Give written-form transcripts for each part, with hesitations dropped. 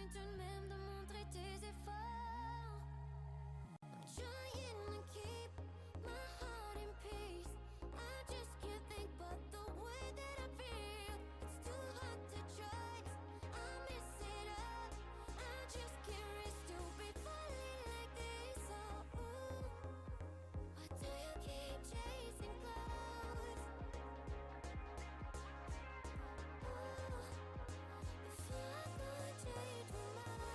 tout de même de montrer tes efforts. I'm trying to keep my heart in peace. I just can't think but the way that I feel. It's too hard to trust. I mess it up. I just can't risk to be falling like this. Oh, ooh. Why do you keep chasing clouds? Ooh. Before I could change my mind.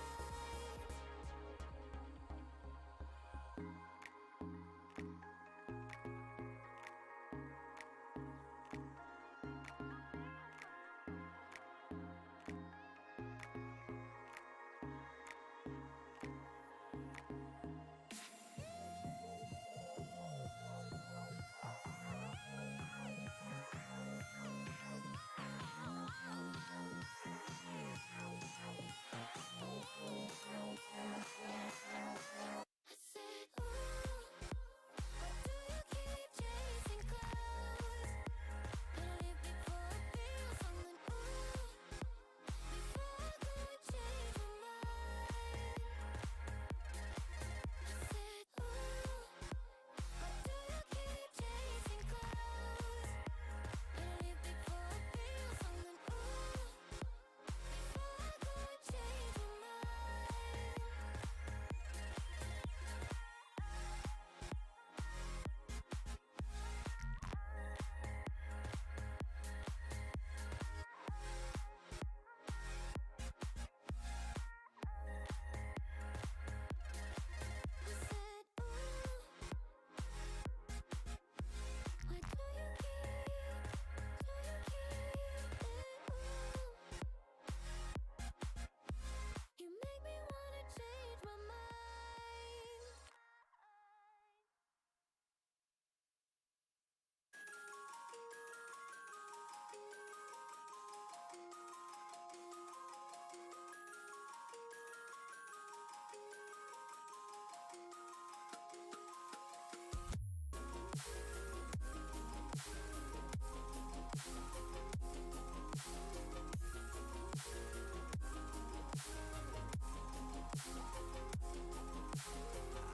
I said, ooh, why do you keep chasing clouds? Gonna live before I feel something, ooh. Before I could change my mind. I said, ooh, why do you keep chasing clouds? Gonna live before I feel something, ooh. Before I could change my mind. I said, ooh, why do you keep it, ooh? You make me wanna change my mind.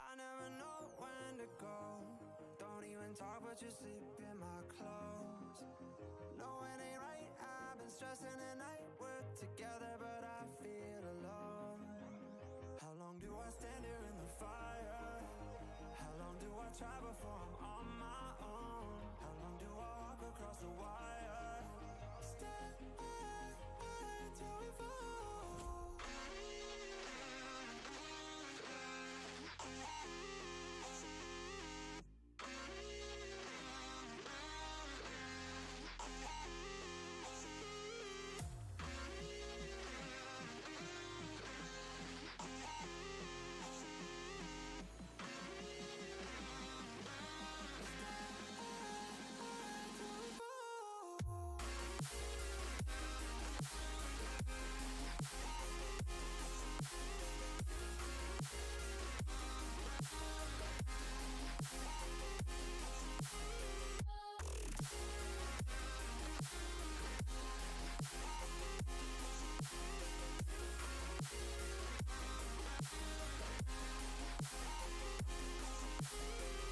I never know when to go. Don't even talk, but you sleep in my clothes. No, it ain't right. I've been stressing the night. We're together, but I feel alone. How long do I stand here in the fire? How long do I try before I'm on my own? How long do I walk across the wire? Stay till we fall.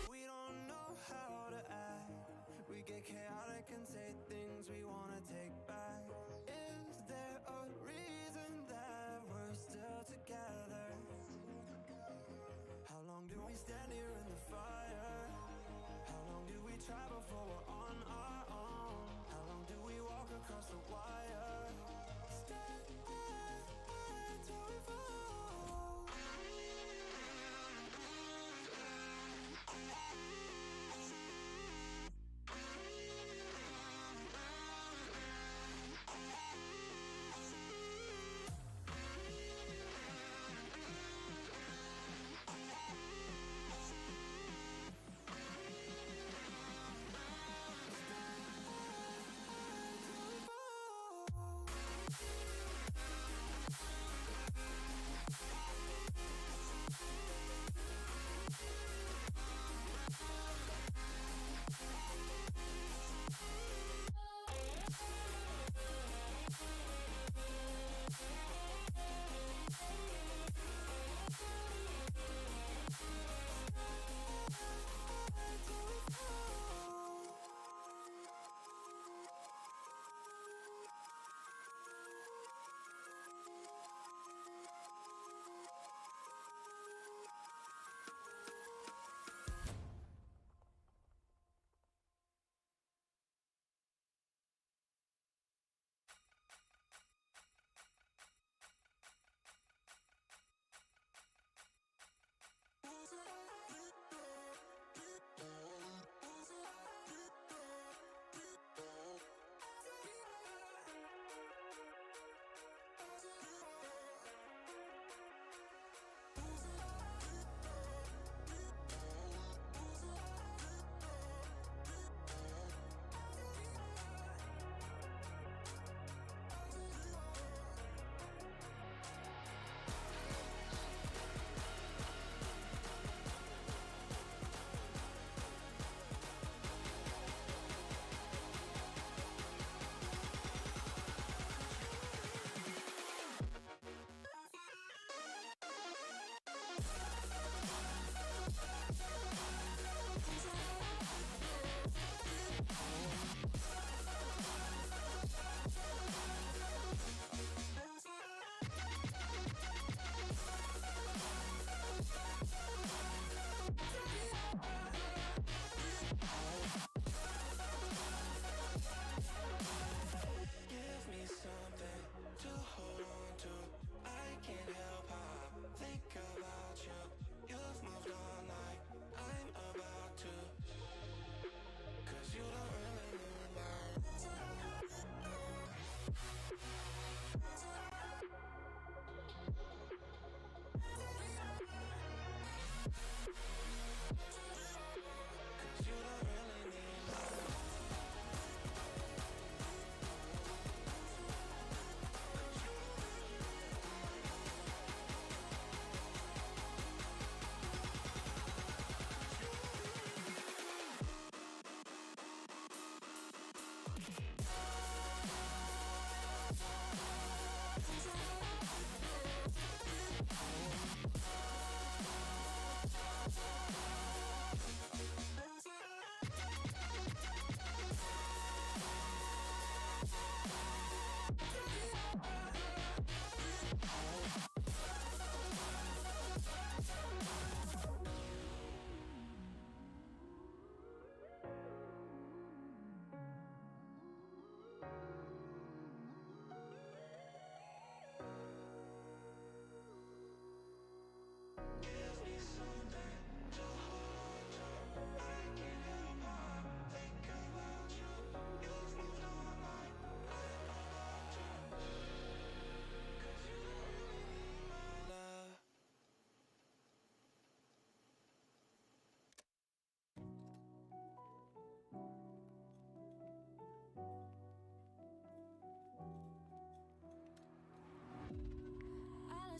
We don't know how to act. We get chaotic and say things we wanna take back. Is there a reason that we're still together? How long do we stand here in the fire? How long do we try before we're on our own? How long do we walk across the wire? Stay till we fall. Till we fall.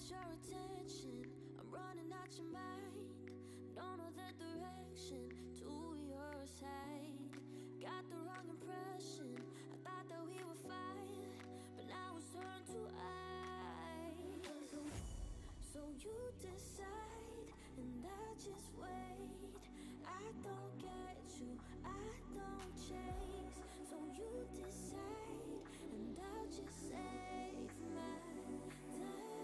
your attention. I'm running out your mind. Don't know the direction to your side. Got the wrong impression. I thought that we were fine, but now it's turned to ice. So you decide, and I just wait. I don't get you, I don't chase. So you decide, and I'll just save my time.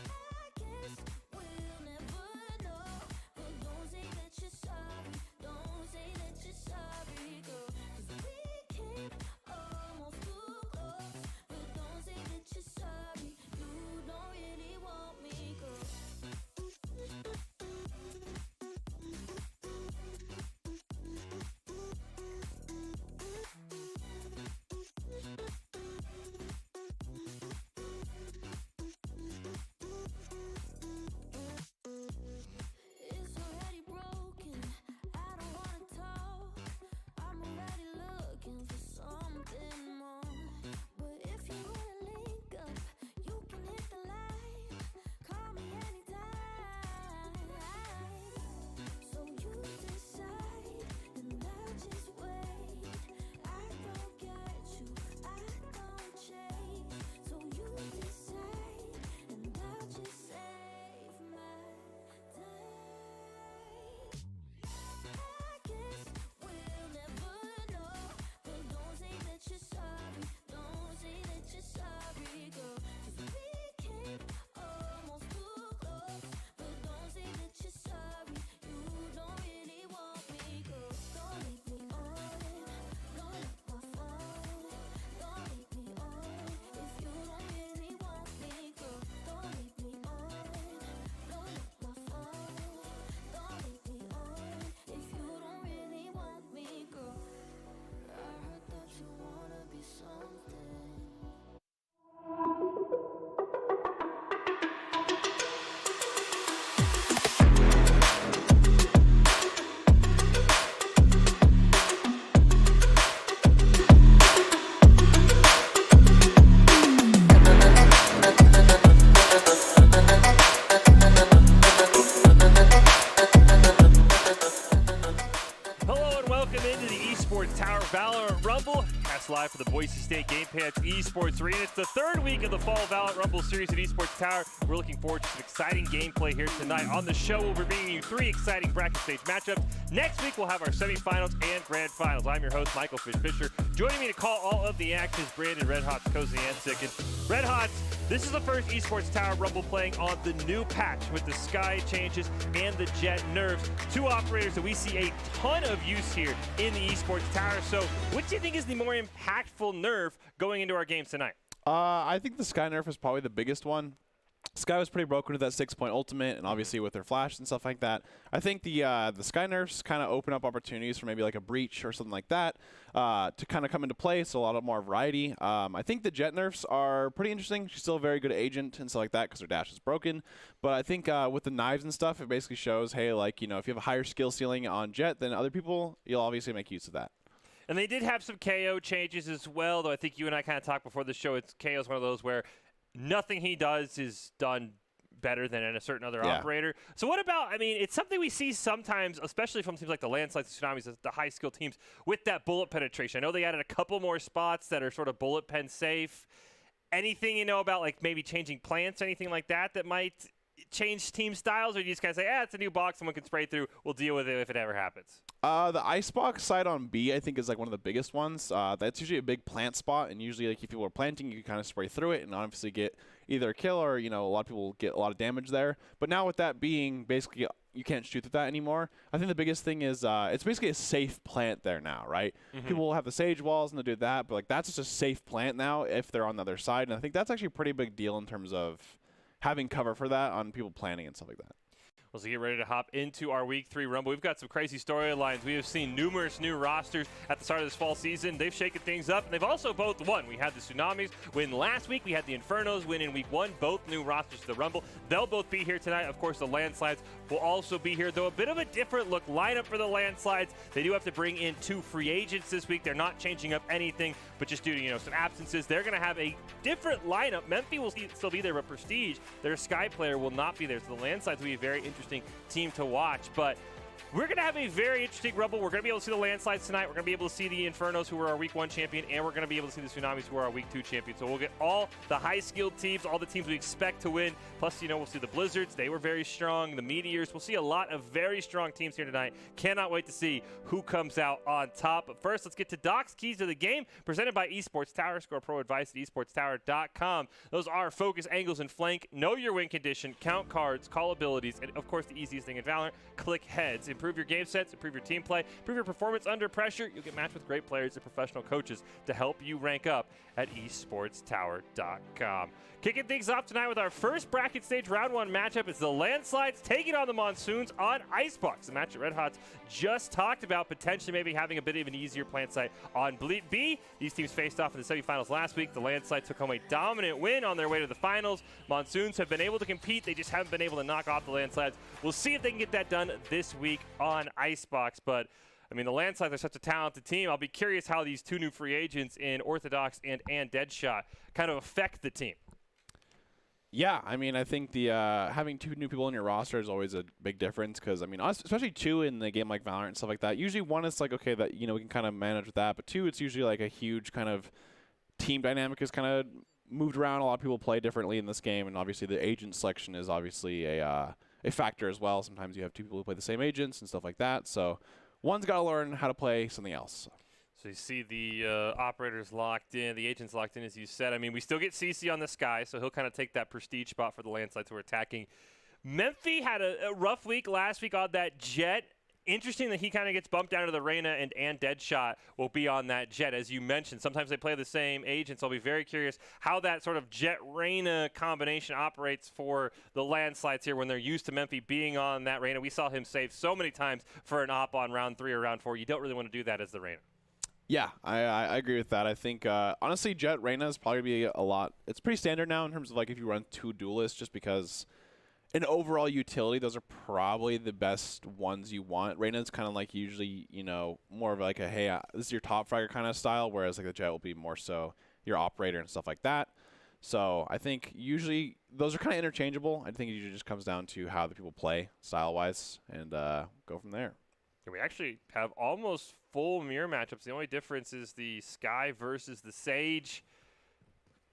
I guess we'll never know, but don't say that you're sorry. Don't say that you're sorry, girl. 'Cause we came almost too close, but don't say that you're sorry. You don't really want me, girl. It's already broken. I don't wanna talk. I'm already looking for something more. But if you wanna link up, you can hit the line. Call me anytime. So you decide, and I'll just wait. I don't get you, I don't chase. So you decide, and I'll just save my time. I guess we'll never know, but don't say that you're sorry. Don't say that you're sorry, girl. 'Cause we came almost too close, but don't say that you're sorry. You don't really want me, girl. Don't leave me on, don't let my phone. Don't leave me on if you don't really want me, girl. Don't leave me on, don't let my phone. Don't leave me on if you don't really want me, girl. I heard that you wanna be something. Hello and welcome into the Esports Tower Valorant Rumble. Cast live for the Boise State Game Pass Esports Arena. It's the third week of the Fall Valorant Rumble series at Esports Tower. We're looking forward to some exciting gameplay here tonight. On the show, we'll be bringing you 3 exciting bracket stage matchups. Next week, we'll have our semifinals and grand finals. I'm your host, Michael Fish Fisher. Joining me to call all of the action is Brandon Red Hots Koziansik. And Red Hots, this is the first Esports Tower Rumble playing on the new patch with the Sky changes and the Jet nerfs. 2 operators that we see a ton of use here in the Esports Tower. So what do you think is the more impactful nerf going into our games tonight? I think the Sky nerf is probably the biggest one. Sky was pretty broken with that 6-point ultimate, and obviously with their flash and stuff like that. I think the Sky nerfs kind of open up opportunities for maybe like a breach or something like that to kind of come into play. So a lot of more variety. I think the Jet nerfs are pretty interesting. She's still a very good agent and stuff like that because her dash is broken. But I think with the knives and stuff, it basically shows, hey, like, you know, if you have a higher skill ceiling on Jet than other people, you'll obviously make use of that. And they did have some KO changes as well, though I think you and I kind of talked before the show. KO is one of those where nothing he does is done better than a certain other operator. So what about, I mean, it's something we see sometimes, especially from teams like the Landslides, the Tsunamis, the high-skill teams, with that bullet penetration. I know they added a couple more spots that are sort of bullet pen safe. Anything you know about, like, maybe changing plants, anything like that that might change team styles, or do you just kind of say, it's a new box, someone can spray through, we'll deal with it if it ever happens? The icebox side on B, I think, is like one of the biggest ones. That's usually a big plant spot, and usually, like, if people are planting, you can kind of spray through it and obviously get either a kill or, you know, a lot of people get a lot of damage there. But now with that being basically you can't shoot with that anymore, I think the biggest thing is it's basically a safe plant there now, right? People will have the sage walls and they'll do that, but like that's just a safe plant now if they're on the other side, and I think that's actually a pretty big deal in terms of having cover for that on people planning and stuff like that. Well, so get ready to hop into our Week 3 Rumble. We've got some crazy storylines. We have seen numerous new rosters at the start of this fall season. They've shaken things up, and they've also both won. We had the Tsunamis win last week. We had the Infernos win in Week 1. Both new rosters to the Rumble. They'll both be here tonight. Of course, the Landslides will also be here, though a bit of a different look lineup for the Landslides. They do have to bring in 2 free agents this week. They're not changing up anything, but just due to some absences, they're going to have a different lineup. Memphis will still be there, but Prestige, their Sky player, will not be there. So the Landslides will be a very interesting team to watch, but we're going to have a very interesting Rumble. We're going to be able to see the Landslides tonight. We're going to be able to see the Infernos, who were our Week 1 champion, and we're going to be able to see the Tsunamis, who are our Week 2 champion. So we'll get all the high-skilled teams, all the teams we expect to win. Plus, we'll see the Blizzards. They were very strong. The Meteors. We'll see a lot of very strong teams here tonight. Cannot wait to see who comes out on top. But first, let's get to Doc's Keys to the Game, presented by Esports Tower. Score pro advice at esportstower.com. Those are focus, angles, and flank. Know your win condition. Count cards. Call abilities. And, of course, the easiest thing in Valorant, click heads. Improve your game sets. Improve your team play, improve your performance under pressure. You'll get matched with great players and professional coaches to help you rank up at esportstower.com. Kicking things off tonight with our first bracket stage round 1 matchup. It's the Landslides taking on the Monsoons on Icebox. The match that Red Hots just talked about, potentially maybe having a bit of an easier plant site on B. These teams faced off in the semifinals last week. The Landslides took home a dominant win on their way to the finals. Monsoons have been able to compete. They just haven't been able to knock off the Landslides. We'll see if they can get that done this week on Icebox, but the Landslides are such a talented team. I'll be curious how these 2 new free agents in Orthodox and Deadshot kind of affect the team. Yeah, I think the having 2 new people in your roster is always a big difference because, especially 2 in the game like Valorant and stuff like that. Usually 1 is like, okay, that, we can kind of manage with that, but 2, it's usually like a huge kind of team dynamic is kind of moved around. A lot of people play differently in this game, and obviously the agent selection is obviously a factor as well. Sometimes you have 2 people who play the same agents and stuff like that, so one's got to learn how to play something else. So you see the operators locked in, the agents locked in, as you said. We still get CC on the Sky, so he'll kind of take that prestige spot for the Landslides who are attacking. Memphis had a rough week last week on that Jet. Interesting that he kind of gets bumped down to the Reyna, and Deadshot will be on that Jet. As you mentioned, sometimes they play the same agents. I'll be very curious how that sort of Jet-Reyna combination operates for the Landslides here when they're used to Memphis being on that Reyna. We saw him save so many times for an op on round 3 or round 4. You don't really want to do that as the Reyna. Yeah, I agree with that. I think, honestly, Jet Reyna is probably be a lot. It's pretty standard now in terms of like if you run 2 duelists, just because in overall utility, those are probably the best ones you want. Reyna's kind of like usually, more of like a, hey, this is your top fragger kind of style, whereas like the Jet will be more so your operator and stuff like that. So I think usually those are kind of interchangeable. I think it usually just comes down to how the people play style-wise and go from there. We actually have almost full mirror matchups. The only difference is the Sky versus the Sage.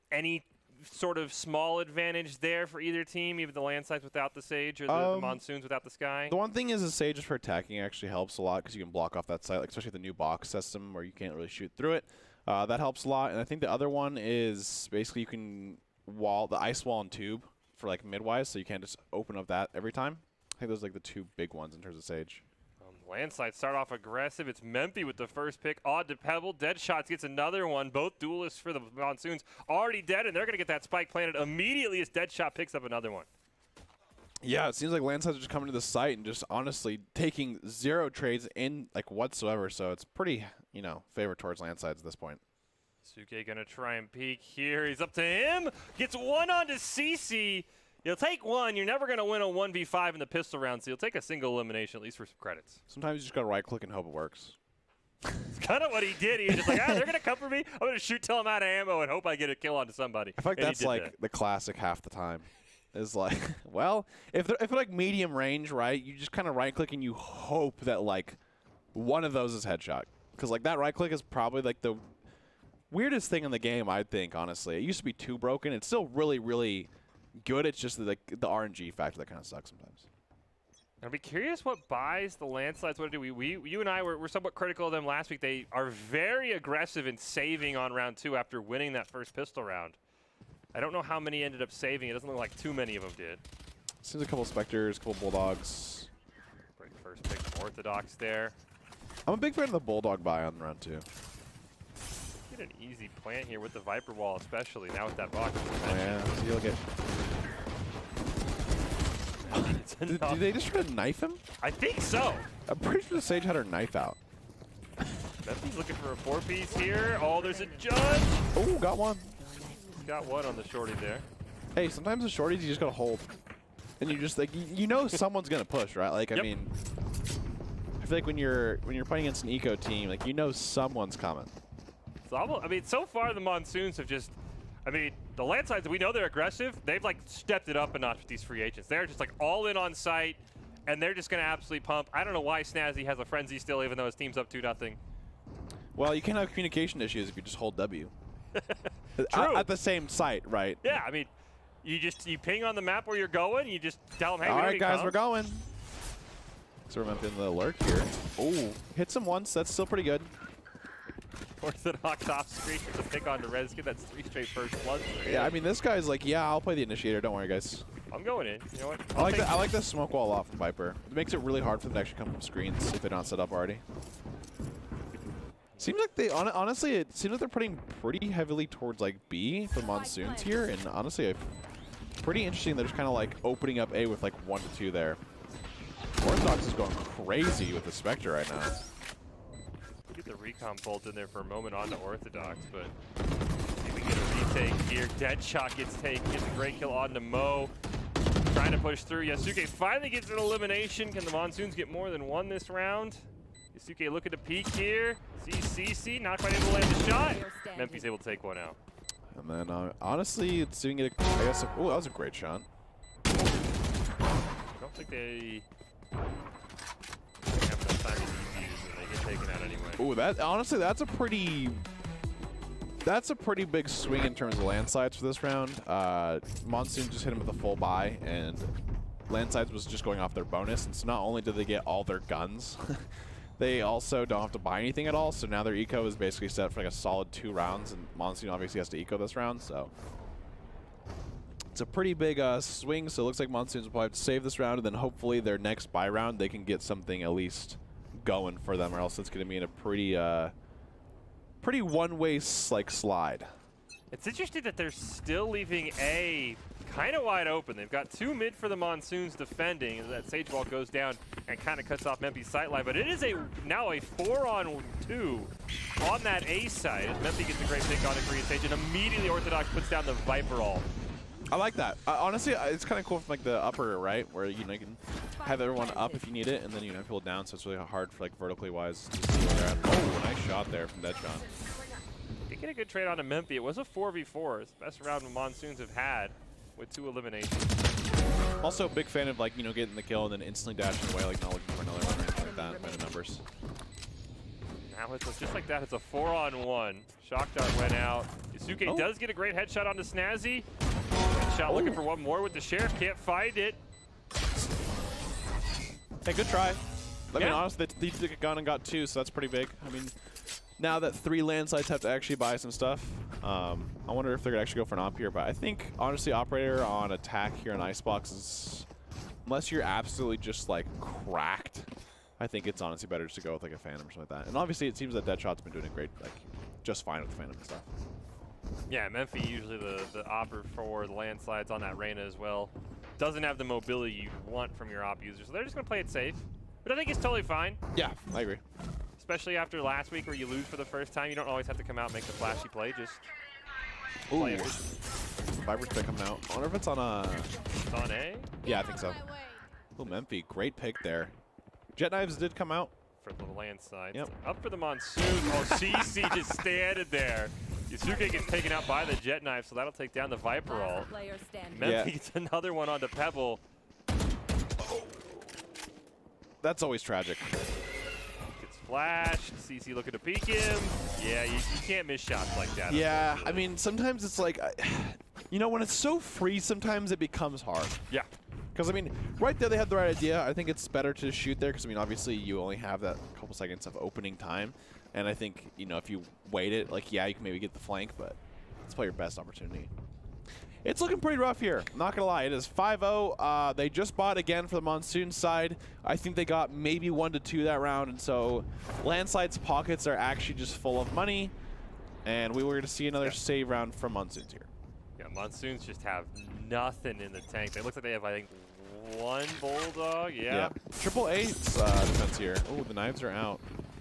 Any sort of small advantage there for either team, even the Landslides without the Sage or the Monsoons without the Sky? The one thing is the Sage for attacking actually helps a lot because you can block off that site, like especially the new box system where you can't really shoot through it. That helps a lot. And I think the other one is basically you can the ice wall and tube for like midwise, so you can't just open up that every time. I think those are like the 2 big ones in terms of Sage. Landslides start off aggressive. It's Memphis with the first pick. Odd to Pebble. Deadshots gets another one. Both duelists for the Monsoons already dead, and they're going to get that spike planted immediately as Deadshot picks up another one. Yeah, it seems like Landslides are just coming to the site and just honestly taking 0 trades in like whatsoever. So it's pretty, favor towards Landslides at this point. Suke going to try and peek here. He's up to him. Gets one onto CC. You'll take 1. You're never going to win a 1v5 in the pistol round, so you'll take a single elimination, at least for some credits. Sometimes you just got to right-click and hope it works. It's kind of what he did. He was just like, they're going to come for me. I'm going to shoot till I'm out of ammo and hope I get a kill onto somebody. I feel like that's like the classic half the time. Is like, well, if they're like medium range, right, you just kind of right-click and you hope that like one of those is headshot. Because like that right-click is probably like the weirdest thing in the game, I think, honestly. It used to be too broken. It's still really, really good. It's just the RNG factor that kind of sucks sometimes. I'd be curious what buys the Landslides. What do you and I were somewhat critical of them last week. They are very aggressive in saving on round 2 after winning that first pistol round. I don't know how many ended up saving. It doesn't look like too many of them did. Seems a couple Spectres, a couple Bulldogs. Great first pick from Orthodox there. I'm a big fan of the Bulldog buy on round 2. Get an easy plant here with the Viper Wall, especially now with that box. Oh, yeah, so you'll get Did enough. they just try to knife him? I think so. I'm pretty sure Sage had her knife out. Memphi's looking for a 4-piece here. Oh, there's a judge. Oh, got one. Got one on the shorty there. Hey, sometimes the shorties you just gotta hold, and you just like you know someone's gonna push, right? Like I mean, I feel like when you're playing against an eco team, like you know someone's coming. So I mean, so far the Monsoons have just, I mean, the Landsides, we know they're aggressive. They've like stepped it up a notch with these free agents. They're just like all in on site, and they're just gonna absolutely pump. I don't know why Snazzy has a frenzy still, even though his team's up 2-0. Well, you can't have communication issues if you just hold W. True. At the same site, right? Yeah, I mean, you ping on the map where you're going. You just tell them, hey, All we right, need guys, comms. we're going. So we're in the lurk here. Oh, hits him once. That's still pretty good. Orthodox off screen to pick on the Rezkin. That's 3 straight first bloods. Yeah, I mean, this guy's like, yeah, I'll play the initiator. Don't worry, guys. I'm going in. You know what? I like the smoke wall off from Viper. It makes it really hard for them to actually come from screens if they're not set up already. Seems like they honestly, it seems like they're putting pretty heavily towards like B for Monsoons here, and honestly, pretty interesting. They're just kind of like opening up A with like 1 to 2 there. Orthodox is going crazy with the Spectre right now. Get the recon bolt in there for a moment on the Orthodox, but see if we get a retake here. Deadshot gets taken, gets a great kill on the Mo. Trying to push through. Yasuke finally gets an elimination. Can the Monsoons get more than 1 this round? Yasuke looking to peek here. CC not quite able to land the shot. Memphi's able to take one out. And then honestly, it's doing it. I guess. Oh, that was a great shot. I don't think they have enough time to defuse, and they get taken out anyway. Oh, that honestly, that's a pretty big swing in terms of landsides for this round. Monsoon just hit him with a full buy, and landsides was just going off their bonus. And so not only did they get all their guns, they also don't have to buy anything at all. So now their eco is basically set for like a solid 2 rounds, and Monsoon obviously has to eco this round. So it's a pretty big swing. So it looks like Monsoons will probably have to save this round, and then hopefully their next buy round they can get something at least going for them, or else it's going to be in a pretty one-way like slide. It's interesting that they're still leaving A kind of wide open. They've got 2 mid for the Monsoons defending as that Sage Ball goes down and kind of cuts off Memphi's sight line. But it is now a 4-on-2 on that A side. As Memphi gets a great pick on it for Sage, and immediately Orthodox puts down the Viper ult. I like that. Honestly, it's kind of cool from like the upper right, where you can have everyone up if you need it, and then have people down, so it's really hard for like vertically wise to see where they're at. Oh, nice shot there from Deadshot. Did get a good trade on to Memphi. It was a 4v4. It's the best round the Monsoons have had with 2 eliminations. Also, a big fan of like getting the kill and then instantly dashing away, like not looking for another one or anything like that by the numbers. Now it's just like that. It's a 4-on-1. Shock Dart went out. Yasuke does get a great headshot onto Snazzy. Headshot looking for one more with the Sheriff. Can't find it. Hey, good try. I mean, honestly, they took a gun and got 2, so that's pretty big. I mean, now that 3 landsides have to actually buy some stuff, I wonder if they're going to actually go for an op here. But I think, honestly, Operator on attack here on Icebox is, unless you're absolutely just, like, cracked, I think it's honestly better just to go with, like, a Phantom or something like that. And obviously, it seems that Deadshot's been doing great, like, just fine with the Phantom and stuff. Yeah, Memphi usually the opper for the landslides on that Reyna as well. Doesn't have the mobility you want from your op users, so they're just going to play it safe. But I think it's totally fine. Yeah, I agree. Especially after last week where you lose for the first time. You don't always have to come out and make the flashy play. Just play it. Viper's pick coming out. I wonder if it's on a... It's on A? Yeah, I think so. Oh, Memphi, great pick there. Jet Knives did come out. For the landslide. Yep. Up for the Monsoon. Oh, CC just standing there. Yasuke gets taken out by the Jet Knife, so that'll take down the Viper ult. Memphi gets another one onto Pebble. That's always tragic. Gets flashed. CC looking to peek him. Yeah, you can't miss shots like that. Yeah, I mean, sometimes it's like, when it's so free, sometimes it becomes hard. Yeah. Because, I mean, right there they had the right idea. I think it's better to shoot there because, I mean, obviously you only have that couple seconds of opening time. And I think, if you wait it, like, yeah, you can maybe get the flank, but it's probably your best opportunity. It's looking pretty rough here. I'm not going to lie. It is 5-0. They just bought again for the Monsoon side. I think they got maybe 1 to 2 that round. And so Landside's pockets are actually just full of money. And we were going to see another save round from Monsoons here. Yeah, Monsoons just have nothing in the tank. It looks like they have, I think, one Bulldog, yeah. Triple Eight's defense here. Oh, the knives are out.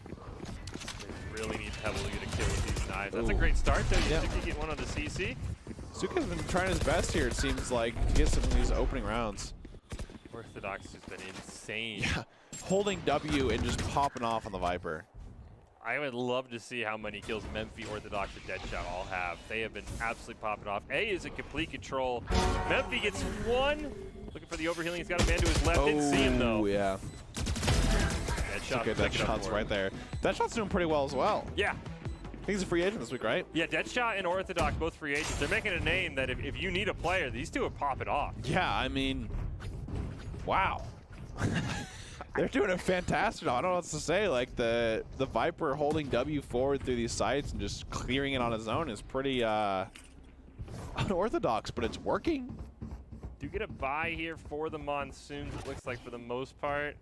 They really need Pebble to get a kill with these knives. That's a great start, though. You think you get one on the CC? Suka's been trying his best here, it seems like, to get some of these opening rounds. Orthodox has been insane. Yeah, holding W and just popping off on the Viper. I would love to see how many kills Memphi, Orthodox, and Deadshot all have. They have been absolutely popping off. A is in complete control. Memphi gets one. Looking for the overhealing. He's got a man to his left. Didn't see him, though. Oh, yeah. Deadshot. Okay, Deadshot's right there. Deadshot's doing pretty well as well. Yeah. I think he's a free agent this week, right? Yeah, Deadshot and Orthodox, both free agents. They're making a name that if you need a player, these two would pop it off. Yeah, I mean, wow. They're doing a fantastic job. I don't know what to say. Like, the Viper holding W forward through these sites and just clearing it on his own is pretty unorthodox, but it's working. Do get a buy here for the Monsoons, it looks like, for the most part.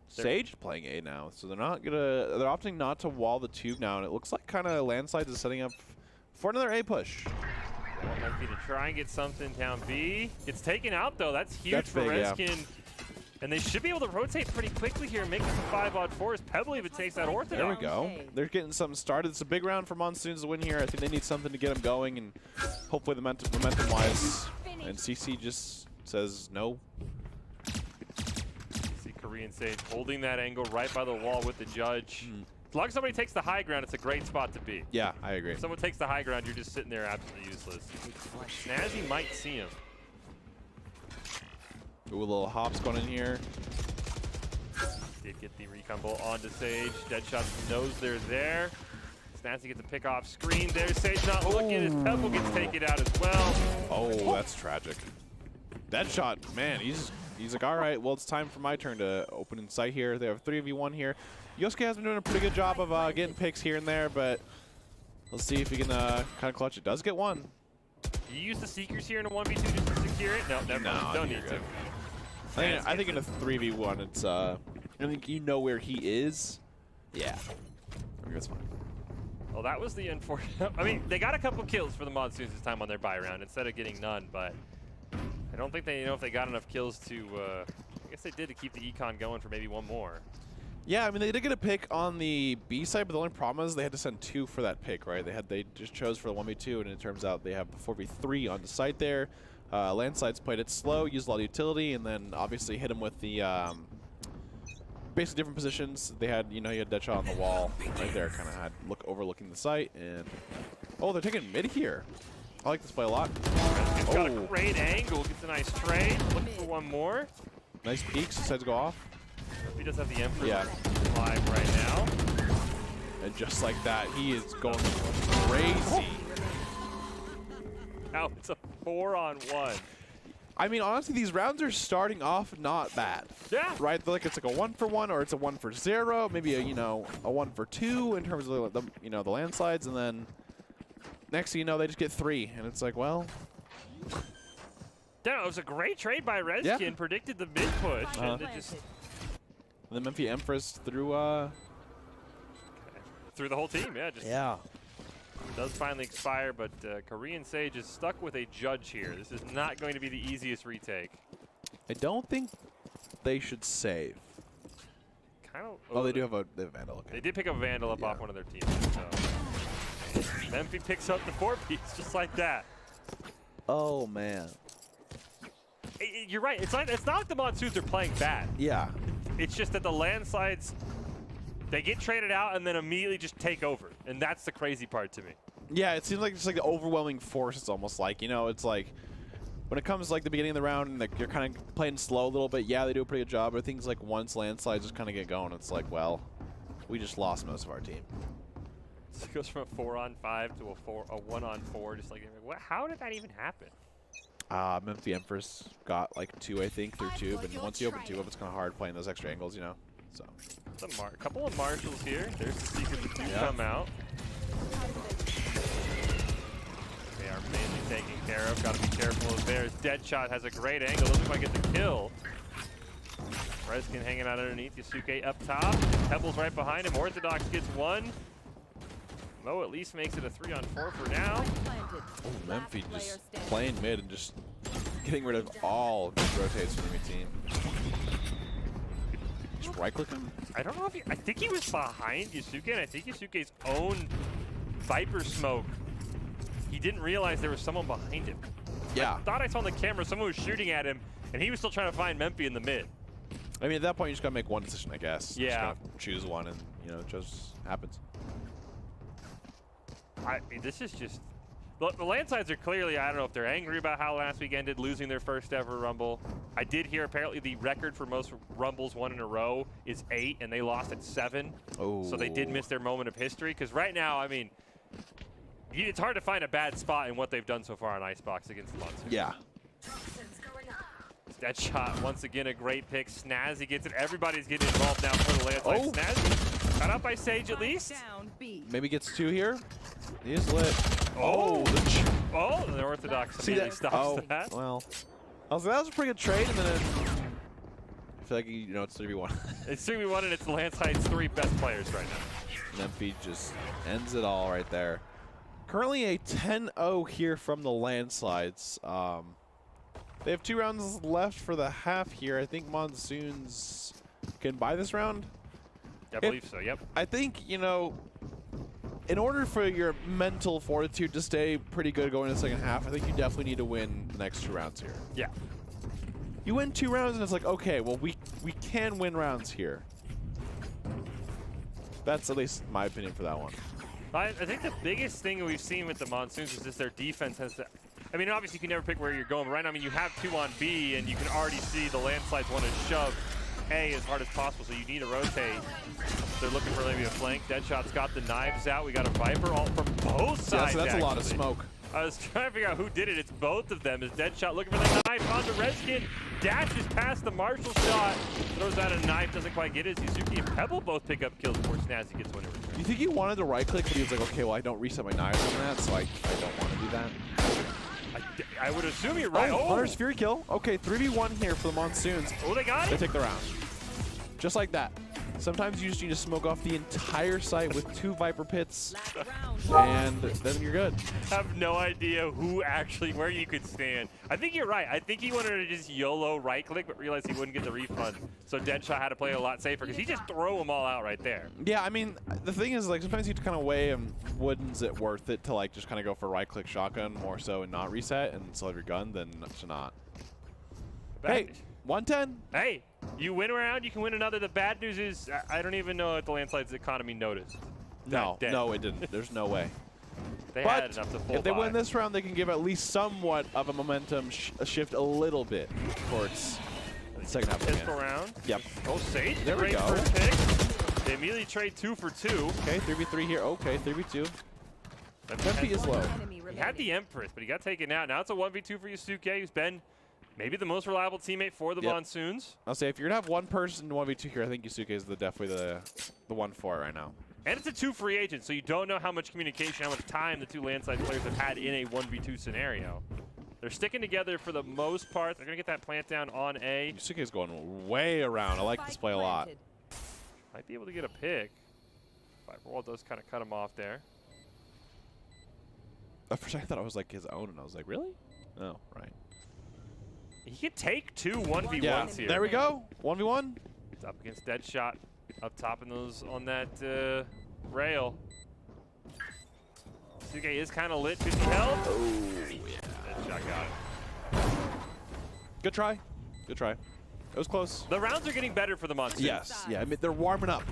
Sage playing A now, so they're opting not to wall the tube now, and it looks like kind of Landslides is setting up for another A push. Memphi to try and get something down B. It's taken out, though. That's huge That's for big, Redskin. Yeah. And they should be able to rotate pretty quickly here, make it to 5-on-4s. Pebble even takes that Orthodox. There we go. They're getting something started. It's a big round for Monsoons to win here. I think they need something to get them going, and hopefully the momentum-wise. And CC just says no. See Korean Sage holding that angle right by the wall with the judge. As long as somebody takes the high ground, it's a great spot to be. Yeah, I agree. If someone takes the high ground, you're just sitting there absolutely useless. Snazzy might see him. Ooh, a little hops going in here. Did get the recon bolt onto Sage. Deadshot knows they're there. Snazzy gets a pick off screen. There's Sage not looking as Pebble gets taken out as well. Oh, that's tragic. Deadshot, man, he's like, all right, well, it's time for my turn to open in sight here. They have 3v1 here. Yosuke has been doing a pretty good job of getting picks here and there, but let's see if he can kind of clutch it. Does get one. Do you use the Seekers here in a 1v2 just to secure it? No, never mind. Don't need to. I think in a 3v1, it's I think you know where he is. Yeah, I think that's fine. Well, that was the unfortunate. I mean, they got a couple kills for the Monsoons this time on their buy round instead of getting none, but I don't think they know if they got enough kills to. I guess they did to keep the econ going for maybe one more. Yeah, I mean, they did get a pick on the B side, but the only problem is they had to send 2 for that pick, right? They just chose for the 1v2, and it turns out they have the 4v3 on the site there. Landslides played it slow, used a lot of utility, and then obviously hit him with the basically different positions. They had, you had Deadshot on the wall right there, kind of had overlooking the site, and oh, they're taking mid here. I like this play a lot. It's got a great angle, gets a nice trade, looking for one more. Nice peeks, decides to go off. He does have the Emperor live right now. And just like that, he is going crazy. Now it's a 4-on-1. I mean, honestly, these rounds are starting off not bad. Yeah. Right? Like it's like a 1-for-1 or it's a 1-for-0, maybe a 1-for-2 in terms of the landslides, and then next thing you know, they just get 3, and it's like, well. Yeah, it was a great trade by Redskin. Yeah. Predicted the mid push, and it just. And the Memphi Empress through the whole team, yeah. It does finally expire, but Korean Sage is stuck with a judge here. This is not going to be the easiest retake. I don't think they should save. Kind of. Oh, they do have a Vandal. Okay. They did pick a Vandal up off one of their teammates. So. Memphi picks up the 4-piece just like that. Oh man. You're right. It's not like the Monsoons are playing bad. Yeah. It's just that the landslides, they get traded out and then immediately just take over, and that's the crazy part to me. Yeah, it seems like it's like the overwhelming force. It's almost like, it's like when it comes to like the beginning of the round and like you're kind of playing slow a little bit. Yeah, they do a pretty good job, but things like once landslides just kind of get going, it's like, well, we just lost most of our team. So it goes from a 4-on-5 to a 1-on-4, just like how did that even happen? Memphi Empress got like 2, I think, through tube, and once you open tube up, it's kind of hard playing those extra angles, So. A couple of marshals here. There's the secret that do come out. They are mainly taken care of. Got to be careful of theirs. Deadshot has a great angle. Doesn't quite get the kill. Redskin hanging out underneath. Yasuke up top. Pebble's right behind him. Orthodox gets 1. Mo at least makes it a 3-on-4 for now. Oh, Memphi just playing mid and just getting rid of all good rotates from the team. Just right-click him. I don't know if I think he was behind Yusuke, and I think Yusuke's own Viper smoke. He didn't realize there was someone behind him. Yeah. I thought I saw on the camera someone was shooting at him, and he was still trying to find Memphi in the mid. I mean, at that point, you just gotta make one decision, I guess. Yeah. Just gotta choose one, and it just happens. I mean, this is just. The Landsides are clearly, I don't know if they're angry about how last week ended, losing their first ever Rumble. I did hear apparently the record for most Rumbles won in a row is 8, and they lost at 7. Oh. So they did miss their moment of history. Because right now, I mean, it's hard to find a bad spot in what they've done so far on Icebox against the Monsters. Yeah. Deadshot, once again, a great pick. Snazzy gets it. Everybody's getting involved now for the Landslide. Oh. Snazzy, cut out by Sage at least. Maybe gets 2 here. He is lit. Oh, the Orthodox See immediately that? stops that. Well, I was like, that was a pretty good trade, and then I feel like it's 3v1. It's 3v1, and it's the Landside's 3 best players right now. Memphi just ends it all right there. Currently a 10-0 here from the Landslides. They have 2 rounds left for the half here. I think Monsoons can buy this round. I believe so, yep. I think, in order for your mental fortitude to stay pretty good going into the second half, I think you definitely need to win the next 2 rounds here. Yeah. You win 2 rounds and it's like, okay, well, we can win rounds here. That's at least my opinion for that one. I think the biggest thing we've seen with the Monsoons is just their defense has to. I mean, obviously you can never pick where you're going, but right now, I mean, you have 2 on B, and you can already see the Landslides want to shove A as hard as possible, so you need to rotate. They're looking for maybe a flank. Deadshot's got the knives out. We got a Viper all from both sides. Yeah, so that's a lot of actually. smoke. I was trying to figure out who did it. It's both of them. Is Deadshot looking for the knife onto Redskin. Dashes past the Marshall shot. Throws out a knife. Doesn't quite get it. Yuzuki and Pebble both pick up kills before Snazzy gets one in return. You think he wanted to right-click, but he was like, okay, well, I don't reset my knives on that, so I don't want to do that. I would assume you're right. Oh, Hunter's Fury kill. Okay, 3v1 here for the Monsoons. Oh, they got They it? take the round. Just like that. Sometimes you just need to smoke off the entire site with 2 Viper pits, and then you're good. I have no idea where you could stand. I think you're right. I think he wanted to just YOLO right-click, but realized he wouldn't get the refund. So Deadshot had to play a lot safer, because he just throw them all out right there. Yeah, I mean, the thing is, like, sometimes you have to kind of weigh wouldn't it worth it to, like, just kind of go for right-click shotgun more so and not reset and still have your gun than to not. Hey, 110. Hey, you win a round, you can win another. The bad news is I don't even know if the Landslide's economy noticed. No, no, it didn't. There's no way. They But had enough to full if they buy. win this round, they can give at least somewhat of a momentum shift a little bit towards the second half of the Pistol game. round. Yep. Oh, Sage, There we great go. first pick. They immediately trade 2 for 2. Okay, 3v3 here. Okay, 3v2. Memphi is low. He had the Empress, but he got taken out. Now it's a 1v2 for Yusuke, who's been maybe the most reliable teammate for the Yep. Monsoons. I'll say if you're gonna have one person in 1v2 here, I think Yusuke is definitely the one for it right now. And it's a 2 free agent, so you don't know how much communication, how much time the 2 Landside players have had in a 1v2 scenario. They're sticking together for the most part. They're going to get that plant down on A. Yusuke is going way around. I like this play a lot. Might be able to get a pick. Viperwall does kind of cut him off there. At first I thought it was like his own, and I was like, really? Oh, right. He could take 2 1v1s Yeah, here. there we go. 1v1. It's up against Deadshot. Up top in those on that rail. Suge is kind of lit. 50 health. Oh, yeah. Deadshot got it. Good try. Good try. It was close. The rounds are getting better for the Monsters. Yes. Yeah, I mean, they're warming up.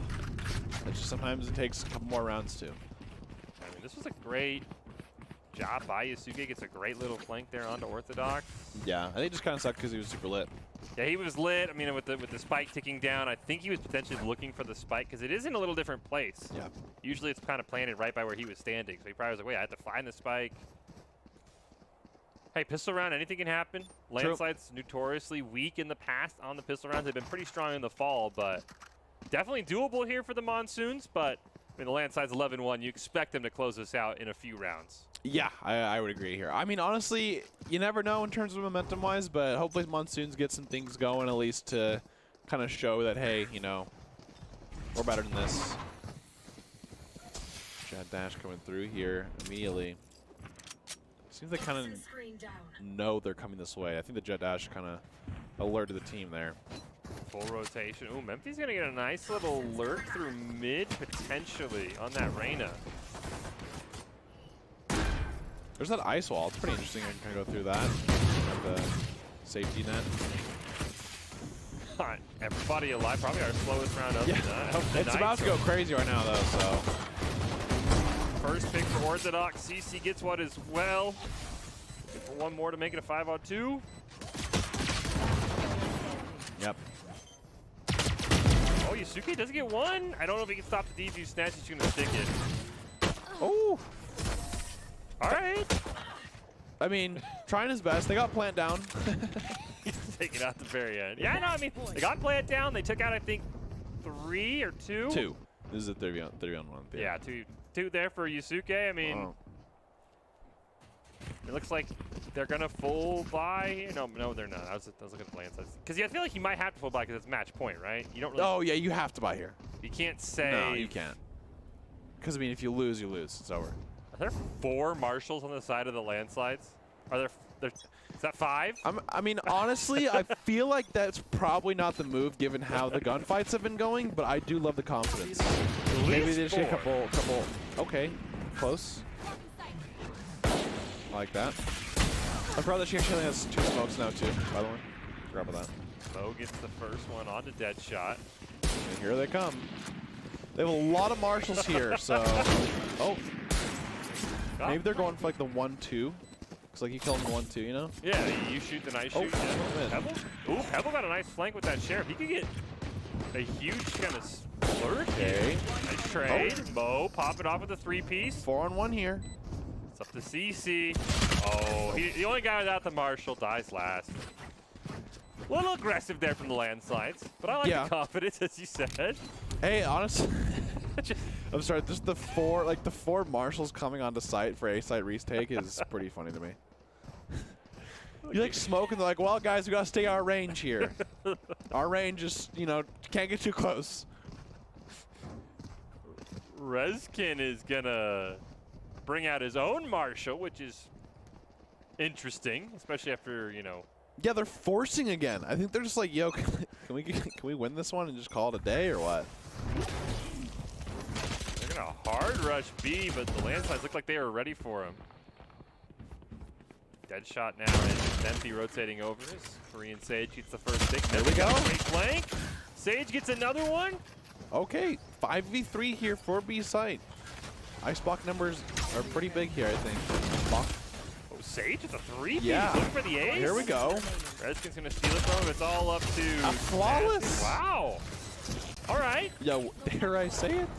It's just sometimes it takes a couple more rounds, too. I mean, this was a great job by Yusuke. Gets a great little flank there onto Orthodox. Yeah, I think it just kind of sucked because he was super lit. Yeah, he was lit. I mean, with the spike ticking down, I think he was potentially looking for the spike because it is in a little different place. Yeah. Usually it's kind of planted right by where he was standing. So he probably was like, wait, I have to find the spike. Hey, pistol round, anything can happen. Landslide's notoriously weak in the past on the pistol rounds. They've been pretty strong in the fall, but definitely doable here for the Monsoons. But I mean, the Landside's 11-1. You expect them to close this out in a few rounds. Yeah, I would agree here. I mean, honestly, you never know in terms of momentum-wise, but hopefully Monsoons get some things going at least to kind of show that, hey, you know, we're better than this. Chad Dash coming through here immediately. Seems they kind of know they're coming this way. I think the jet dash kind of alerted the team there. Full rotation. Ooh, Memphi's going to get a nice little lurk through mid, potentially, on that Reyna. There's that ice wall. It's pretty interesting. I can kind of go through that. Like the safety net. Everybody alive. Probably our slowest round of the night. It's about to go crazy right now, though, so. First pick for Orthodox. CC gets one as well. One more to make it a 5-on-2. Yep. Oh, Yusuke doesn't get one. I don't know if he can stop the DG snatch. He's going to stick it. Oh. All right. I mean, trying his best. They got plant down. He's taking it out the very end. Yeah, I know. I mean, they got plant down. They took out, I think, 3 or 2. 2. This is a 3-on-1. Yeah, two there for Yusuke. I mean, it looks like they're going to full buy. No, they're not. I was looking at plans. Because I feel like you might have to full buy because it's match point, right? You don't really. Oh, yeah, you have to buy here. You can't say. No, you can't. Because, I mean, if you lose, you lose. It's over. Are there 4 marshals on the side of the landslides? Are there is that 5? I mean, honestly, I feel like that's probably not the move given how the gunfights have been going, but I do love the confidence. Maybe they just get a couple. Okay, close. I like that. I forgot that she actually has 2 smokes now too, by the way. Forgot about that. Mo gets the first one onto Deadshot. And here they come. They have a lot of marshals here, so. Oh. Maybe they're going for like the 1-2. Looks like you kill him 1-2, you know? Yeah, you shoot the nice shoot. Yeah. Pebble? Ooh, Pebble got a nice flank with that Sheriff. He could get a huge kind of splurge. Okay. Nice trade. Mo popping off with a 3-piece. 4-on-1 here. It's up to CC. Oh, the only guy without the Marshal dies last. A little aggressive there from the landslides, but I like the confidence, as you said. Hey, honestly, I'm sorry. Just the 4 marshals coming onto site for a site retake is pretty funny to me. You like smoke and they're like, well, guys, we gotta stay our range here. Our range is, can't get too close. Rezkin is gonna bring out his own Marshal, which is interesting, especially after, Yeah, they're forcing again. I think they're just like, yo, can we win this one and just call it a day or what? They're gonna hard rush B, but the landslides look like they were ready for him. Deadshot now, and Memphi rotating over. Korean Sage gets the first pick. There we go. Great flank. Sage gets another one. Okay, 5v3 here for B site. Icebox numbers are pretty big here, I think. Block. Oh, Sage with a 3-piece. Yeah. Looking for the ace. Here we go. Rezkin's gonna steal it from him. It's all up to flawless. Wow. All right. Yo, dare I say it?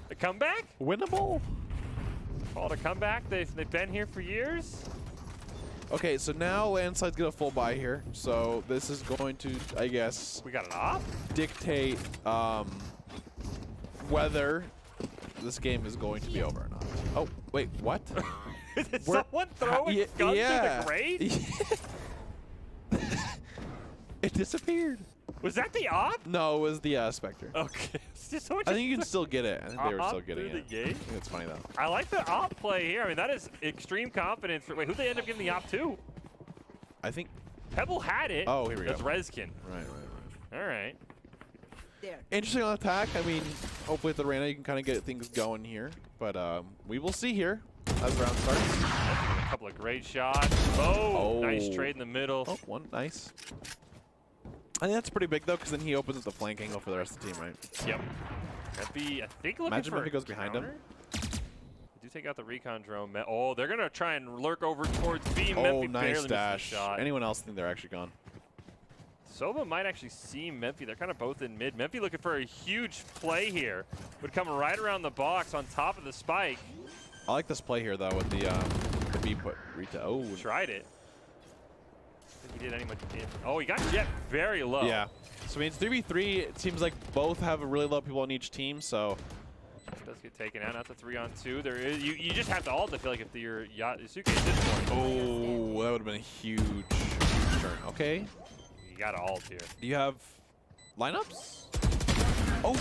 The comeback? Winnable. Called a comeback. They've been here for years. Okay, so now Landslide's get a full buy here. So this is going to, I guess, We got an op? dictate whether this game is going to be over or not. Oh, wait, what? Did someone throw a gun through the grate? It disappeared. Was that the op? No, it was the Spectre. Okay. I think you can still get it. I think they were still getting through it. the gate? I think it's funny, though. I like the op play here. I mean, that is extreme confidence. Wait, who'd they end up giving the op to? I think. Pebble had it. Oh, here we go. That's Rezkin. Right. All right. Interesting on attack. I mean, hopefully with the Reyna you can kind of get things going here. But we will see here as the round starts. A couple of great shots. Oh, nice trade in the middle. Oh, one. Nice. I think that's pretty big, though, because then he opens up the flank angle for the rest of the team, right? Yep. Memphi, I think, looking Imagine for if he goes behind him. They do take out the recon drone. Oh, they're going to try and lurk over towards B. Oh, Memphi nice barely dash. missed the shot. Anyone else think they're actually gone? Sova might actually see Memphi. They're kind of both in mid. Memphi looking for a huge play here. Would come right around the box on top of the spike. I like this play here, though, with the B put Rita. Oh. Tried it. I think he did any much damage. Oh, he got Jet very low. Yeah. So, I mean, it's 3v3. It seems like both have really low people on each team, so. Does get taken out. Not the 3-on-2. There is. You just have to ult, I feel like, if you're Yusuke at this point. Oh, that would have been a huge turn. Okay. You got to ult here. Do you have lineups? Oh.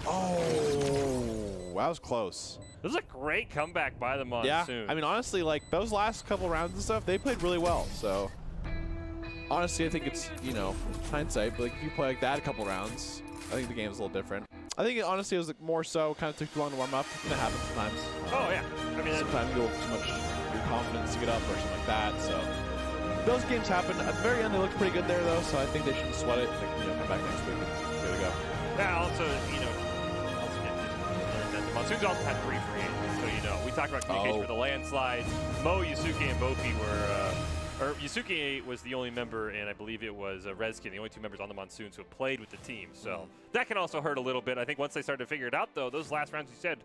Oh. That was close. This is a great comeback by the Monsoon. Yeah, I mean, honestly, like, those last couple rounds and stuff, they played really well. So, honestly, I think it's, you know, hindsight, but like, if you play like that a couple rounds, I think the game's a little different. I think, honestly, it was like, more so kind of took too long to warm up. That happens sometimes. Oh, yeah. I mean, sometimes you have too much your confidence to get up or something like that. So, those games happen. At the very end, they looked pretty good there, though, so I think they shouldn't sweat it. Like, you know, come back next week and here we go. Yeah, also, you know, the Monsoons also had 3 free agents, so you know. We talked about communication for the landslides. Mo, Yusuke, and Bofi were, or Yusuke was the only member, and I believe it was Rezkin, the only 2 members on the Monsoons who have played with the team. So that can also hurt a little bit. I think once they started to figure it out, though, those last rounds you said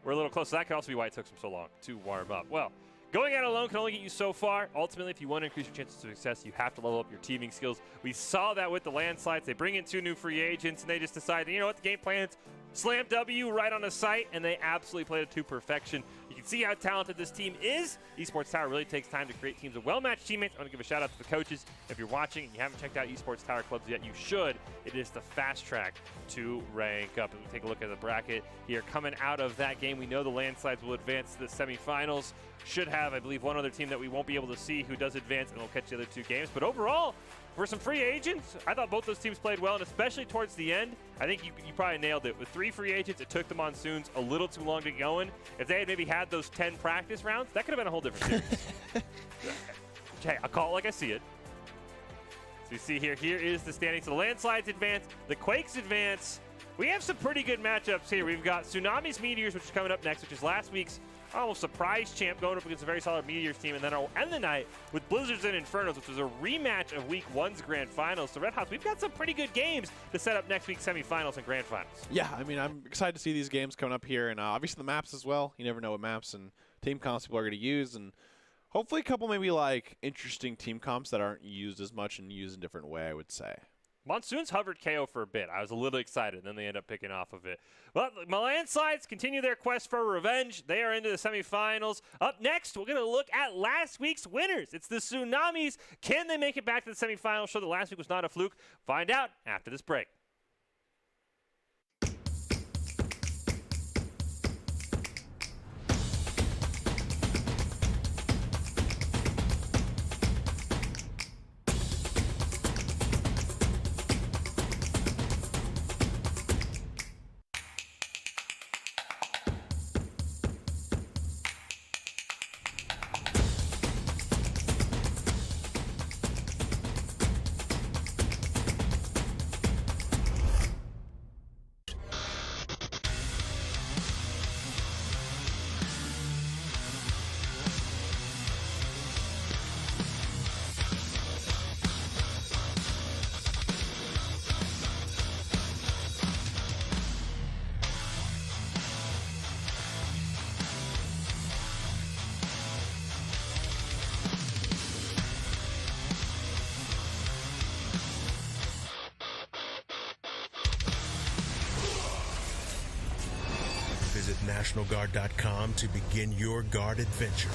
were a little close. So that could also be why it took them so long to warm up. Well, going out alone can only get you so far. Ultimately, if you want to increase your chances of success, you have to level up your teaming skills. We saw that with the landslides. They bring in 2 new free agents, and they just decided, you know what, the game plan is slam W right on the site, and they absolutely played it to perfection. You can see how talented this team is. Esports Tower really takes time to create teams of well-matched teammates. I want to give a shout out to the coaches. If you're watching and you haven't checked out Esports Tower clubs yet, you should. It is the fast track to rank up. And we take a look at the bracket here. Coming out of that game, we know the landslides will advance to the semifinals. Should have, I believe, one other team that we won't be able to see who does advance, and we'll catch the other 2 games. But overall, for some free agents, I thought both those teams played well, and especially towards the end, I think you probably nailed it. With 3 free agents, it took the Monsoons a little too long to get going. If they had maybe had those 10 practice rounds, that could have been a whole different series. Okay, I'll call it like I see it. So you see here is the standings. So the landslides advance, the Quakes advance. We have some pretty good matchups here. We've got Tsunamis Meteors, which is coming up next, which is last week's almost surprise champ going up against a very solid Meteors team. And then I'll end the night with Blizzards and Infernos, which was a rematch of Week 1's Grand Finals. So Red Hots, we've got some pretty good games to set up next week's semifinals and Grand Finals. Yeah, I mean, I'm excited to see these games coming up here. And obviously the maps as well. You never know what maps and team comps people are going to use. And hopefully a couple maybe like interesting team comps that aren't used as much and used in a different way, I would say. Monsoons hovered KO for a bit. I was a little excited, and then they end up picking off of it. But the landslides continue their quest for revenge. They are into the semifinals. Up next, we're going to look at last week's winners. It's the Tsunamis. Can they make it back to the semifinals? Show that last week was not a fluke. Find out after this break. Visit NationalGuard.com to begin your guard adventure.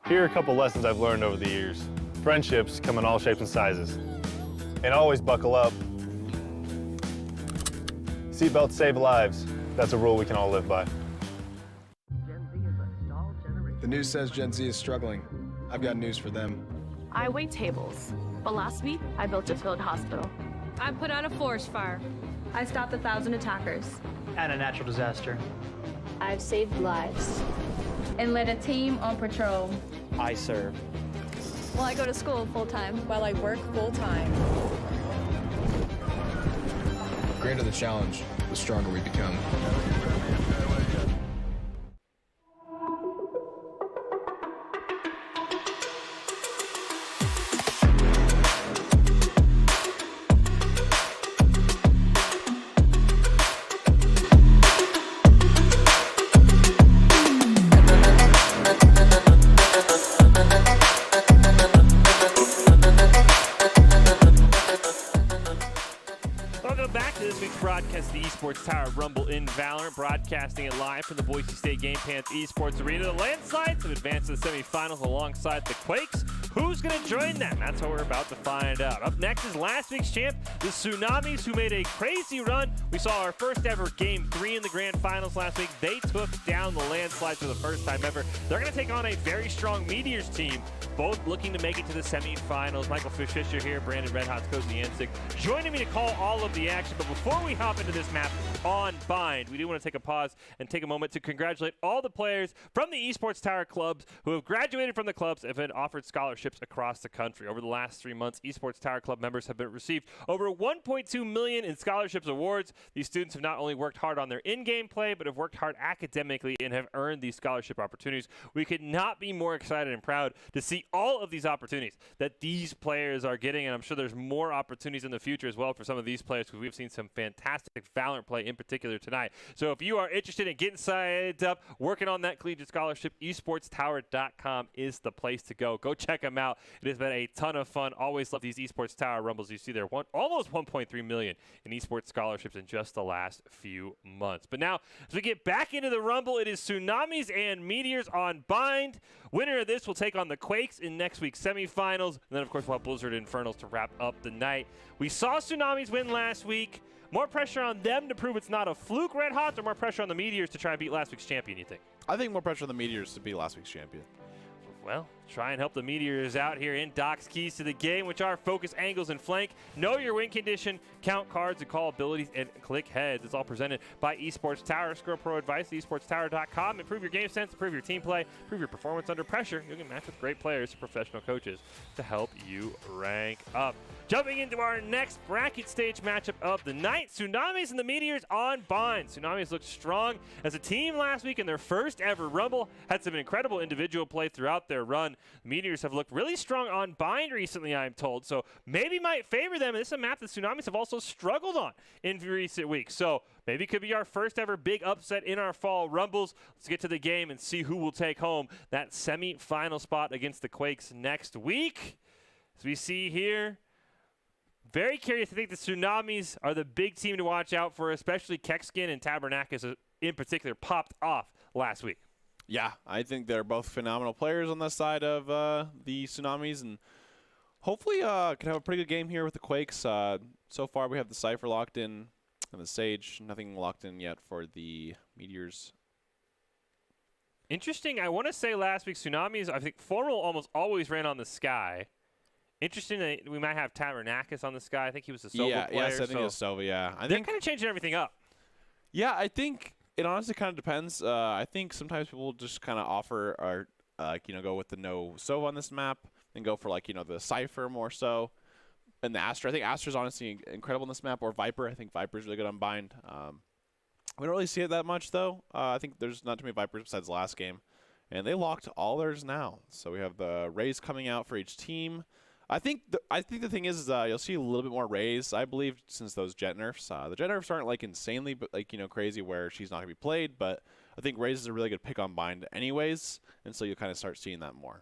Here are a couple lessons I've learned over the years. Friendships come in all shapes and sizes. And always buckle up. Seatbelts save lives. That's a rule we can all live by. The news says Gen Z is struggling. I've got news for them. I wait tables, but last week I built a field hospital. I put out a forest fire. I stopped 1,000 attackers. And a natural disaster. I've saved lives. And led a team on patrol. I serve. Well, I go to school full-time. While I work full-time. The greater the challenge, the stronger we become. Esports Tower Rumble in Valorant, broadcasting it live from the Boise State Game Pants Esports Arena. The Landslides have advanced to the semifinals alongside the Quakes. Who's going to join them? That's what we're about to find out. Up next is last week's champ, the Tsunamis, who made a crazy run. We saw our first ever Game 3 in the Grand Finals last week. They took down the Landslides for the first time ever. They're going to take on a very strong Meteors team, both looking to make it to the semifinals. Michael Fischer here, Brandon Red Hot Koziancic, joining me to call all of the action. But before we hop into this map on Bind, we do want to take a pause and take a moment to congratulate all the players from the Esports Tower clubs who have graduated from the clubs and been offered scholarships across the country. Over the last 3 months, Esports Tower Club members have received over $1.2 million in scholarships awards. These students have not only worked hard on their in-game play, but have worked hard academically and have earned these scholarship opportunities. We could not be more excited and proud to see all of these opportunities that these players are getting, and I'm sure there's more opportunities in the future as well for some of these players, because we've seen some fantastic Valorant play in particular tonight. So if you are interested in getting signed up, working on that collegiate scholarship, esportstower.com is the place to go. Go check them out. It has been a ton of fun. Always love these Esports Tower Rumbles. You see there almost 1.3 million in esports scholarships in just the last few months. But now, as we get back into the Rumble, it is Tsunamis and Meteors on Bind. Winner of this will take on the Quakes in next week's semifinals. And then, of course, we'll have Blizzard Infernals to wrap up the night. We saw Tsunamis win last week. More pressure on them to prove it's not a fluke, Red Hot, or more pressure on the Meteors to try and beat last week's champion, you think? I think more pressure on the Meteors to beat last week's champion. Well, try and help the Meteors out here in Doc's Keys to the Game, which are focus, angles, and flank. Know your win condition, count cards, and call abilities, and click heads. It's all presented by Esports Tower. Scroll Pro advice at esportstower.com. Improve your game sense, improve your team play, improve your performance under pressure. You'll get matched with great players, professional coaches to help you rank up. Jumping into our next bracket stage matchup of the night, Tsunamis and the Meteors on Bind. Tsunamis looked strong as a team last week in their first ever Rumble, had some incredible individual play throughout their run. The Meteors have looked really strong on Bind recently, I'm told, so maybe might favor them. And this is a map that Tsunamis have also struggled on in recent weeks, so maybe it could be our first ever big upset in our fall Rumbles. Let's get to the game and see who will take home that semi-final spot against the Quakes next week. As we see here, very curious. I think the Tsunamis are the big team to watch out for, especially Kekskin and Tabernakis in particular popped off last week. Yeah, I think they're both phenomenal players on the side of the Tsunamis, and hopefully can have a pretty good game here with the Quakes. So far, we have the Cypher locked in and the Sage. Nothing locked in yet for the Meteors. Interesting. I want to say last week, Tsunamis, I think Formal almost always ran on the Sky. Interesting that we might have Tabernakis on the Sky. I think he was a Sova player. Yes, I think it's Sova, yeah. They're kind of changing everything up. Yeah, I think it honestly kind of depends. I think sometimes people just kind of offer or go with the no Sova on this map and go for the Cypher more so. And the Astra. I think Astra's honestly incredible on this map, or Viper. I think Viper's really good on Bind. We don't really see it that much, though. I think there's not too many Vipers besides the last game. And they locked all theirs now. So we have the Rays coming out for each team. I think the thing is you'll see a little bit more Rays, I believe, since those Jet nerfs. The Jet nerfs aren't insanely crazy where she's not going to be played, but I think Rays is a really good pick on Bind anyways, and so you'll kind of start seeing that more.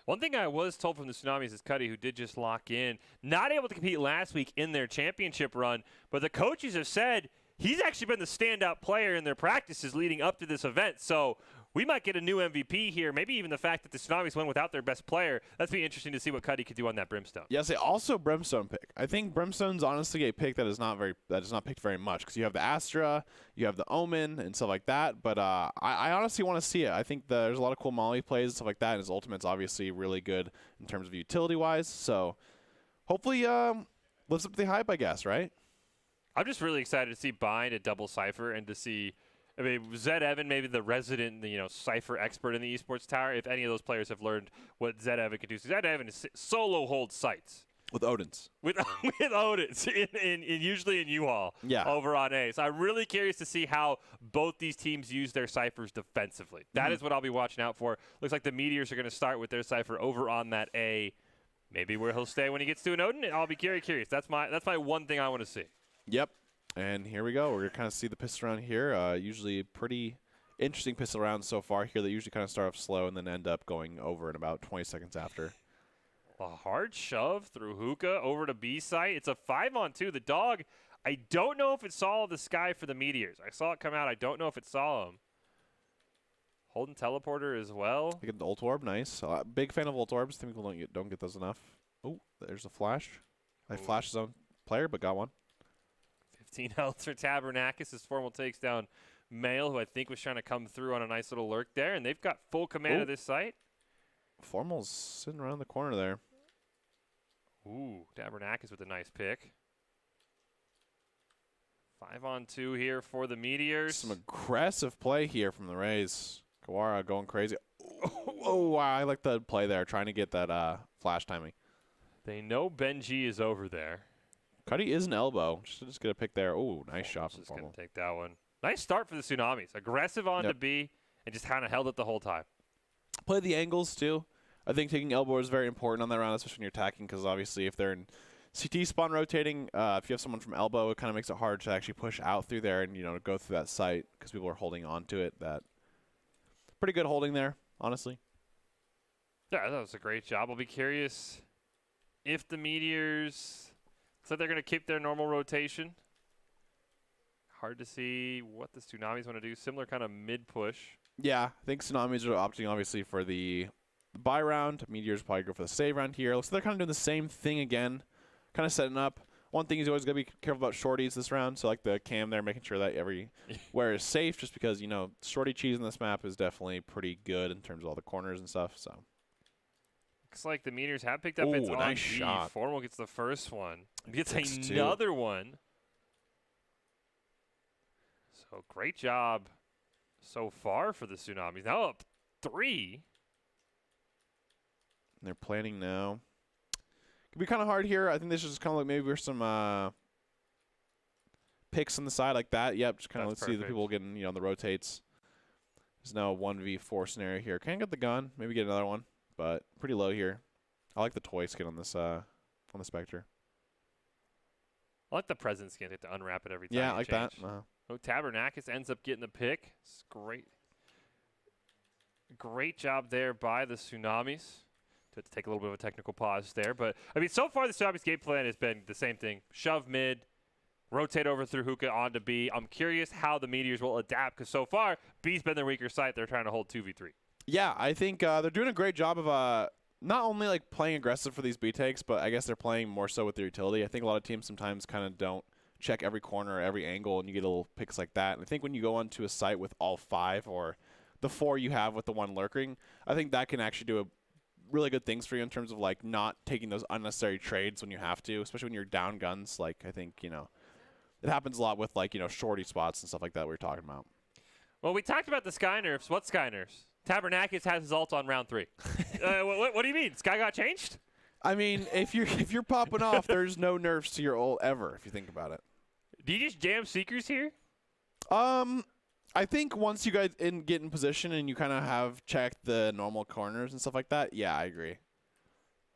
One thing I was told from the Tsunamis is Cuddy, who did just lock in, not able to compete last week in their championship run, but the coaches have said he's actually been the standout player in their practices leading up to this event. So we might get a new MVP here. Maybe even the fact that the Tsunamis went without their best player. That'd be interesting to see what Cuddy could do on that Brimstone. Yes, also Brimstone pick. I think Brimstone's honestly a pick that is not picked very much, because you have the Astra, you have the Omen, and stuff like that. But I honestly want to see it. I think there's a lot of cool Molly plays and stuff like that, and his ultimate's obviously really good in terms of utility-wise. So hopefully lives up to the hype, I guess, right? I'm just really excited to see Bind at double Cypher and to see, Zed Evan, maybe the resident, Cypher expert in the Esports Tower, if any of those players have learned what Zed Evan can do. So Zed Evan is solo hold sites. With Odin's. With Odin's, usually in U-Haul over on A. So I'm really curious to see how both these teams use their Cyphers defensively. That is what I'll be watching out for. Looks like the Meteors are going to start with their Cypher over on that A. Maybe where he'll stay when he gets to an Odin. I'll be very curious. That's my one thing I want to see. Yep. And here we go. We're going to kind of see the pistol round here. Usually pretty interesting pistol rounds so far here. They usually kind of start off slow and then end up going over in about 20 seconds after. A hard shove through Hookah over to B site. It's a 5-on-2. The dog, I don't know if it saw the sky for the meteors. I saw it come out. I don't know if it saw them. Holding teleporter as well. You get the ult orb, nice. Big fan of ult orbs. I think people don't get those enough. Oh, there's a flash. I flashed his own player, but got one. 15 health for Tabernakis as Formal takes down Mail, who I think was trying to come through on a nice little lurk there, and they've got full command of this site. Formal's sitting around the corner there. Ooh, Tabernakis with a nice pick. 5-on-2 here for the Meteors. Some aggressive play here from the Rays. Kawara going crazy. Oh, wow. I like the play there, trying to get that flash timing. They know Benji is over there. Cuddy is an elbow. Just get a pick there. Oh, nice shot from Just going Formal. to take that one. Nice start for the Tsunamis. Aggressive on to B and just kind of held it the whole time. Play the angles, too. I think taking elbow is very important on that round, especially when you're attacking, because obviously if they're in CT spawn rotating, if you have someone from elbow, it kind of makes it hard to actually push out through there and, go through that site because people are holding on to it. That pretty good holding there, honestly. Yeah, that was a great job. I'll be curious if the Meteors, looks like they're going to keep their normal rotation. Hard to see what the Tsunamis want to do. Similar kind of mid-push. Yeah, I think Tsunamis are opting, obviously, for the buy round. Meteors probably go for the save round here. Looks like they're kind of doing the same thing again, kind of setting up. One thing is always got to be careful about shorties this round. So, like the cam there, making sure that everywhere is safe, just because, shorty cheese in this map is definitely pretty good in terms of all the corners and stuff. So, looks like the Meteors have picked up its nice shot. Formal gets the first one. Gets another one. So, great job so far for the Tsunamis. Now up 3. And they're planning now. Could be kind of hard here. I think this is just kind of like maybe there's some picks on the side like that. Yep, just kind of let's see the people getting, on the rotates. There's now a 1v4 scenario here. Can't get the gun. Maybe get another one, but pretty low here. I like the toy skin on this on the Spectre. I like the present skin. You have to unwrap it every time. Yeah, I like that. Oh, Tabernakis ends up getting the pick. It's great. Great job there by the Tsunamis. To take a little bit of a technical pause there. But, I mean, so far the Tsunamis game plan has been the same thing. Shove mid, rotate over through hookah onto B. I'm curious how the Meteors will adapt because so far B's been their weaker side. They're trying to hold 2v3. Yeah, I think they're doing a great job of not only like playing aggressive for these B takes, but I guess they're playing more so with their utility. I think a lot of teams sometimes kind of don't check every corner or every angle, and you get little picks like that. And I think when you go onto a site with all 5 or the 4 you have with the 1 lurking, I think that can actually do a really good things for you in terms of like not taking those unnecessary trades when you have to, especially when you're down guns. Like I think, it happens a lot with like, shorty spots and stuff like that we were talking about. Well, we talked about the Sky nerfs. What Sky nerfs? Tabernakis has his ult on round 3. What do you mean? Sky got changed? I mean, if you're popping off, there's no nerfs to your ult ever, if you think about it. Do you just jam Seekers here? I think once you guys get in position and you kind of have checked the normal corners and stuff like that, yeah, I agree.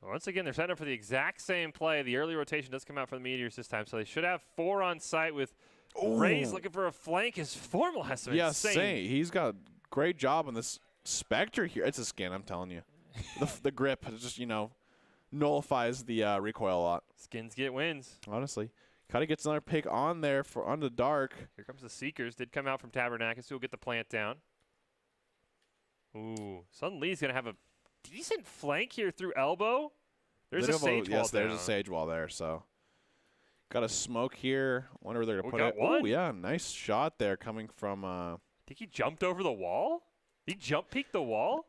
Once again, they're setting up for the exact same play. The early rotation does come out for the Meteors this time, so they should have 4 on site with Rays looking for a flank. His Formal has been insane. He's got a great job on this Spectre here. It's a skin, I'm telling you. the grip just, nullifies the recoil a lot. Skins get wins. Honestly. Cuddy gets another pick on there on the dark. Here comes the Seekers. Did come out from Tabernakis, who will get the plant down. Ooh. Sun Lee's going to have a decent flank here through elbow. There's a Sage wall. Yes, there's a Sage wall there. So got a smoke here. Wonder where they're going to put it. One. Oh, yeah. Nice shot there coming from. I think he jumped over the wall. He jump peeked the wall.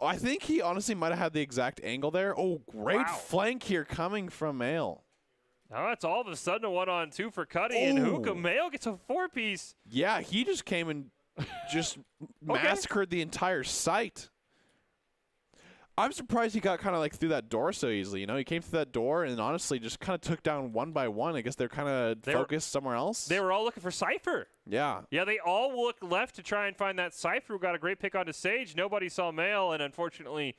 I think he honestly might have had the exact angle there. Oh, great flank here coming from Mail. Now that's all of a sudden a 1-on-2 for Cuddy, and Hookah Mail gets a 4-piece. Yeah, he just came and just massacred the entire site. I'm surprised he got kind of like through that door so easily. He came through that door and honestly just kind of took down one by one. I guess they're kind of focused somewhere else. They were all looking for Cypher. Yeah. Yeah, they all looked left to try and find that Cypher who got a great pick onto Sage. Nobody saw Mail, and unfortunately,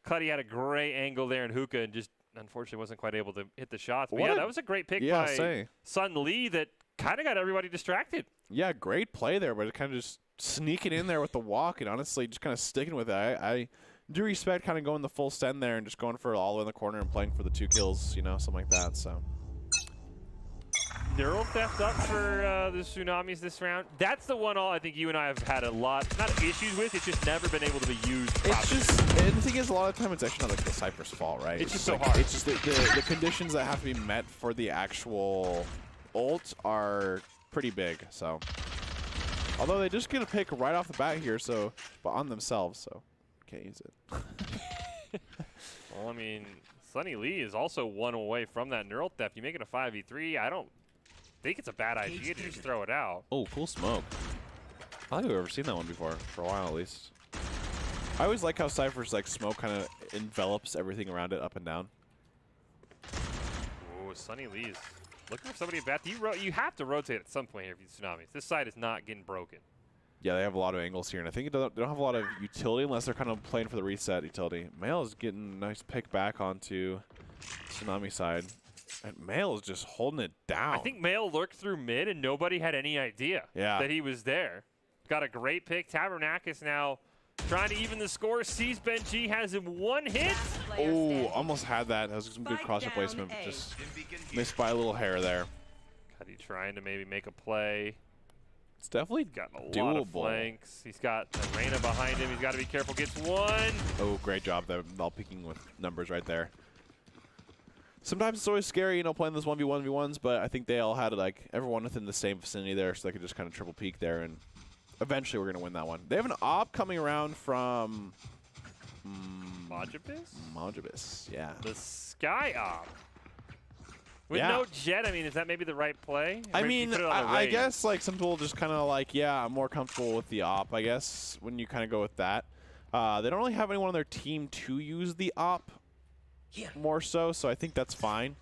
Cuddy had a great angle there in Hookah and just unfortunately wasn't quite able to hit the shots. But yeah, that was a great pick by Sun Lee that kind of got everybody distracted. Yeah, great play there, but it kind of just sneaking in there with the walk and honestly just kind of sticking with it. I do respect kind of going the full send there and just going for all in the corner and playing for the 2 kills, something like that. So Neural Theft up for the Tsunamis this round. That's the one I think you and I have had a lot, not issues with, it's just never been able to be used properly. It's just, and the thing is, a lot of the time it's actually not like the Cypher's fault, right? It's just like, so hard. It's just the conditions that have to be met for the actual ult are pretty big, so. Although they just get a pick right off the bat here, so, but on themselves, so can't use it. Well, I mean, Sunny Lee is also one away from that Neural Theft. You make it a 5v3, I don't think it's a bad idea to just throw it out. Oh, cool smoke. I don't think I've ever seen that one before, for a while at least. I always like how Cypher's like smoke kind of envelops everything around it up and down. Oh, Sunny Lee's looking for somebody at bat. You have to rotate at some point here for the Tsunamis. This side is not getting broken. Yeah, they have a lot of angles here, and I think they don't have a lot of utility unless they're kind of playing for the reset utility. Mail is getting a nice pick back onto Tsunami side. And Mail is just holding it down. I think Mail lurked through mid, and nobody had any idea that he was there. Got a great pick. Tabernakis now trying to even the score. Sees Benji, has him one hit. Oh, almost had that. That was some good cross replacement. Just missed by a little hair there. Cuddy trying to maybe make a play. It's definitely got a doable. lot of flanks. He's got Reyna behind him. He's got to be careful. Gets one. Oh, great job there. All picking with numbers right there. Sometimes it's always scary, you know, playing those 1v1v1s, but I think they all had like everyone within the same vicinity there, so they could just kind of triple peek there, and eventually we're gonna win that one. They have an op coming around from Mojibis, yeah. The Sky op. With Yeah. no Jet, I mean, is that maybe the right play? I mean, I guess like some people just kind of like, yeah, I'm more comfortable with the op, I guess, when you kind of go with that. They don't really have anyone on their team to use the op more so I think that's fine.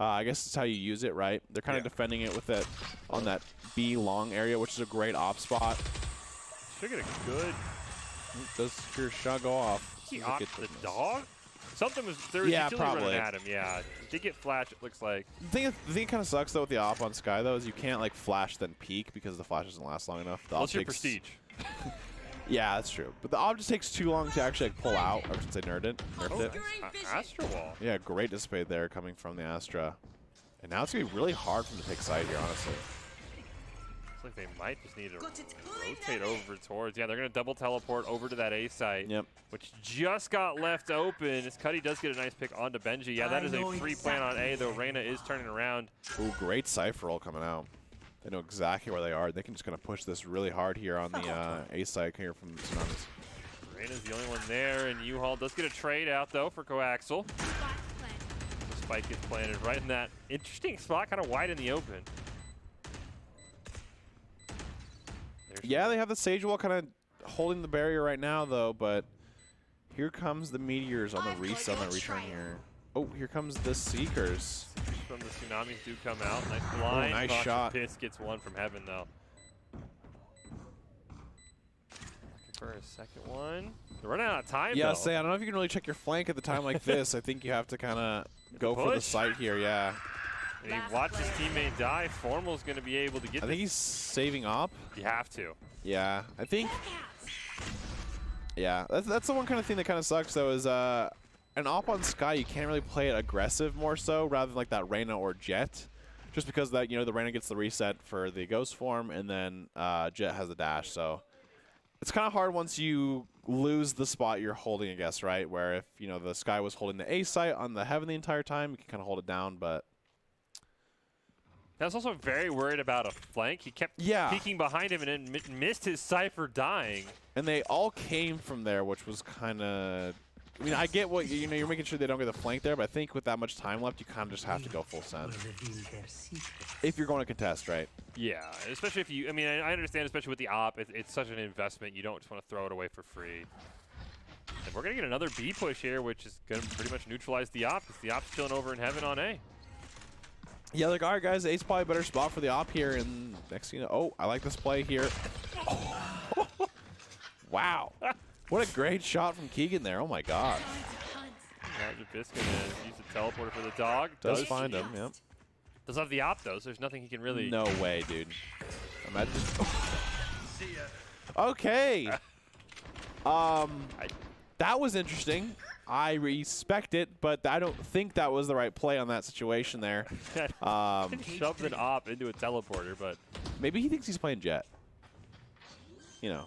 I guess that's how you use it, right? They're kind of defending it with that on that B long area, which is a great op spot. Should get a good. Does your shot go off? He opt the dog? Something was there was utility probably running at him. Yeah, did get flash. It looks like. The thing kind of sucks though with the op on Sky though is you can't like flash then peek because the flash doesn't last long enough. The What's your prestige? Yeah, that's true. But the op just takes too long to actually like, pull out. I should say nerfed it. Astra wall. Yeah, great dissipate there coming from the Astra. And now it's going to be really hard for them to take side here, honestly. Looks like they might just need to rotate over towards. Yeah, they're going to double teleport over to that A site. Yep. Which just got left open. As Cuddy does get a nice pick onto Benji. Yeah, that is a free plan on A, though Reyna is turning around. Ooh, great Cypher roll coming out. They know exactly where they are. They can just kind of push this really hard here on the A side here from Tsunamis. Reyna's the only one there, and U-Haul does get a trade out, though, for Coaxial. The spike gets planted right in that interesting spot, kind of wide in the open. Yeah, they have the Sage Wall kind of holding the barrier right now, though, but here comes the Meteors on the reset on the return here. Oh, here comes the Seekers. From the Tsunamis do come out. Nice blind. Oh, nice shot. Piss gets one from heaven, though. Looking for a second one. They're running out of time, yeah, though. say, I don't know if you can really check your flank at the time like this. I think you have to kind of go for the site here, yeah. And he watched his teammate die. Formal's going to be able to get I think he's saving op. You have to. Yeah, I think. Yeah, that's the one kind of thing that kind of sucks, though, is an op on Sky, you can't really play it aggressive more so, rather than like that Reyna or Jet. Just because that, you know, the Reyna gets the reset for the Ghost form, and then Jet has the dash, so. It's kind of hard once you lose the spot you're holding, I guess, right? Where if, you know, the Sky was holding the A site on the Heaven the entire time, you can kind of hold it down, but. I was also very worried about a flank. He kept peeking behind him and then missed his Cypher dying. And they all came from there, which was kind of. I mean, I get what you know. You're making sure they don't get the flank there, but I think with that much time left, you kind of just have to go full send if you're going to contest, right? Yeah, especially if you. I mean, I understand, especially with the op, it's such an investment. You don't just want to throw it away for free. And we're gonna get another B push here, which is gonna pretty much neutralize the op. Because the op's chilling over in heaven on A. Yeah, like, all right, guys, A's probably a better spot for the op here. And next thing you know, oh, I like this play here. Oh. Wow. What a great shot from Keegan there. Oh, my gosh. Jabiska gonna use the teleporter for the dog. Does find him, yep. Does have the op, though, so there's nothing he can really... No way, dude. Imagine. Okay. That was interesting. I respect it, but I don't think that was the right play on that situation there. Shoved an op into a teleporter, but maybe he thinks he's playing Jet. You know.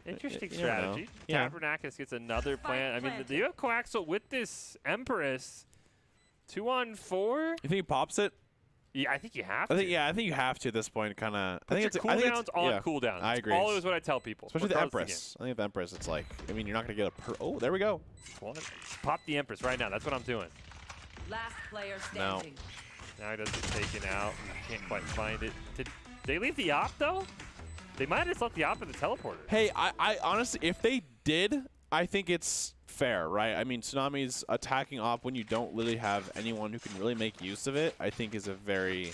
Interesting strategy. Yeah. Tabernakis gets another plant. I mean, you have Coaxial with this Empress. 2-on-4. You think he pops it? Yeah, I think you have to. I think you have to at this point. Kind of. I think it's cooldowns on cooldowns. I agree. Always what I tell people. Especially the Empress. I think the Empress, it's like, I mean, you're not gonna get a. Oh, there we go. Pop the Empress right now. That's what I'm doing. Last player standing. Now he does get taken out. Can't quite find it. Did they leave the op though? They might have just left the op in the teleporter. Hey, I honestly, if they did, I think it's fair, right? I mean, Tsunami's attacking op when you don't really have anyone who can really make use of it, I think is a very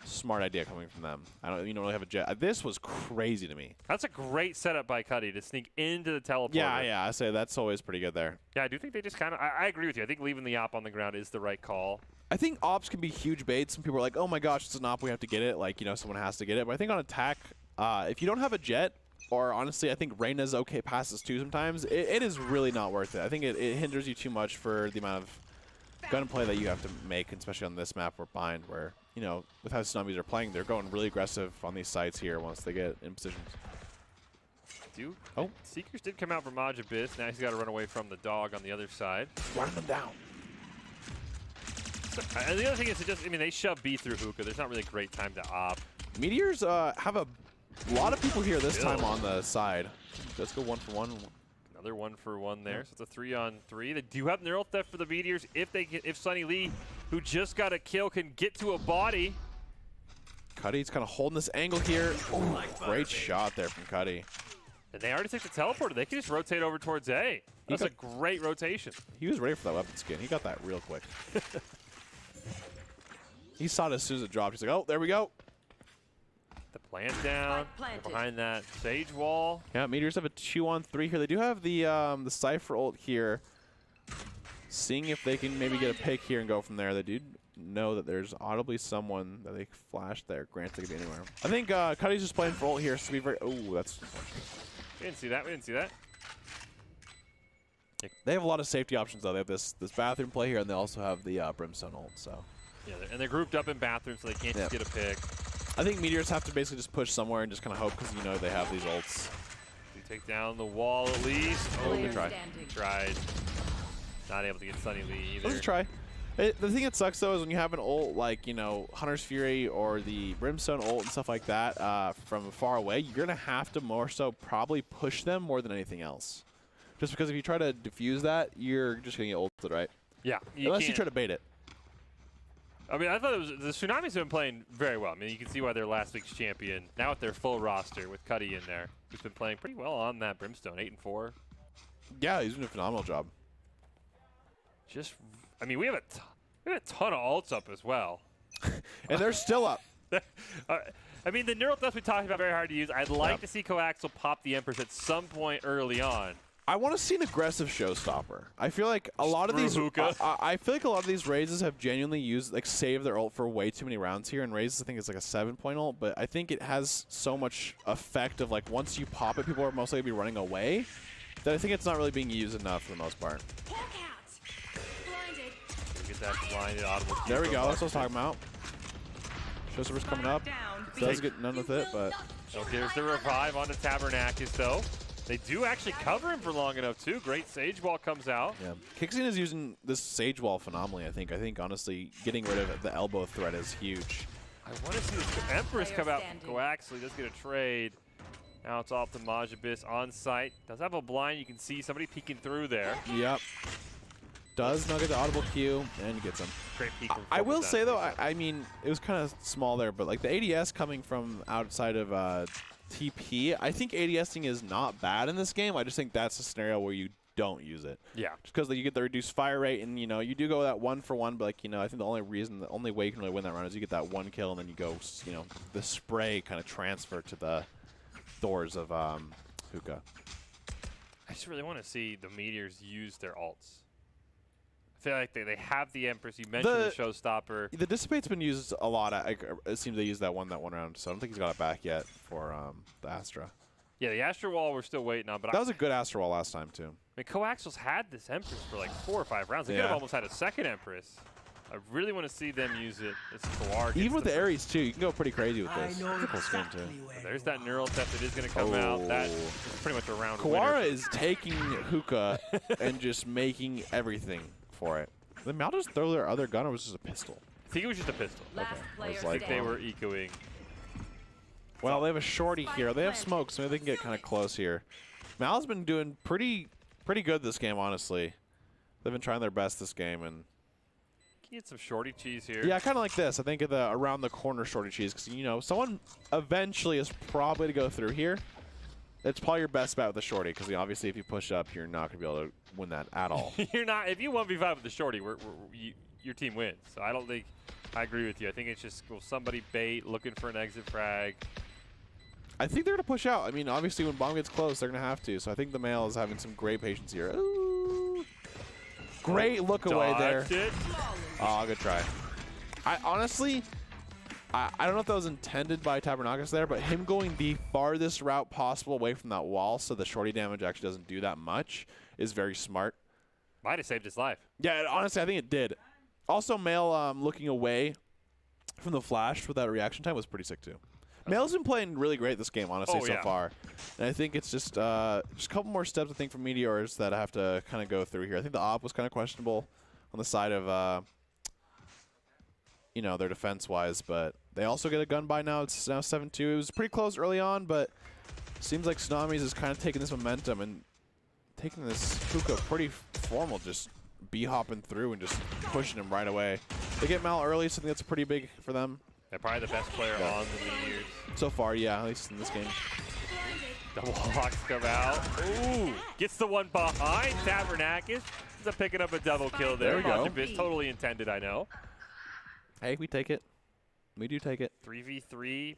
smart idea coming from them. You don't really have a Jet. This was crazy to me. That's a great setup by Cuddy to sneak into the teleporter. Yeah, I say that's always pretty good there. Yeah, I do think they just kind of, I agree with you. I think leaving the op on the ground is the right call. I think ops can be huge baits. Some people are like, oh my gosh, it's an op, we have to get it. Like, someone has to get it. But I think on attack, if you don't have a Jet, or honestly, I think Reyna's okay passes too sometimes, it is really not worth it. I think it hinders you too much for the amount of gunplay that you have to make, especially on this map or Bind, where, with how Tsunamis are playing, they're going really aggressive on these sites here once they get in positions. Seekers did come out from Maj Abyss. Now he's got to run away from the dog on the other side. Run them down. And the other thing is, they shove B through Hookah. There's not really a great time to op. Meteors have a lot of people here this time on the side. Let's go 1-for-1. Another 1-for-1 there. So it's a 3-on-3. They do have neural theft for the Meteors if Sunny Lee, who just got a kill, can get to a body. Cuddy's kind of holding this angle here. Ooh, great shot there from Cuddy. And they already took the teleporter. They can just rotate over towards A. That's a great rotation. He was ready for that weapon skin. He got that real quick. He saw it as soon as it dropped. He's like, oh, there we go. The plant down, behind that Sage wall. Yeah, Meteors have a 2-on-3 here. They do have the Cypher ult here. Seeing if they can maybe get a pick here and go from there. They do know that there's audibly someone that they flashed there. Granted, they could be anywhere. I think Cuddy's just playing for ult here, so be very. Oh, that's. We didn't see that. We didn't see that. They have a lot of safety options though. They have this bathroom play here, and they also have the Brimstone ult. So. Yeah, and they're grouped up in bathrooms, so they can't just get a pick. I think Meteors have to basically just push somewhere and just kind of hope because they have these ults. They take down the wall at least. Oh, they tried. Not able to get Sunny Lee either. Let's try. The thing that sucks though is when you have an ult like Hunter's Fury or the Brimstone ult and stuff like that from far away, you're gonna have to more so probably push them more than anything else. Just because if you try to defuse that, you're just gonna get ulted, right? Yeah. Unless you try to bait it. I mean, I thought the Tsunamis have been playing very well. I mean, you can see why they're last week's champion. Now with their full roster, with Cuddy in there, who's been playing pretty well on that Brimstone, 8-4. Yeah, he's doing a phenomenal job. We have a ton of ults up as well. And they're still up. I mean, the neural theft we talked about, very hard to use. I'd like to see Coaxial pop the Empress at some point early on. I want to see an aggressive showstopper. I feel like a lot of these. I feel like a lot of these raises have genuinely saved their ult for way too many rounds here. And raises, I think it's like a 7-point ult, but I think it has so much effect of once you pop it, people are most likely be running away. That I think it's not really being used enough for the most part. Get that blinded audible. There we go. That's what I was talking about. Showstopper's coming up. Does get none with it, but. Okay, there's the revive onto Tabernakis though. They do actually cover him for long enough, too. Great Sage Wall comes out. Yeah. Kixin is using this Sage Wall phenomenally, I think. I think, honestly, getting rid of the elbow threat is huge. I want to see this Empress come out from Coaxial. Does get a trade. Now it's off to Maj Abyss on site. Does have a blind. You can see somebody peeking through there. Yep. Does not get the audible Q, and gets him. Great peek. I will say, though, I mean, it was kind of small there, but the ADS coming from outside of TP, I think ADSing is not bad in this game. I just think that's a scenario where you don't use it. Yeah. Just because you get the reduced fire rate, and you do go that 1-for-1, but I think the only way you can really win that round is you get that one kill, and then you go, the spray kind of transfer to the Thors of Hookah. I just really want to see the Meteors use their ults. I feel like they have the Empress. You mentioned the Showstopper. The Dissipate's been used a lot. It seems they used that one round, so I don't think he's got it back yet for the Astra. Yeah, the Astro Wall we're still waiting on. But That was a good Astro Wall last time, too. I mean, Coaxial's had this Empress for like 4 or 5 rounds. They Yeah. could have almost had a second Empress. I really want to see them use it. As Kawar Even with the Ares, too, you can go pretty crazy with this. Cool skin, too. There's that neural theft that is going to come out. That is pretty much a round Kawara winner. is taking hookah and just making everything for it. Did Mal just throw their other gun, or was it just a pistol? I think it was just a pistol. Last player It's like they standing. were ecoing. Well, they have a shorty here. They have smoke, so maybe they can get kind of close here. Mal's been doing pretty good this game, honestly. They've been trying their best this game, and Get some shorty cheese here. yeah, kind of like this. I think of the around the corner shorty cheese, because you know someone eventually is probably to go through here. It's probably your best bet with the shorty, because obviously if you push up, you're not going to be able to win that at all. You're not. If you 1v5 with the shorty, your team wins. So I don't think. I agree with you. I think it's just somebody bait, looking for an exit frag. I think they're going to push out. I mean, obviously when bomb gets close, they're going to have to. So I think the male is having some great patience here. Ooh. Great look away there. It. Oh, good try. I honestly, I don't know if that was intended by Tabernakis there, but him going the farthest route possible away from that wall so the shorty damage actually doesn't do that much is very smart. Might have saved his life. Yeah, honestly, I think it did. Also, Male looking away from the flash with that reaction time was pretty sick too. Male's been playing really great this game, honestly, so far. And I think it's just a couple more steps, I think, from Meteors that I have to kind of go through here. I think the op was kind of questionable on the side of, you know, their defense-wise, but they also get a gun by now. It's now 7-2. It was pretty close early on, but seems like Tsunamis is kind of taking this momentum and taking this hookah pretty formal, just B-hopping through and just pushing him right away. They get Mal early, so I think that's pretty big for them. They're probably the best player on the Meteors. So far, yeah, at least in this game. Double hawks come out. Ooh, gets the one behind Tabernakis. Ends up picking up a double kill there. There we go. It's totally intended, I know. Hey, we take it. We do take it. 3v3.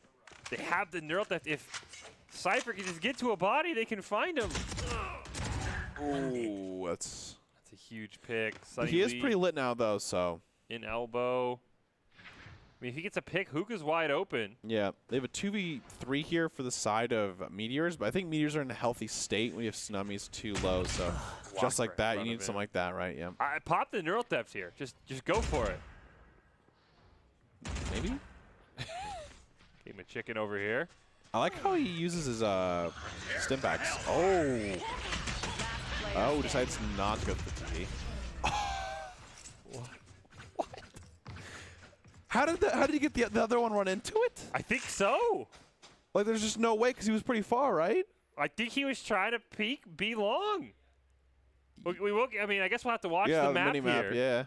They have the neural theft. If Cypher can just get to a body, they can find him. Ooh, that's a huge pick. Sunny he is Lee pretty lit now, though, so. in elbow. I mean, if he gets a pick, Hookah's wide open. Yeah, they have a 2v3 here for the side of Meteors, but I think Meteors are in a healthy state. We have Tsunamis too low, so just like that, you need something like that, right? Yeah. I pop the neural theft here. Just go for it. Maybe? Game of chicken over here. I like how he uses his stimpaks. Oh. Oh, decides not to go for the TP. What? How did he get the other one run into it? I think so. Like, there's just no way because he was pretty far, right? I think he was trying to peek B long. We will. I mean, I guess we'll have to watch the map mini-map, here. yeah.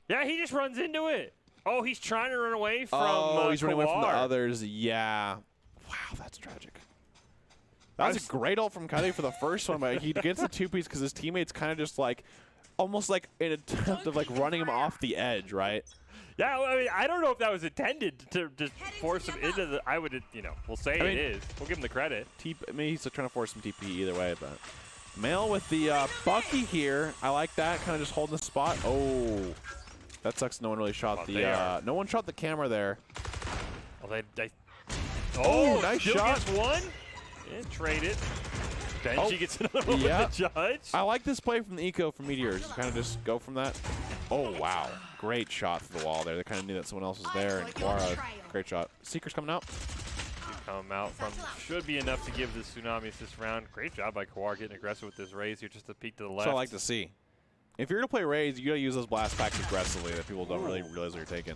Yeah, he just runs into it. Oh, he's trying to run away from he's running away from the Kawar. others. Yeah. Wow, that's tragic. That was a great ult from Kade for the first one, but he gets the two-piece because his teammates kind of just like, almost like an attempt of like running him off the edge, right? Yeah, I mean, I don't know if that was intended to just force him into the. I would, you know, we'll say it is. We'll give him the credit. I mean, he's trying to force some TP either way, but Male with the Bucky here. I like that, kind of just holding the spot. Oh, that sucks. No one really shot no one shot the camera there. Well, Oh, nice still shot. Gets one. And trade it. Benji gets another one with the judge. I like this play from the Eco from Meteors. Kind of just go from that. Oh, wow. Great shot through the wall there. They kind of knew that someone else was there. And Kawara, great shot. Seeker's coming out. Come out from should be enough to give the Tsunamis this round. Great job by Kawar getting aggressive with this raise here, just to peek to the left. That's what I like to see. If you're going to play raise, you got to use those blast packs aggressively that people don't really realize they're taking.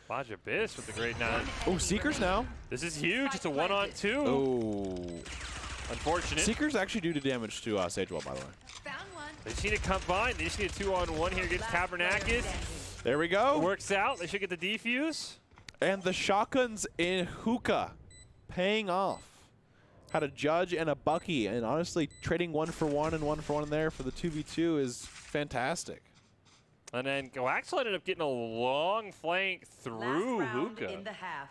Lodge Abyss with the great 9. Oh, Seekers now. This is huge. It's a 1-on-2. Oh. Unfortunate. Seekers actually do damage to Sagewell, by the way. They just need to combine. They just need a 2-on-1 here against Tabernakis. There we go. It works out. They should get the defuse. And the shotguns in Hookah paying off. Had a Judge and a Bucky, and honestly, trading 1-for-1 and 1-for-1 there for the 2v2 is fantastic. And then Coaxial ended up getting a long flank through Hookah. In the half.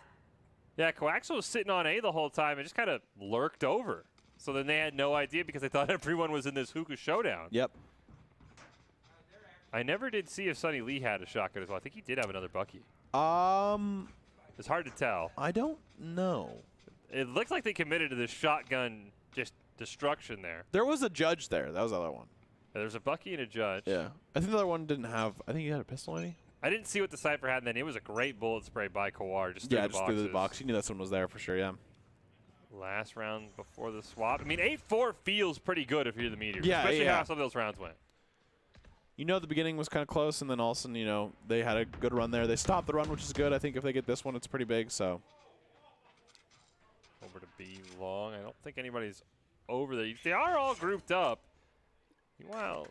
Yeah, Coaxial was sitting on A the whole time and just kind of lurked over. So then they had no idea because they thought everyone was in this Hookah showdown. Yep. I never did see if Sunny Lee had a shotgun as well. I think he did have another Bucky. It's hard to tell. I don't know. It looks like they committed to the shotgun just destruction there. There was a judge there. That was the other one. Yeah, there's a Bucky and a judge. Yeah. I think the other one didn't have. I think he had a pistol maybe. I didn't see what the Cypher had, and then it was a great bullet spray by Kawar. Just through the box. You knew that someone was there for sure, yeah. Last round before the swap. I mean, 8-4 feels pretty good if you're the Meteors. Yeah, especially how some of those rounds went. You know, the beginning was kind of close, and then all of a sudden, you know, they had a good run there. They stopped the run, which is good. I think if they get this one, it's pretty big, so. Over to B long. I don't think anybody's over there. They are all grouped up. Well,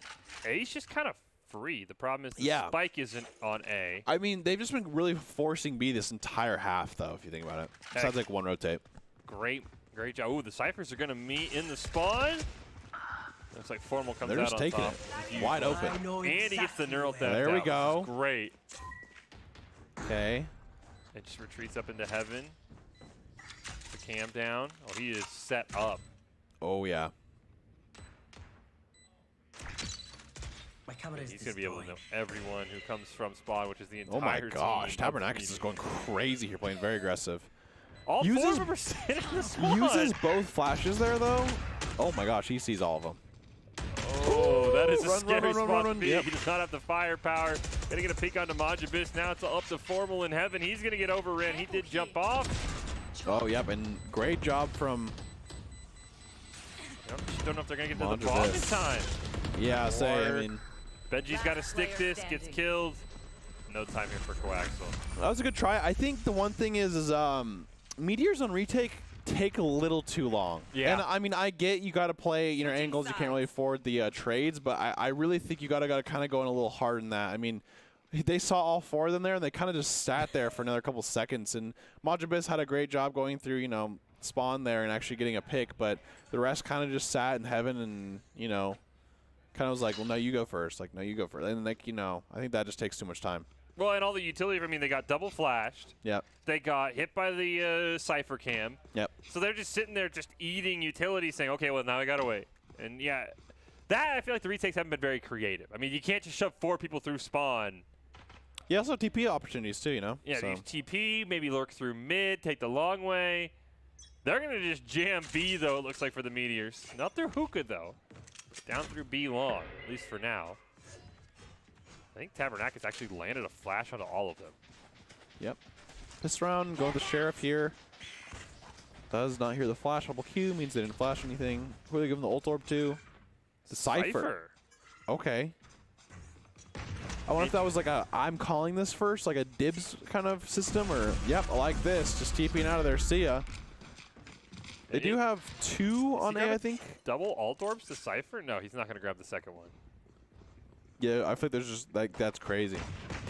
A's just kind of free. The problem is the spike isn't on A. I mean, they've just been really forcing B this entire half, though, if you think about it. Sounds like one rotate. Great job. Ooh, the Cyphers are going to meet in the spawn. Looks like Formal comes They're out just on taking top. it wide open. And he gets the neural theft. There we go. Great. Okay. It just retreats up into heaven. The cam down. Oh, he is set up. Oh, yeah. He's going to be able to know everyone who comes from spawn, which is the entire team. Oh, my gosh. Tabernakis is going crazy here, playing very aggressive. All four of them are sitting in the spawn. Uses both flashes there, though. Oh, my gosh. He sees all of them. Oh, that is a scary spot to be. Yep. He does not have the firepower. Gonna get a peek onto Majibis. Now it's up to Formal in heaven. He's gonna get overran. He did jump off. Oh, yep, and great job from. Just don't know if they're gonna get to the bomb in time. Yeah, I mean. Benji's got to stick this, gets killed. No time here for Coaxial. That was a good try. I think the one thing is Meteors on retake take a little too long. Yeah. And I mean, I get you got to play, you know, angles. You can't really afford the trades, but I really think you got to kind of go in a little hard in that. I mean, they saw all four of them there, and they kind of just sat there for another couple seconds. And Majibis had a great job going through, you know, spawn there and actually getting a pick, but the rest kind of just sat in heaven and, you know, kind of was like, well, no, you go first. Like, no, you go first. And, like, you know, I think that just takes too much time. Well, and all the utility, I mean, they got double flashed. Yep. They got hit by the Cypher cam. Yep. So they're just sitting there just eating utility saying, okay, well, now I got to wait. And, yeah, that I feel like the retakes haven't been very creative. I mean, you can't just shove 4 people through spawn. You also have TP opportunities, too, you know? Yeah, so. use TP, maybe lurk through mid, take the long way. They're going to just jam B, though, it looks like, for the Meteors. Not through Hookah, though. Down through B long, at least for now. I think Tabernakis actually landed a flash onto all of them. Yep. This round, go with the Sheriff here. Does not hear the flash. Double Q means they didn't flash anything. Who are they giving the ult orb to? The Cypher. Okay. I wonder if that was like a I'm calling this first, like a dibs kind of system, or yep, I like this. Just TPing out of there. See ya. They do have 2 on A, I think. Double alt orbs to Cypher? No, he's not going to grab the second one. Yeah, I feel like there's just, like, that's crazy.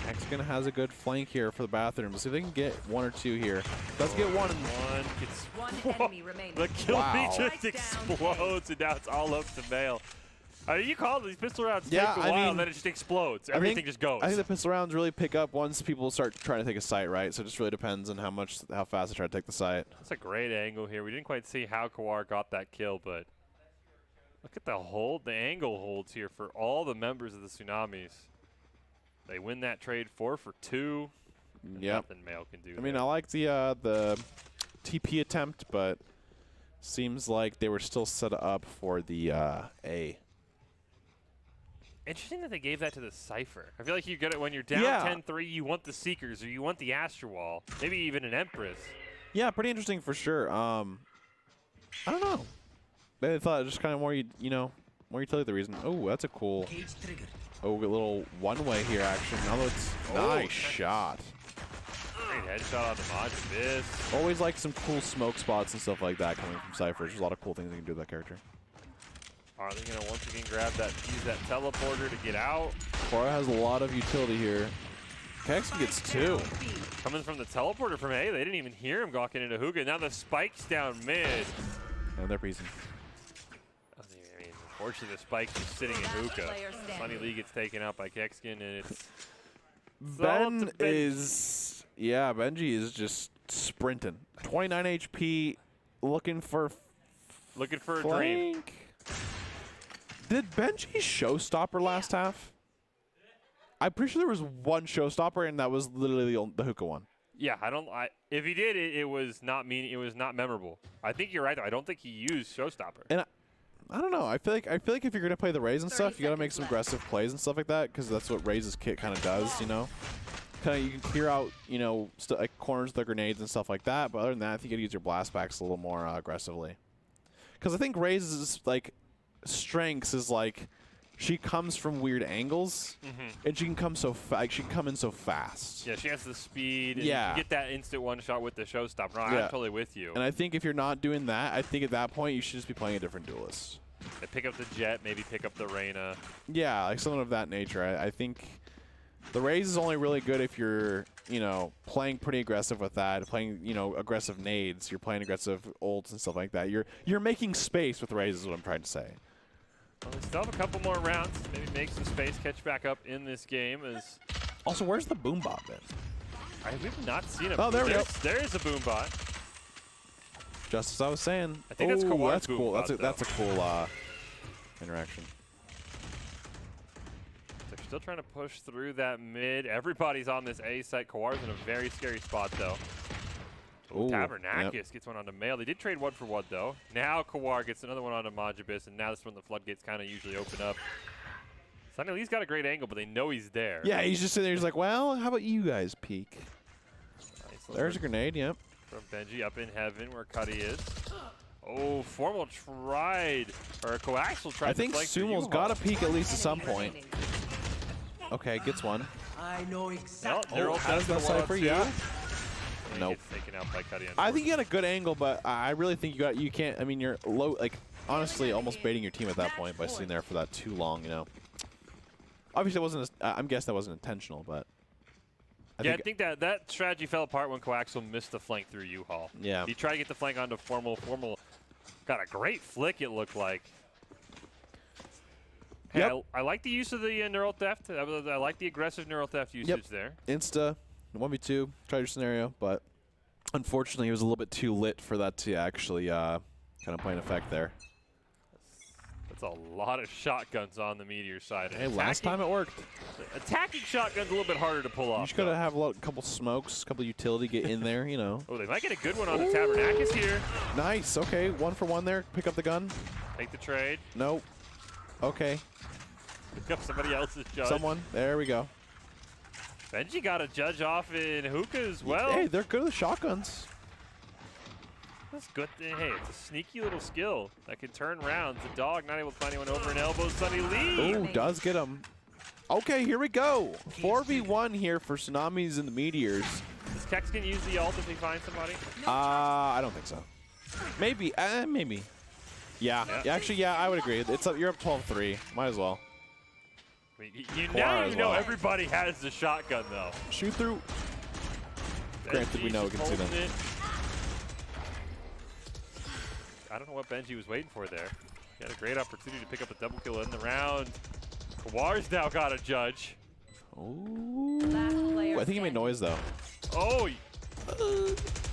Hexagon has a good flank here for the bathroom. Let's see if they can get 1 or 2 here. Let's get 1. One enemy remaining. The kill just explodes, and now it's all up to Vale. You call these pistol rounds take a while, and then it just explodes. Everything just goes. I think the pistol rounds really pick up once people start trying to take a site, right? So it just really depends on how fast they try to take the site. That's a great angle here. We didn't quite see how Kawar got that kill, but look at the angle holds here for all the members of the Tsunamis. They win that trade 4 for 2. Yeah. Nothing Male can do. I mean, I like the TP attempt, but seems like they were still set up for the A. Interesting that they gave that to the Cypher. I feel like you get it when you're down 10-3, you want the Seekers or you want the Astrowall, maybe even an Empress. Yeah, pretty interesting for sure. I don't know. They thought it just kind of more utility the reason. Oh, that's a cool. Oh, a little one-way here action. Although it's nice shot. Great headshot on the Majibis. Always like some cool smoke spots and stuff like that coming from Cypher. There's a lot of cool things you can do with that character. Are they going to once again use that teleporter to get out? Cora has a lot of utility here. Kex gets 2. Coming from the teleporter from A, they didn't even hear him gawking into Hookah. Now the spike's down mid. And they're piecing. I mean, unfortunately, the spike's just sitting in Hookah. Sunny Lee gets taken out by Kexkin, and it's Ben is, Benji is just sprinting. 29 HP, looking for a dream. Did Benji showstopper last half? I'm pretty sure there was one showstopper, and that was literally the Hookah one. Yeah, if he did it, it was not memorable. I think you're right though. I don't think he used Showstopper. And I don't know. I feel like if you're gonna play the Raze and stuff, you gotta make some aggressive plays and stuff like that, because that's what Raze's kit kind of does. You know, you can clear out like corners with the grenades and stuff like that. But other than that, I think you gotta use your blast backs a little more aggressively. Because I think Raze's like strengths is like she comes from weird angles, and she can come she can come in so fast. Yeah, she has the speed. And yeah, you get that instant one shot with the Showstopper. No, I'm totally with you. And I think if you're not doing that, I think at that point you should just be playing a different duelist. They pick up the Jet, maybe pick up the Reyna. Yeah, like something of that nature. I think the Raze is only really good if you're, playing pretty aggressive with that, playing, aggressive nades. You're playing aggressive ults and stuff like that. You're making space with Raze is what I'm trying to say. Well, they still have a couple more rounds. Maybe make some space, catch back up in this game. Also, where's the boom bot been? We've not seen him. Oh, there we go. There is a boom bot. Just as I was saying. I think that's Kawar's that's boom cool. bot, That's a cool interaction. They're still trying to push through that mid. Everybody's on this A site. Kawar's in a very scary spot, though. Ooh, Tabernakis gets one onto Mail. They did trade one for one, though. Now Kawar gets another one onto Majibus, and now this is when the floodgates kind of usually open up. Sunny Lee's got a great angle, but they know he's there. Yeah, he's just sitting there. He's like, well, how about you guys peek? Nice. There's a grenade, yep. From Benji up in heaven where Cuddy is. Oh, Formal tried, or Coaxial tried I think Sumo's got to peek at least at some point. Okay, gets one. I know exactly. Has that Cypher? Yeah. Nope. Taken out by Cuddy. I think you got a good angle, but I really think you can't. I mean, you're low, like honestly, almost baiting your team at that point by sitting there for that too long. Obviously, it wasn't. I'm guessing that wasn't intentional, but. I think that strategy fell apart when Coaxial missed the flank through U-Haul. Yeah. He tried to get the flank onto Formal. Formal got a great flick, it looked like. Hey, yep. I like the use of the neural theft. I like the aggressive neural theft usage there. Insta, 1v2, try your scenario, but unfortunately, it was a little bit too lit for that to actually kind of play an effect there. That's a lot of shotguns on the Meteor side. Hey, last time it worked. Attacking shotgun's a little bit harder to pull off. You just got to have a couple smokes, a couple utility get in there, Oh, they might get a good one on the Tabernakis here. Nice. Okay, 1 for 1 there. Pick up the gun. Take the trade. Nope. Okay. Pick up somebody else's judge. Someone. There we go. Benji got a judge off in Hookah as well. Hey, they're good with shotguns. That's good. Hey, it's a sneaky little skill that can turn rounds. The dog not able to find anyone over an elbow. Sunny Lee. Ooh, does get him. Okay, here we go. 4v1 here for Tsunamis and the Meteors. Does Kex can use the ult if he finds somebody? I don't think so. Maybe. Maybe. Yeah. Actually, yeah, I would agree. You're up 12-3. Might as well. I mean, now you know everybody has the shotgun, though. Shoot through. Granted, we know we can see them. I don't know what Benji was waiting for there. He had a great opportunity to pick up a double kill in the round. Kawar's now got a judge. Ooh. I think he made noise, though. Oh, he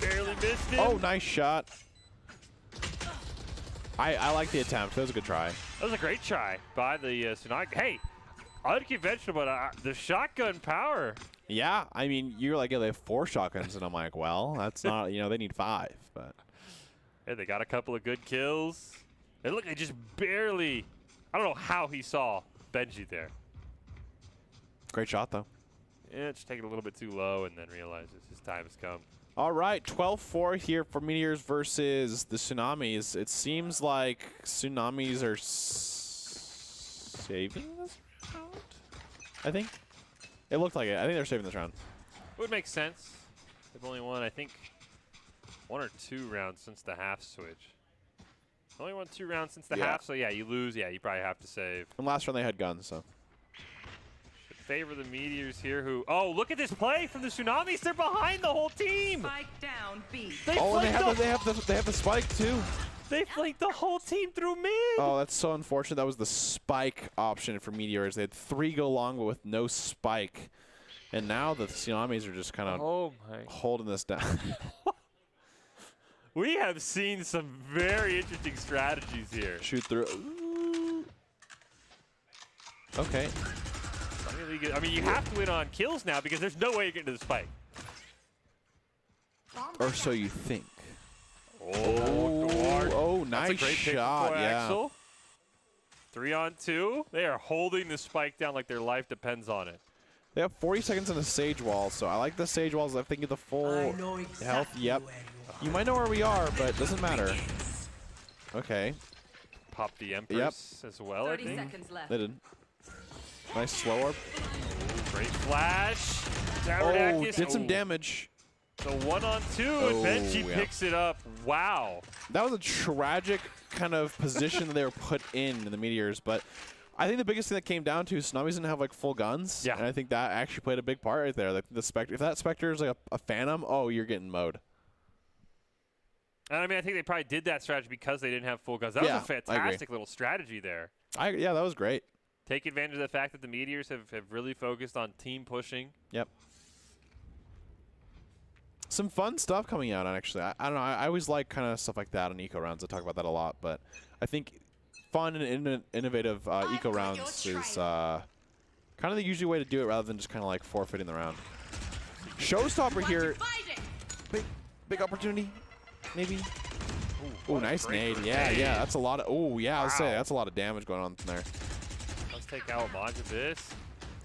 barely missed him. Oh, nice shot. I like the attempt. That was a good try. That was a great try by the Tsunami. Hey, unconventional, but the shotgun power. Yeah, I mean, you're like, yeah, they have 4 shotguns, and I'm like, well, that's not, they need 5, but. Hey, they got a couple of good kills. And look, they just barely, I don't know how he saw Benji there. Great shot, though. Yeah, just take it a little bit too low and then realizes his time has come. All right, 12-4 here for Meteors versus the Tsunamis. It seems like Tsunamis are saving this round, I think. It looked like it. I think they're saving this round. It would make sense. They've only won, I think, 1 or 2 rounds since the half switch. Only won 2 rounds since the half, so yeah, you lose. Yeah, you probably have to save. And last round they had guns, so. Should favor the Meteors here who, oh, look at this play from the Tsunamis. They're behind the whole team. Spike down, B. They have the spike, too. They flanked the whole team through mid. Oh, that's so unfortunate. That was the spike option for Meteors. They had 3 go long, but with no spike. And now the Tsunamis are just kind of holding this down. We have seen some very interesting strategies here. Shoot through. Ooh. Okay. I mean, you have to win on kills now because there's no way you're getting to the spike. Or so you think. Oh, nice That's a great pick shot. from Yeah. Axel. 3-on-2. They are holding the spike down like their life depends on it. They have 40 seconds in the Sage Wall, so I like the Sage Walls. I think of the full health. Yep. You might know where we are, but it doesn't matter. Okay. Pop the Empress as well, I think. They did. Nice slow orb. Great flash. Oh, did some damage. So 1-on-2, and Benji picks it up. Wow. That was a tragic kind of position that they were put in the Meteors, but I think the biggest thing that came down to is Tsunamis didn't have like full guns. Yeah. And I think that actually played a big part right there. Like the Spectre, if that Spectre is like a Phantom, oh, you're getting mowed. And I mean, I think they probably did that strategy because they didn't have full guns. That was a fantastic little strategy there. Yeah, that was great. Take advantage of the fact that the Meteors have really focused on team pushing. Yep. Some fun stuff coming out, actually. I don't know. I always like kind of stuff like that on eco rounds. I talk about that a lot, but I think fun and innovative eco rounds is kind of the usual way to do it rather than just kind of like forfeiting the round. Showstopper here. Big opportunity, maybe. Oh, nice nade. Yeah, that's a lot of. Oh, yeah, I would say that's a lot of damage going on there. Let's take out Monjavis.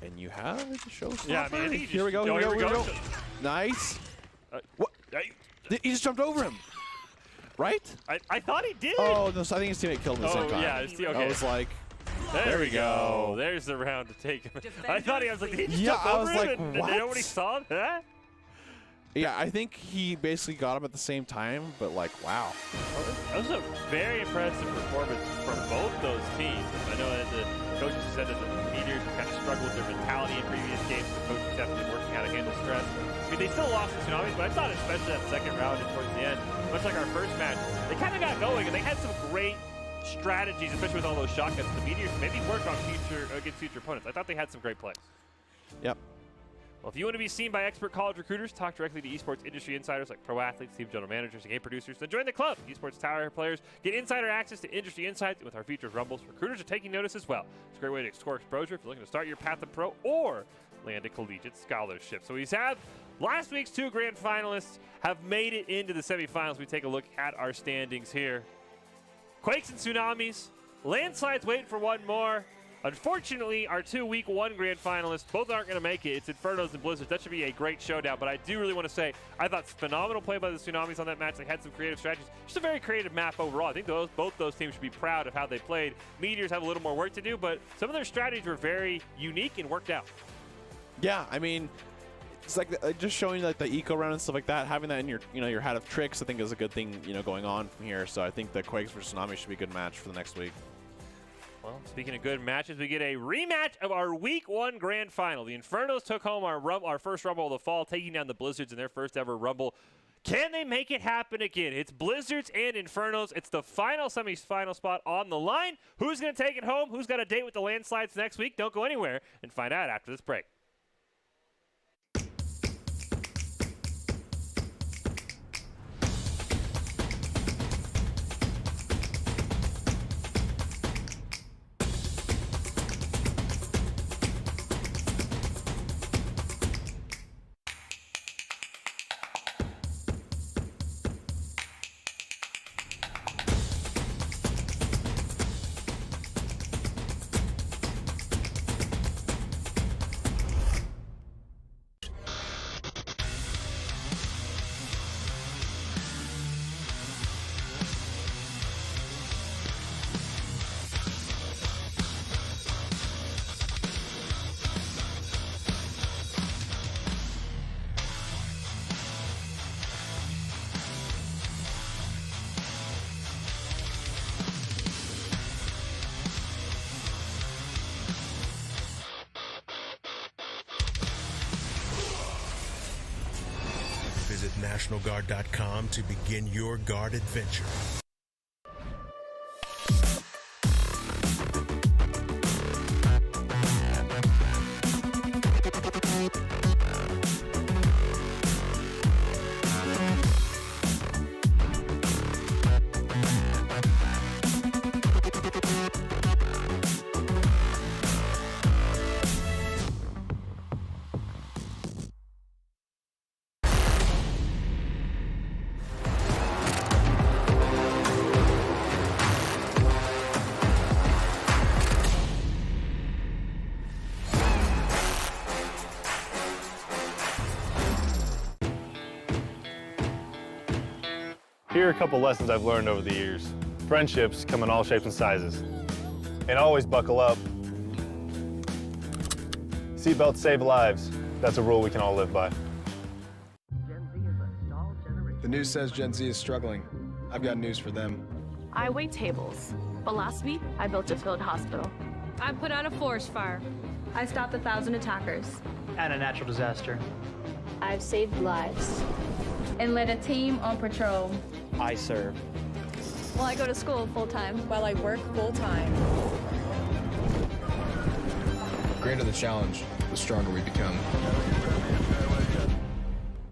And you have the Showstopper. Yeah, I mean, here we go. Here we go. Nice. What? He just jumped over him, right? I thought he did. Oh, no, so I think his teammate killed him at the same time. Yeah, okay. I was like, there we go. There's the round to take him. I thought he was like, did he just jump over him? And nobody saw that? Yeah, I think he basically got him at the same time, but like, wow. That was a very impressive performance from both those teams. I know that the coaches said that the Meteors kind of struggled with their mentality in previous games. The coaches definitely working how to handle stress. I mean, they still lost to Tsunamis, but I thought especially that second round and towards the end, much like our first match, they kind of got going, and they had some great strategies, especially with all those shotguns. The Meteors maybe worked on against future opponents. I thought they had some great plays. Yep. Well, if you want to be seen by expert college recruiters, talk directly to esports industry insiders like pro athletes, team general managers, and game producers, then join the club. Esports Tower players get insider access to industry insights with our featured rumbles. Recruiters are taking notice as well. It's a great way to explore exposure if you're looking to start your path to pro or land a collegiate scholarship. So we've had last week's 2 grand finalists have made it into the semifinals. We take a look at our standings here. Quakes and Tsunamis. Landslides waiting for one more. Unfortunately, our 2 week 1 grand finalists both aren't going to make it. It's Infernos and Blizzards. That should be a great showdown, but I do really want to say I thought phenomenal play by the Tsunamis on that match. They had some creative strategies. Just a very creative map overall. I think both those teams should be proud of how they played. Meteors have a little more work to do, but some of their strategies were very unique and worked out. Yeah, I mean, it's like just showing like the eco round and stuff like that. Having that in your your hat of tricks, I think is a good thing going on from here. So I think the Quakes versus Tsunamis should be a good match for the next week. Well, speaking of good matches, we get a rematch of our Week 1 Grand Final. The Infernos took home our first Rumble of the fall, taking down the Blizzards in their first ever Rumble. Can they make it happen again? It's Blizzards and Infernos. It's the final semi-final spot on the line. Who's going to take it home? Who's got a date with the Landslides next week? Don't go anywhere and find out after this break. Visit NationalGuard.com to begin your guard adventure. Here are a couple lessons I've learned over the years. Friendships come in all shapes and sizes. And always buckle up. Seatbelts save lives. That's a rule we can all live by. The news says Gen Z is struggling. I've got news for them. I wait tables, but last week I built a field hospital. I put out a forest fire. I stopped 1,000 attackers. And a natural disaster. I've saved lives. And led a team on patrol. I serve. Well, I go to school full time. While I work full time. The greater the challenge, the stronger we become.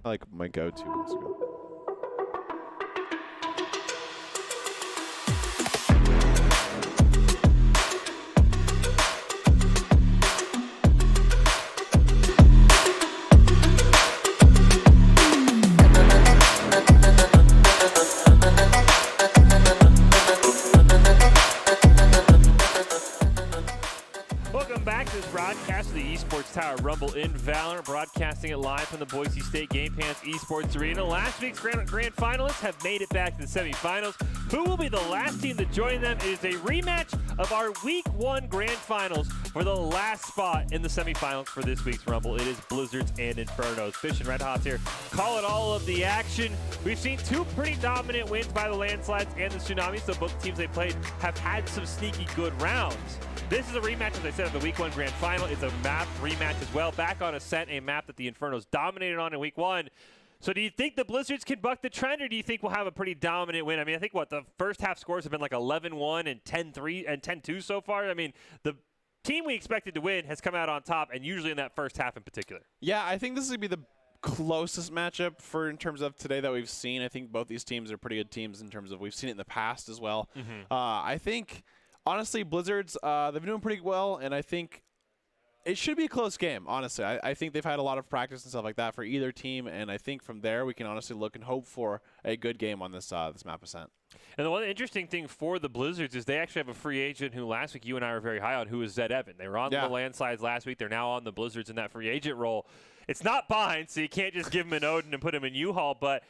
I like my go-to months ago. Broadcast of the Esports Tower Rumble in Valorant, broadcasting it live from the Boise State Game Pants Esports Arena. Last week's grand finalists have made it back to the semifinals. Who will be the last team to join them? It is a rematch of our Week 1 grand finals for the last spot in the semifinals for this week's Rumble. It is Blizzards and Infernos. Fish and Red Hots here call it all of the action. We've seen two pretty dominant wins by the Landslides and the Tsunamis, so both teams they played have had some sneaky good rounds. This is a rematch, as I said, of the Week 1 Grand Final. It's a map rematch as well. Back on Ascent, a map that the Infernos dominated on in Week 1. So do you think the Blizzards can buck the trend, or do you think we'll have a pretty dominant win? I mean, I think, the first half scores have been like 11-1 and 10-3 and 10-2 so far. I mean, the team we expected to win has come out on top, and usually in that first half in particular. Yeah, I think this is going to be the closest matchup in terms of today that we've seen. I think both these teams are pretty good teams in terms of we've seen it in the past as well. I think, honestly, Blizzards, they've been doing pretty well, and I think it should be a close game, honestly. I think they've had a lot of practice and stuff like that for either team, and I think from there we can honestly look and hope for a good game on this this map Ascent. And the one interesting thing for the Blizzards is they actually have a free agent who last week you and I were very high on, who is Zed Evan. They were on the Landslides last week. They're now on the Blizzards in that free agent role. It's not bind, so you can't just give him an Odin and put him in U-Haul, but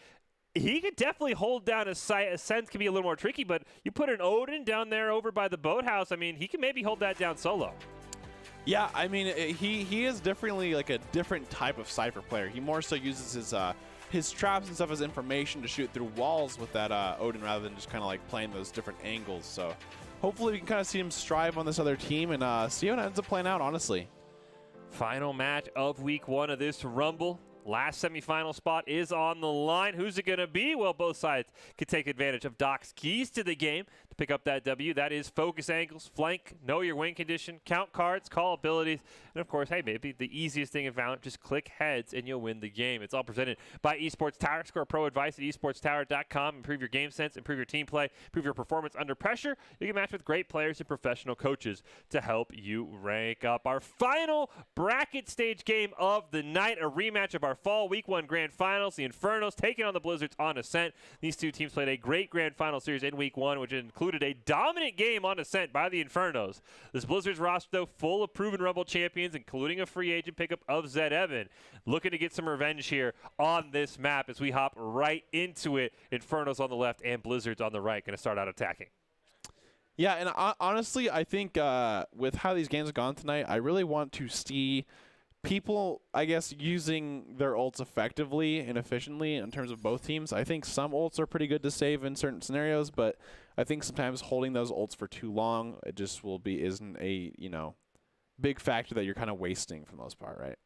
he could definitely hold down a site. Ascent can be a little more tricky, but you put an Odin down there over by the boathouse, I mean, he can maybe hold that down solo. Yeah, I mean, he is definitely like a different type of Cypher player. He more so uses his traps and stuff as information to shoot through walls with that Odin rather than just kind of like playing those different angles. So hopefully we can kind of see him strive on this other team and see how it ends up playing out, honestly. Final match of Week 1 of this Rumble. Last semifinal spot is on the line. Who's it going to be? Well, both sides could take advantage of Doc's keys to the game to pick up that W. That is focus angles, flank, know your win condition, count cards, call abilities, and of course, hey, maybe the easiest thing in Valorant, just click heads and you'll win the game. It's all presented by Esports Tower. Score pro advice at esportstower.com. Improve your game sense, improve your team play, improve your performance under pressure. You can match with great players and professional coaches to help you rank up. Our final bracket stage game of the night, a rematch of our fall Week 1 Grand Finals. The Infernos taking on the Blizzards on Ascent. These two teams played a great Grand Final series in Week 1, which included a dominant game on Ascent by the Infernos. This Blizzards roster, though, full of proven Rumble champions, including a free agent pickup of Zed Evan. Looking to get some revenge here on this map as we hop right into it. Infernos on the left and Blizzards on the right. Going to start out attacking. Yeah, and honestly, I think with how these games have gone tonight, I really want to see people, I guess, using their ults effectively and efficiently in terms of both teams. I think some ults are pretty good to save in certain scenarios, but I think sometimes holding those ults for too long, it just isn't a, big factor that you're kind of wasting for the most part, right?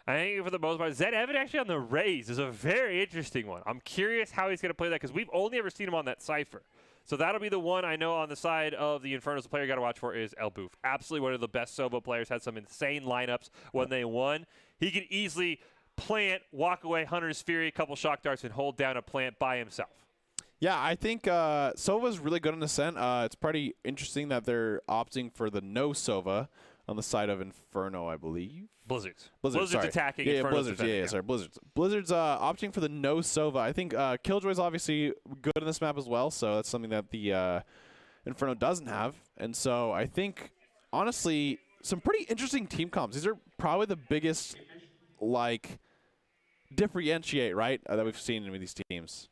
I think for the most part, Zed Evan actually on the Raze is a very interesting one. I'm curious how he's going to play that because we've only ever seen him on that Cypher. So that'll be the one I know on the side of the Infernos. The player you got to watch for is El Boof. Absolutely one of the best Sova players. Had some insane lineups when they won. He could easily plant, walk away, Hunter's Fury, a couple shock darts, and hold down a plant by himself. Yeah, I think Sova's really good on Ascent. It's pretty interesting that they're opting for the no Sova on the side of Inferno, I believe. Blizzards attacking. Yeah, Blizzards. Blizzards opting for the no Sova. I think Killjoy's obviously good in this map as well, so that's something that the Inferno doesn't have. And so I think, honestly, some pretty interesting team comps. These are probably the biggest, differentiate, right, that we've seen with these teams.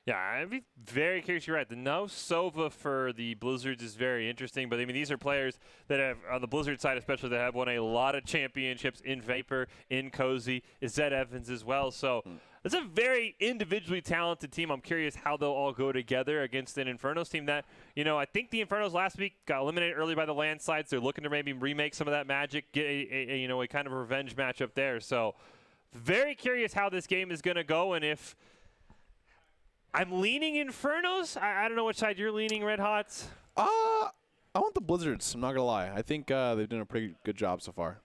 Yeah, I'd be very curious. You're right. The no Sova for the Blizzards is very interesting. But, I mean, these are players that have, on the Blizzard side especially, that have won a lot of championships in Vapor, in Cozy, is Zed Evans as well. So it's a very individually talented team. I'm curious how they'll all go together against an Infernos team that, you know, I think the Infernos last week got eliminated early by the landslides. They're looking to maybe remake some of that magic, get a kind of a revenge matchup there. So very curious how this game is going to go, and if I'm leaning Infernos. I don't know which side you're leaning, Red Hots. I want the Blizzards. I'm not going to lie. I think they've done a pretty good job so far.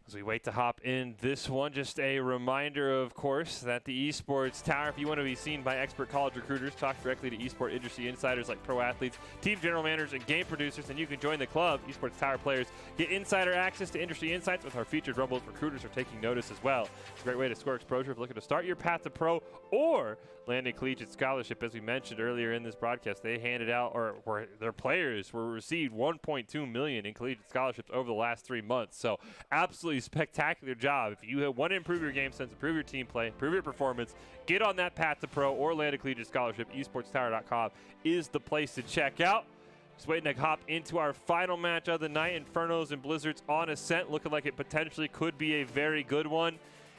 As we wait to hop in this one, just a reminder, of course, that the Esports Tower, if you want to be seen by expert college recruiters, talk directly to esports industry insiders like pro athletes, team general managers, and game producers, then you can join the club. Esports Tower players get insider access to industry insights with our featured Rumble. Recruiters are taking notice as well. It's a great way to score exposure if looking to start your path to pro or land a collegiate scholarship. As we mentioned earlier in this broadcast, they handed out, or their players were received $1.2 million in collegiate scholarships over the last 3 months. So absolutely spectacular job. If you want to improve your game sense, improve your team play, improve your performance, get on that path to pro or land a collegiate scholarship, esportstower.com is the place to check out. Just waiting to hop into our final match of the night. Infernos and Blizzards on Ascent, looking like it potentially could be a very good one.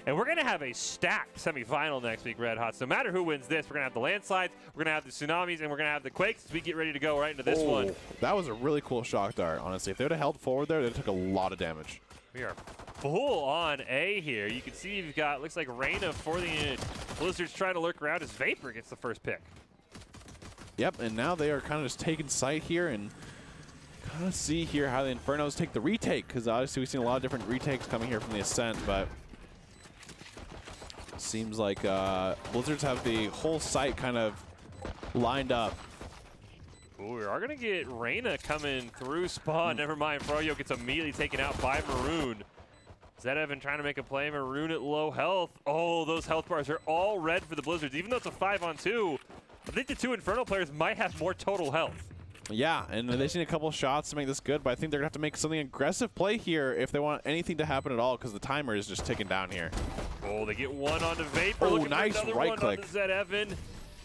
And we're going to have a stacked semifinal next week, Red Hots. No matter who wins this, we're going to have the landslides, we're going to have the tsunamis, and we're going to have the quakes as we get ready to go right into this one. That was a really cool shock dart, honestly. If they would have held forward there, they took a lot of damage. We are full on A here. You can see you've got, looks like Reyna for the Blizzards trying to lurk around as Vapor gets the first pick. Yep, and now they are kind of just taking sight here and kind of see here how the Infernos take the retake, because obviously we've seen a lot of different retakes coming here from the Ascent, but seems like Blizzards have the whole site kind of lined up. Ooh, we are going to get Reyna coming through spawn. Never mind, Froyo gets immediately taken out by Maroon. Zed Evan trying to make a play. Maroon at low health. Oh, those health bars are all red for the Blizzards. Even though it's a 5-on-2, I think the two Infernal players might have more total health. Yeah, and they've seen a couple shots to make this good, but I think they're going to have to make something aggressive play here if they want anything to happen at all, because the timer is just ticking down here. Oh, they get one onto Vapor. Oh, looking nice for another right one click. onto Zed Evan.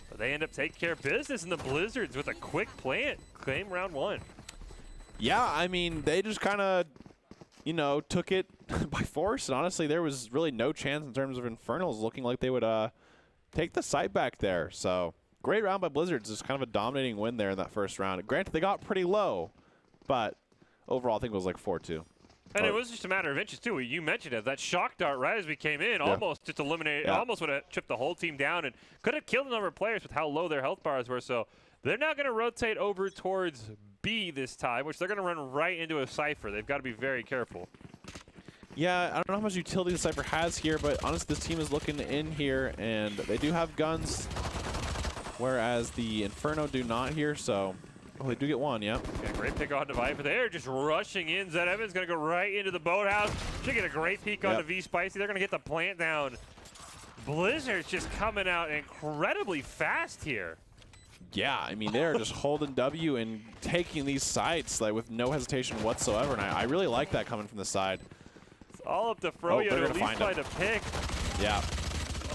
But they end up taking care of business in the Blizzards with a quick plant. Claim round one. Yeah, I mean, they just kind of, you know, took it by force, and honestly, there was really no chance in terms of Infernals looking like they would take the site back there. So great round by Blizzards. It's kind of a dominating win there in that first round. Granted, they got pretty low, but overall, I think it was like 4-2. And it was just a matter of inches, too. You mentioned it. That shock dart right as we came in almost just eliminated, almost would have chipped the whole team down and could have killed a number of players with how low their health bars were. So they're now going to rotate over towards B this time, which they're going to run right into a Cypher. They've got to be very careful. Yeah, I don't know how much utility the Cypher has here, but honestly, this team is looking in here, and they do have guns, whereas the Inferno do not here, so... Oh, they do get one, yeah. Okay, great pick on Viper there, just rushing in. Zed Evans going to go right into the boathouse. Should get a great peek on the V-Spicy. They're going to get the plant down. Blizzard's just coming out incredibly fast here. Yeah, I mean, they're just holding W and taking these sites like with no hesitation whatsoever, and I really like that coming from the side. It's all up to Froyo to at least find a pick. Yeah.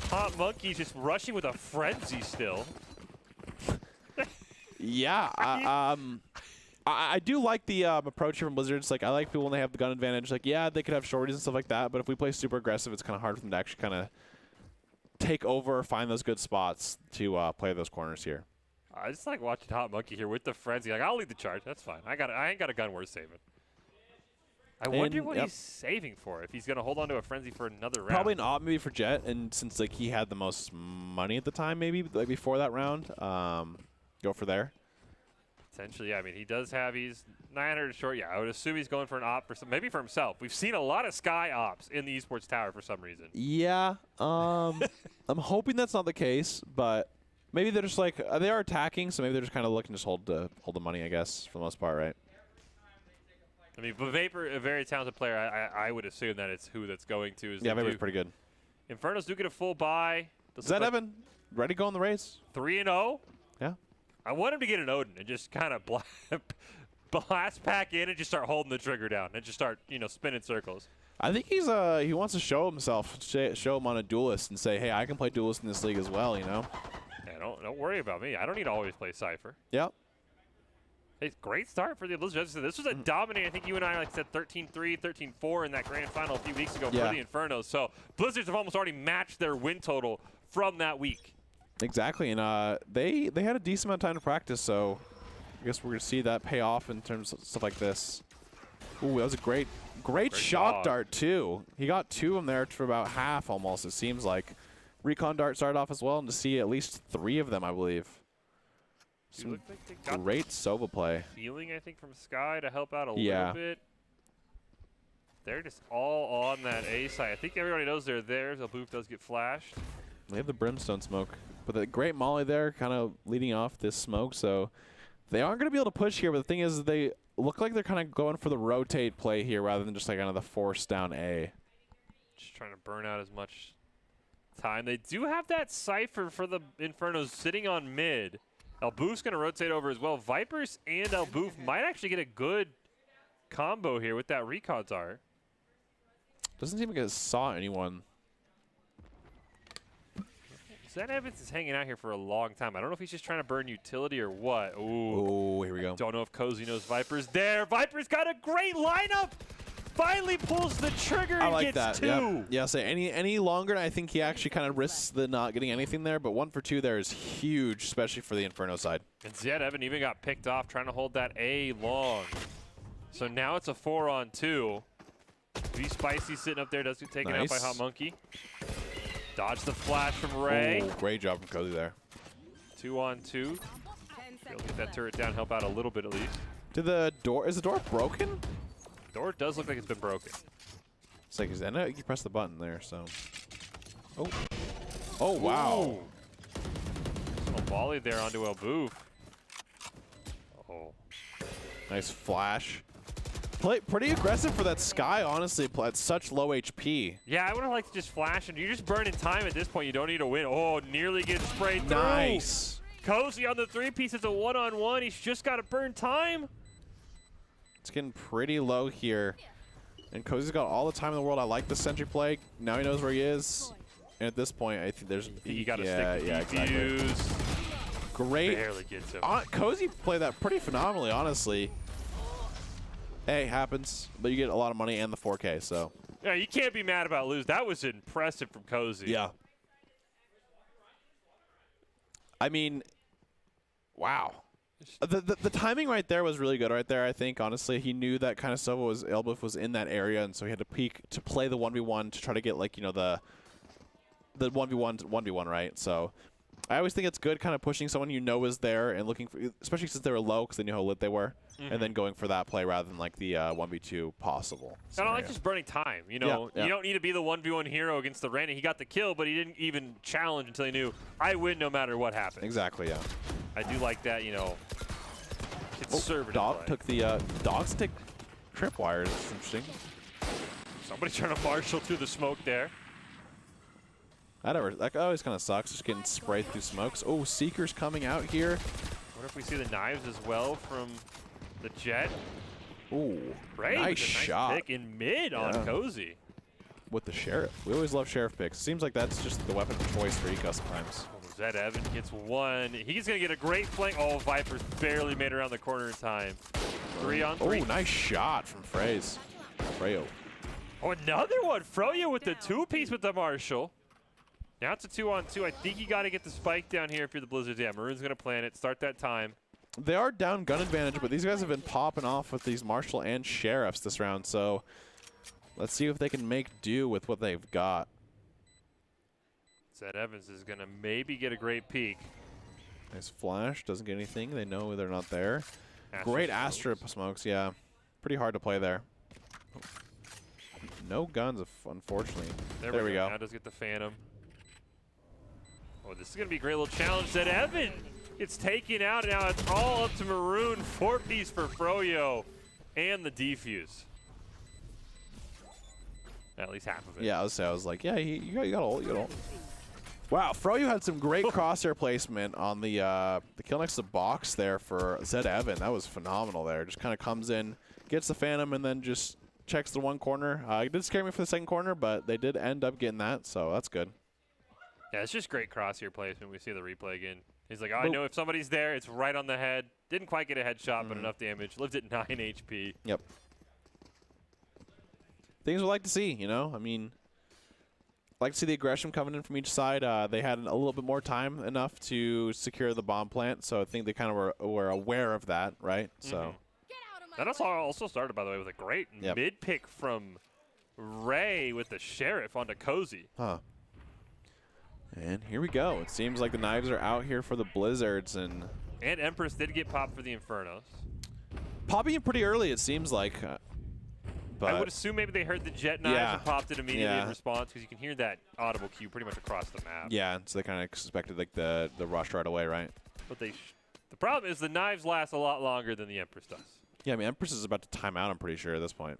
Hot Monkey's just rushing with a frenzy still. Yeah, I do like the approach here from Blizzards. Like, I like people when they have the gun advantage. Like, yeah, they could have shorties and stuff like that, but if we play super aggressive, it's kind of hard for them to actually kind of take over, find those good spots to play those corners here. I just like watching Hot Monkey here with the frenzy. Like, I'll lead the charge. That's fine. I ain't got a gun worth saving. I wonder what he's saving for. If he's gonna hold on to a frenzy for another round. Probably an op maybe for Jet, and since like he had the most money at the time, maybe like before that round. Go for there. Potentially, yeah. I mean, he does have, he's 900 short. Yeah, I would assume he's going for an op, for some, maybe for himself. We've seen a lot of Sky ops in the Esports Tower for some reason. Yeah, I'm hoping that's not the case, but maybe they're just like, they are attacking, so maybe they're just kind of looking to just hold the money, I guess, for the most part, right? I mean, but Vapor, a very talented player, I would assume that it's who that's going to. Yeah, Vapor's pretty good. Infernos do get a full buy. Zed Evan, ready to go in the race? 3-0. Yeah. I want him to get an Odin and just kind of blast back in and just start holding the trigger down and just start, you know, spinning circles. I think he's he wants to show himself, show him on a duelist, and say, hey, I can play duelist in this league as well. You know. Yeah, don't worry about me. I don't need to always play Cypher. Yep. Hey, great start for the Blizzard. This was a dominating. I think you and I said 13-3, 13-4 in that grand final a few weeks ago for the Infernos. So Blizzards have almost already matched their win total from that week. Exactly, and they had a decent amount of time to practice, so I guess we're gonna see that pay off in terms of stuff like this. Ooh, that was a great shock dart too. He got 2 of them there for about half almost. It seems like recon dart started off as well, and to see at least 3 of them, I believe. Some like great Sova play. Healing, I think, from Sky to help out a little bit. They're just all on that A side. I think everybody knows they're there. Elboof does get flashed. They have the Brimstone smoke. But the great molly there kind of leading off this smoke. So they aren't going to be able to push here. But the thing is, they look like they're kind of going for the rotate play here rather than just like kind of the force down A. Just trying to burn out as much time. They do have that Cypher for the Infernos sitting on mid. Elboof's going to rotate over as well. Vipers and Elboof might actually get a good combo here with that recon dart. Doesn't seem like it saw anyone. Zed Evans is hanging out here for a long time. I don't know if he's just trying to burn utility or what. Ooh, here we go. Don't know if Cozy knows Viper's there. Viper's got a great lineup. Finally pulls the trigger and gets that. 2. Yep. Yeah, so any longer, I think he actually kind of risks the not getting anything there. But 1 for 2 there is huge, especially for the Inferno side. And Zed Evan even got picked off trying to hold that A long. So now it's a 4-on-2. V Spicy sitting up there, does get taken out by Hot Monkey. Dodge the flash from Ray. Ooh, great job from Cozy there. 2-on-2. He'll get that turret down, help out a little bit at least. Is the door broken? Door does look like it's been broken. It's like, I know you press the button there, so. Oh, wow. A volley there onto Elboof. Oh. Nice flash. Pretty aggressive for that Sky, honestly, at such low HP. Yeah, I would have liked to just flash, and you're just burning time at this point. You don't need to win. Oh, nearly gets sprayed through. Nice. Cozy on the 3-piece. It's a 1-on-1. He's just got to burn time. It's getting pretty low here. And Cozy's got all the time in the world. I like the sentry play. Now he knows where he is. And at this point, I think there's... You got to stick with defuse. Exactly. Great. Barely gets him. Cozy played that pretty phenomenally, honestly. Hey, happens. But you get a lot of money and the 4K, so... Yeah, you can't be mad about lose. That was impressive from Cozy. Yeah. I mean, wow. The timing right there was really good right there, I think, honestly. He knew that kind of Sova Elboof was in that area, and so he had to peek to play the 1v1 to try to get, like, you know, the 1v1, right? So I always think it's good kind of pushing someone you know is there and looking for, especially since they were low because they knew how lit they were, and then going for that play rather than, like, the 1v2 possible I don't like just burning time. You know, you don't need to be the 1v1 hero against the random. He got the kill, but he didn't even challenge until he knew, I win no matter what happens. Exactly, yeah. I do like that, you know, conservative Dog play. took the dogs take tripwires. That's interesting. Somebody trying to marshal through the smoke there. That always kind of sucks, just getting sprayed through smokes. Oh, Seeker's coming out here. What if we see the knives as well from the Jet? Ooh, Right, nice shot. Pick in mid on Cozy. With the Sheriff. We always love Sheriff picks. Seems like that's just the weapon of choice for Eco sometimes. Zed Evan gets 1. He's going to get a great flank. Oh, Viper's barely made it around the corner in time. 3-on-3. Oh, nice shot from Freyo. Oh, another one. Froyo with the 2-piece with the Marshall. Now it's a 2-on-2. I think you got to get the spike down here if you're the Blizzards. Yeah, Maroon's going to plan it. Start that time. They are down gun advantage, but these guys have been popping off with these Marshall and Sheriffs this round, so let's see if they can make do with what they've got. Zed Evans is going to maybe get a great peek. Nice flash. Doesn't get anything. They know they're not there. Astra Great Astra smokes, yeah. Pretty hard to play there. No guns, unfortunately. There we go. Now does get the Phantom. Oh, this is going to be a great little challenge. Zed Evan gets taken out, and now it's all up to Maroon. 4-piece for Froyo and the defuse. At least half of it. Yeah, I was like, yeah, you got ult. Wow, Froyo had some great crosshair placement on the kill next to the box there for Zed Evan. That was phenomenal there. Just kind of comes in, gets the Phantom, and then just checks the one corner. It did scare me for the second corner, but they did end up getting that, so that's good. Yeah, it's just great crosshair placement. We see the replay again. He's like, oh, I know if somebody's there, it's right on the head. Didn't quite get a headshot, but enough damage. Lived at 9 HP. Yep. Things we like to see, you know? I mean, like to see the aggression coming in from each side. They had a little bit more time enough to secure the bomb plant, so I think they kind of were aware of that, right? So that also started, by the way, with a great mid pick from Ray with the Sheriff onto Cozy. Huh. And here we go. It seems like the knives are out here for the Blizzards. And Empress did get popped for the Infernos. Popping it pretty early, it seems like. But I would assume maybe they heard the jet knives and popped it immediately in response, because you can hear that audible cue pretty much across the map. Yeah, so they kind of expected like the rush right away, right? But the problem is the knives last a lot longer than the Empress does. Yeah, I mean, Empress is about to time out, I'm pretty sure, at this point.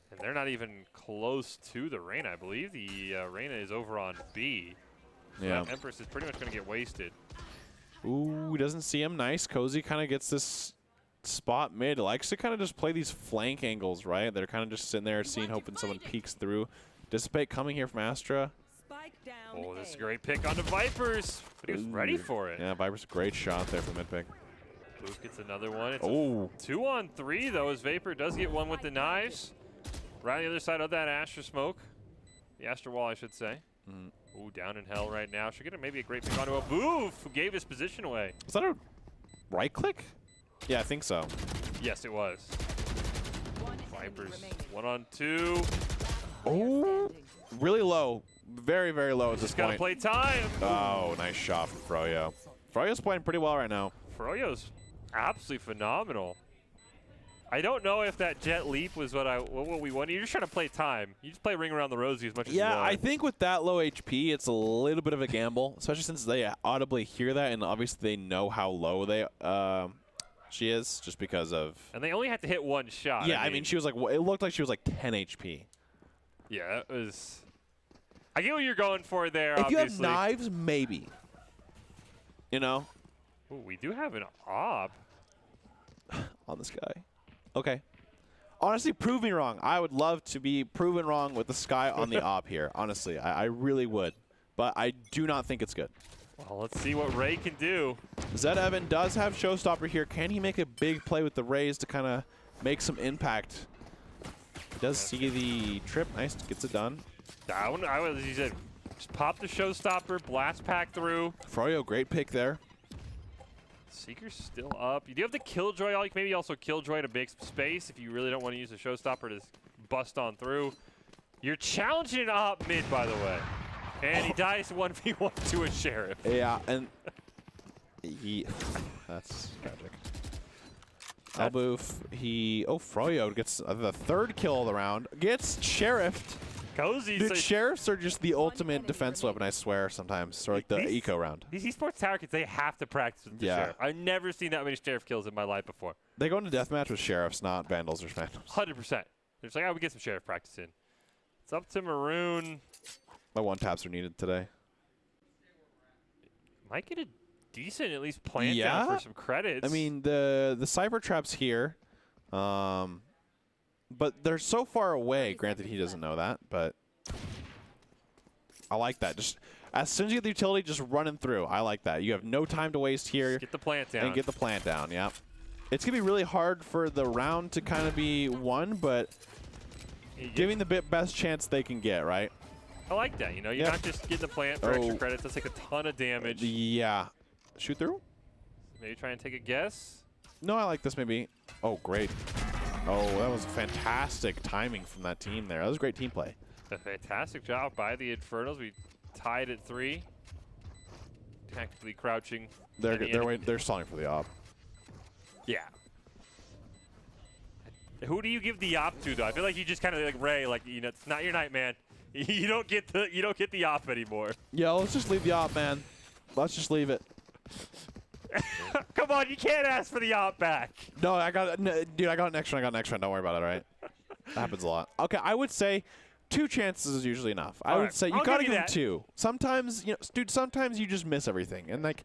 And they're not even close to the Reyna. I believe the Reyna is over on B. So yeah. Empress is pretty much going to get wasted. Ooh, he doesn't see him. Nice. Cozy kind of gets this spot mid. Likes to kind of just play these flank angles, right? They're kind of just sitting there seeing, hoping someone peeks through. Dissipate coming here from Astra. Oh, this is a great pick onto Vipers. But he was ready for it. Yeah, Vipers, a great shot there from mid pick. Booth gets another one. It's a 2-on-3, though, as Vapor does get one with the knives. Right on the other side of that Astra smoke. The Astra wall, I should say. Ooh, down in hell right now. Should get maybe a great pick onto a Booth, who gave his position away. Was that a right click? Yeah, I think so. Yes, it was. Vipers, 1-on-2. Oh, really low. Very, very low at this Just gotta play time. Oh, nice shot from Froyo. Froyo's playing pretty well right now. Froyo's absolutely phenomenal. I don't know if that jet leap was what we wanted. You're just trying to play time. You just play ring around the rosy as much as you want. Yeah, I think with that low HP, it's a little bit of a gamble, especially since they audibly hear that, and obviously they know how low she is, just because of. And they only had to hit one shot. Yeah, I mean she was like, it looked like she was like 10 HP. Yeah, it was. I get what you're going for there. If obviously. you have knives, maybe. You know. Ooh, we do have an op on this guy. Okay. Honestly, prove me wrong. I would love to be proven wrong with the Sky on the op here. Honestly, I really would. But I do not think it's good. Well, let's see what Ray can do. Zed Evan does have Showstopper here. Can he make a big play with the Rays to kind of make some impact? He does see the trip. Nice. Gets it done. He said, just pop the Showstopper, blast pack through. Froyo, great pick there. Seeker's still up. You do have the Killjoy. You can maybe also Killjoy to make some space if you really don't want to use the Showstopper to bust on through. You're challenging an op mid, by the way. And he dies 1v1 to a Sheriff. Yeah, and that's tragic. Alboof, Froyo gets the third kill of the round. Gets Sheriffed. Cozy. Dude, Sheriffs are just the ultimate defense weapon, I swear, sometimes. Or like the eco round. These esports tower kids, they have to practice with the Sheriff. I've never seen that many Sheriff kills in my life before. They go into deathmatch with Sheriffs, not Vandals or Phantoms. 100%. They're just like, we get some Sheriff practice in. It's up to Maroon. My one-taps are needed today. Might get a decent, at least, plant down for some credits. I mean, the Cyber Trap's here. But they're so far away. Granted, he doesn't know that, but I like that. Just as soon as you get the utility, just running through. I like that. You have no time to waste here. Just get the plant down. And get the plant down, yeah. It's going to be really hard for the round to kind of be won, but giving the best chance they can get, right? I like that. You know, you're not just getting the plant for extra credits. That's like a ton of damage. Yeah. Shoot through? Maybe try and take a guess. No, I like this maybe. Oh, great. Oh, that was fantastic timing from that team there. That was a great team play. A fantastic job by the Infernals. We tied at 3. Tactically crouching. They're stalling for the op. Yeah. Who do you give the op to, though? I feel like you just kind of like Ray, like, you know, it's not your night, man. You don't get the op anymore. Yeah, let's just leave the op, man. Let's just leave it. Come on, you can't ask for the op back. No, dude, I got next one. Don't worry about it, all right? That happens a lot. Okay, I would say 2 chances is usually enough. I would say you got to give him 2. Sometimes, dude, sometimes you just miss everything. And like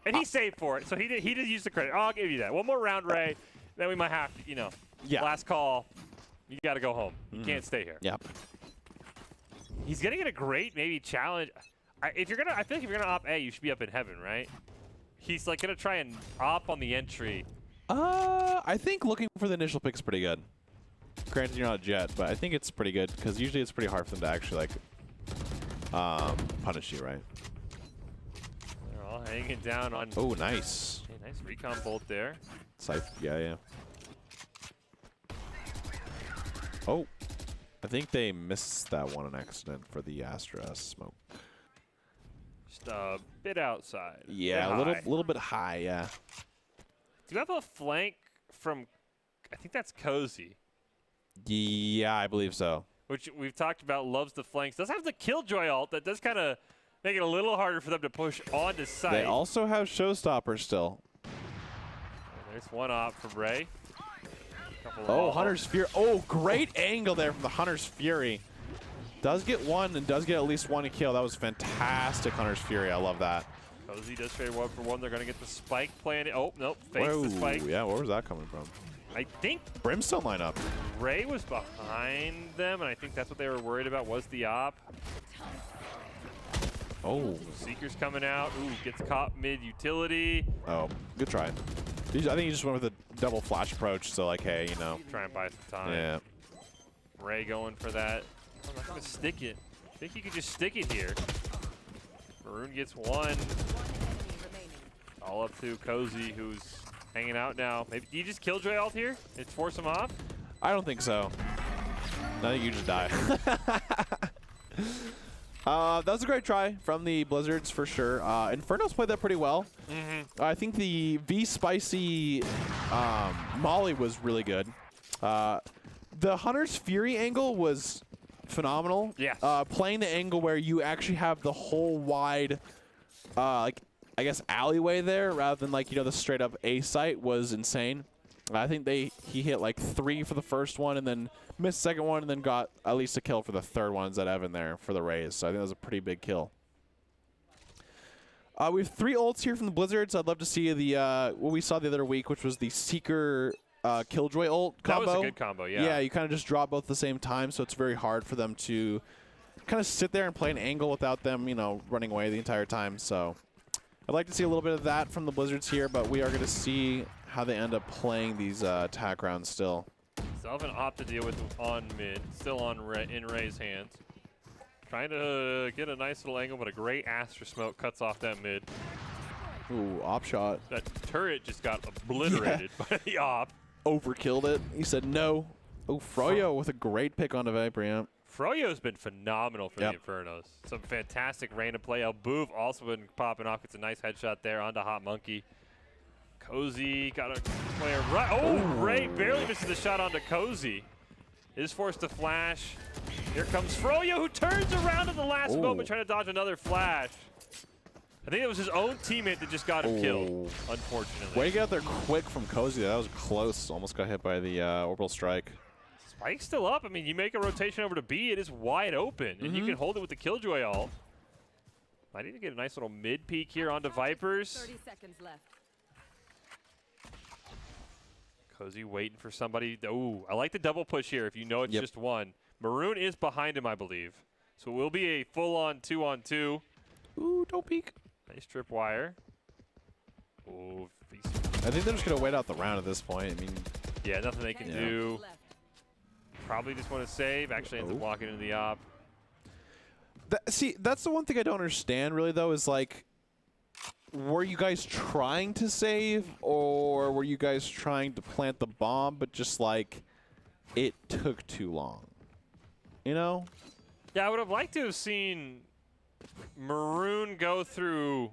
and he saved for it. So he did use the credit. I'll give you that. One more round, Ray. Then we might have to, last call. You got to go home. You can't stay here. Yep. He's gonna get a great maybe challenge. I feel like if you're gonna op A, you should be up in heaven, right? He's like gonna try and op on the entry. I think looking for the initial pick is pretty good. Granted, you're not a Jet, but I think it's pretty good because usually it's pretty hard for them to actually like punish you, right? They're all hanging down on. Oh, nice. Okay, nice recon bolt there. Yeah. Oh, I think they missed that one on accident for the Astra smoke. Just a bit outside. Yeah, a little bit high. Yeah. Do you have a flank from? I think that's Cozy. Yeah, I believe so. Which we've talked about, loves the flanks. Does have the Killjoy ult that does kind of make it a little harder for them to push onto site. They also have Showstopper still. There's one op from Ray. Oh, Hunter's Fury. Oh, great angle there from the Hunter's Fury. Does get one and does get at least one kill. That was fantastic, Hunter's Fury. I love that. Cozy does trade 1 for 1. They're going to get the spike planted. Oh, nope. Fakes the spike. Yeah, where was that coming from? I think Brimstone lineup. Ray was behind them, and I think that's what they were worried about was the op. Oh. Seeker's coming out. Ooh, gets caught mid-utility. Oh, good try. I think he just went with a double flash approach, so like, hey, you know. Try and buy some time. Yeah. Ray going for that. I'm not going to stick it. I think you could just stick it here. Maroon gets one. All up to Cozy, who's hanging out now. Maybe do you just Killjoy ult here? It's force him off? I don't think so. I think you just die. That was a great try from the Blizzards for sure. Inferno's played that pretty well. I think the V-Spicy Molly was really good. The Hunter's Fury angle was phenomenal. Yes. Playing the angle where you actually have the whole wide, like, I guess, alleyway there rather than, like, you know, the straight up A site was insane. I think he hit like 3 for the first one and then missed the second one and then got at least a kill for the third one. Is that Evan there for the Rays? So I think that was a pretty big kill. We have 3 ults here from the Blizzards. I'd love to see the what we saw the other week, which was the Seeker Killjoy ult combo. That was a good combo, yeah. Yeah, you kind of just drop both at the same time, so it's very hard for them to kind of sit there and play an angle without them, you know, running away the entire time. So I'd like to see a little bit of that from the Blizzards here, but we are going to see how they end up playing these attack rounds still. Still have an op to deal with on mid. Still on in Ray's hands. Trying to get a nice little angle, but a great Astra smoke cuts off that mid. Ooh, op shot. That turret just got obliterated by the op. Overkilled it. He said no. Oh, Froyo with a great pick on the Viper, yeah. Froyo's been phenomenal for the Infernos. Some fantastic random play. Elboov also been popping off. Gets a nice headshot there onto Hot Monkey. Cozy got a player right. Oh, Ray barely misses the shot onto Cozy. Is forced to flash. Here comes Froyo, who turns around at the last moment trying to dodge another flash. I think it was his own teammate that just got him killed, unfortunately. Way to get out there quick from Cozy. That was close. Almost got hit by the orbital strike. Spike's still up. I mean, you make a rotation over to B, it is wide open, and you can hold it with the Killjoy ult. I need to get a nice little mid peek here onto Vipers. 30 seconds left. Cozy waiting for somebody. Oh, I like the double push here if you know it's just one. Maroon is behind him, I believe. So it will be a full-on 2-on-2. Ooh, don't peek. Nice tripwire. Oh, I think they're just going to wait out the round at this point. I mean, yeah, nothing they can do. Probably just want to save. Actually ends up walking into the op. See, that's the one thing I don't understand really, though, is like, were you guys trying to save or were you guys trying to plant the bomb, but just like it took too long? You know? Yeah, I would have liked to have seen Maroon go through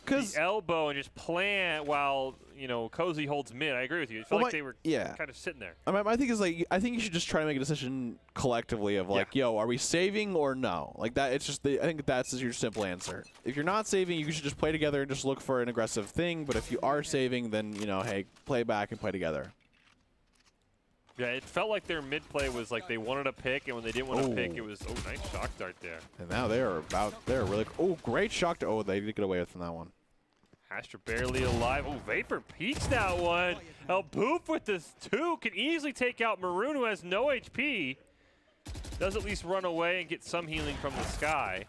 the elbow and just plant while, you know, Cozy holds mid. I agree with you. I feel like they were kind of sitting there. I mean, my thing is, like, I think you should just try to make a decision collectively of, like, yo, are we saving or no? Like, that, it's just, I think that's your simple answer. If you're not saving, you should just play together and just look for an aggressive thing. But if you are saving, then, you know, hey, play back and play together. Yeah, it felt like their mid play was like they wanted a pick, and when they didn't want to pick, it was, nice shock dart there. And now they're really, great shock dart. Oh, they did get away from that one. Astra barely alive. Oh, Vapor peeks that one. Elboof with this 2 can easily take out Maroon, who has no HP. Does at least run away and get some healing from the sky.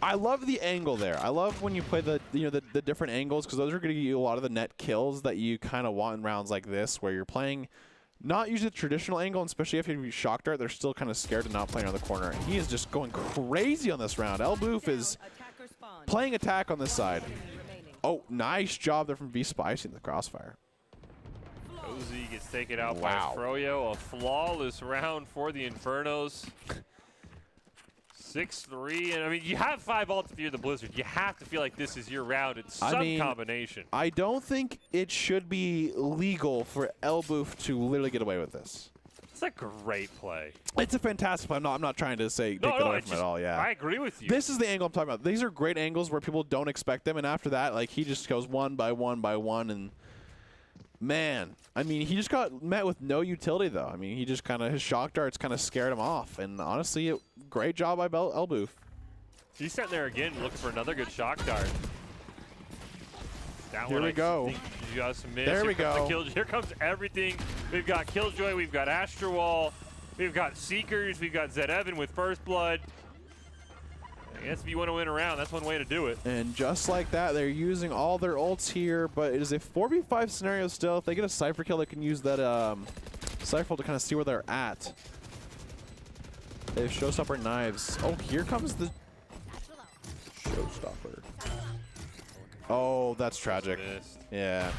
I love the angle there. I love when you play the the different angles, because those are going to give you a lot of the net kills that you kind of want in rounds like this, where you're playing not usually the traditional angle, and especially if you shock dart, they're still kind of scared to not play on the corner. And he is just going crazy on this round. Elboof is playing attack on this side. Oh, nice job there from V-Spicy in the crossfire. Cozy gets taken out by Froyo. A flawless round for the Infernos. 6-3, and I mean, you have 5 ults if you're the Blizzard. You have to feel like this is your round in some combination. I don't think it should be legal for Elboof to literally get away with this. It's a great play. It's a fantastic play. I'm not trying to say take that away from it at all. Yeah, I agree with you. This is the angle I'm talking about. These are great angles where people don't expect them, and after that, like, he just goes one by one, and man, I mean, he just got met with no utility though. I mean, he just kind of, his shock darts kind of scared him off, and honestly, great job by Elboof. He's sitting there again looking for another good shock dart. That Here one, we go. You got some miss. There we go. Here comes everything. We've got Killjoy, we've got Astra Wall, we've got Seekers, we've got Zed Evan with First Blood. I guess if you want to win a round, that's one way to do it. And just like that, they're using all their ults here, but it is a 4v5 scenario still. If they get a Cypher kill, they can use that Cypher to kind of see where they're at. They have Showstopper knives. Oh, here comes the Showstopper. Oh, that's tragic. Yeah.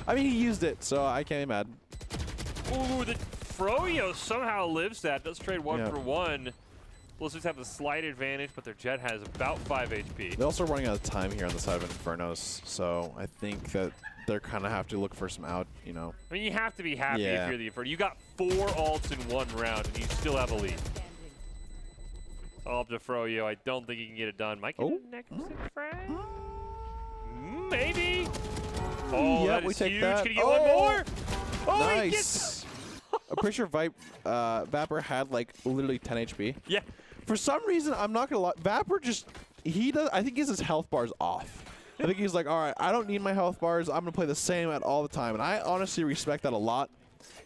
I mean, he used it, so I can't be mad. Ooh, the Froyo somehow lives that. Does trade 1 for 1. Blizzards have the slight advantage, but their Jet has about 5 HP. They're also running out of time here on the side of Infernos, so I think that they're kind of have to look for some out, you know. I mean, you have to be happy if you're the Inferno. You got 4 ults in 1 round, and you still have a lead. All up to Froyo. I don't think he can get it done. Might get a Necrosis Frag? Maybe. Oh, yeah, that is huge. That. Can he get one more? Oh, nice. He gets I'm pretty sure Vapor had like literally 10 HP. Yeah. For some reason, I'm not gonna lie, Vapor just I think he has his health bars off. I think he's like, all right, I don't need my health bars. I'm gonna play the same at all the time, and I honestly respect that a lot.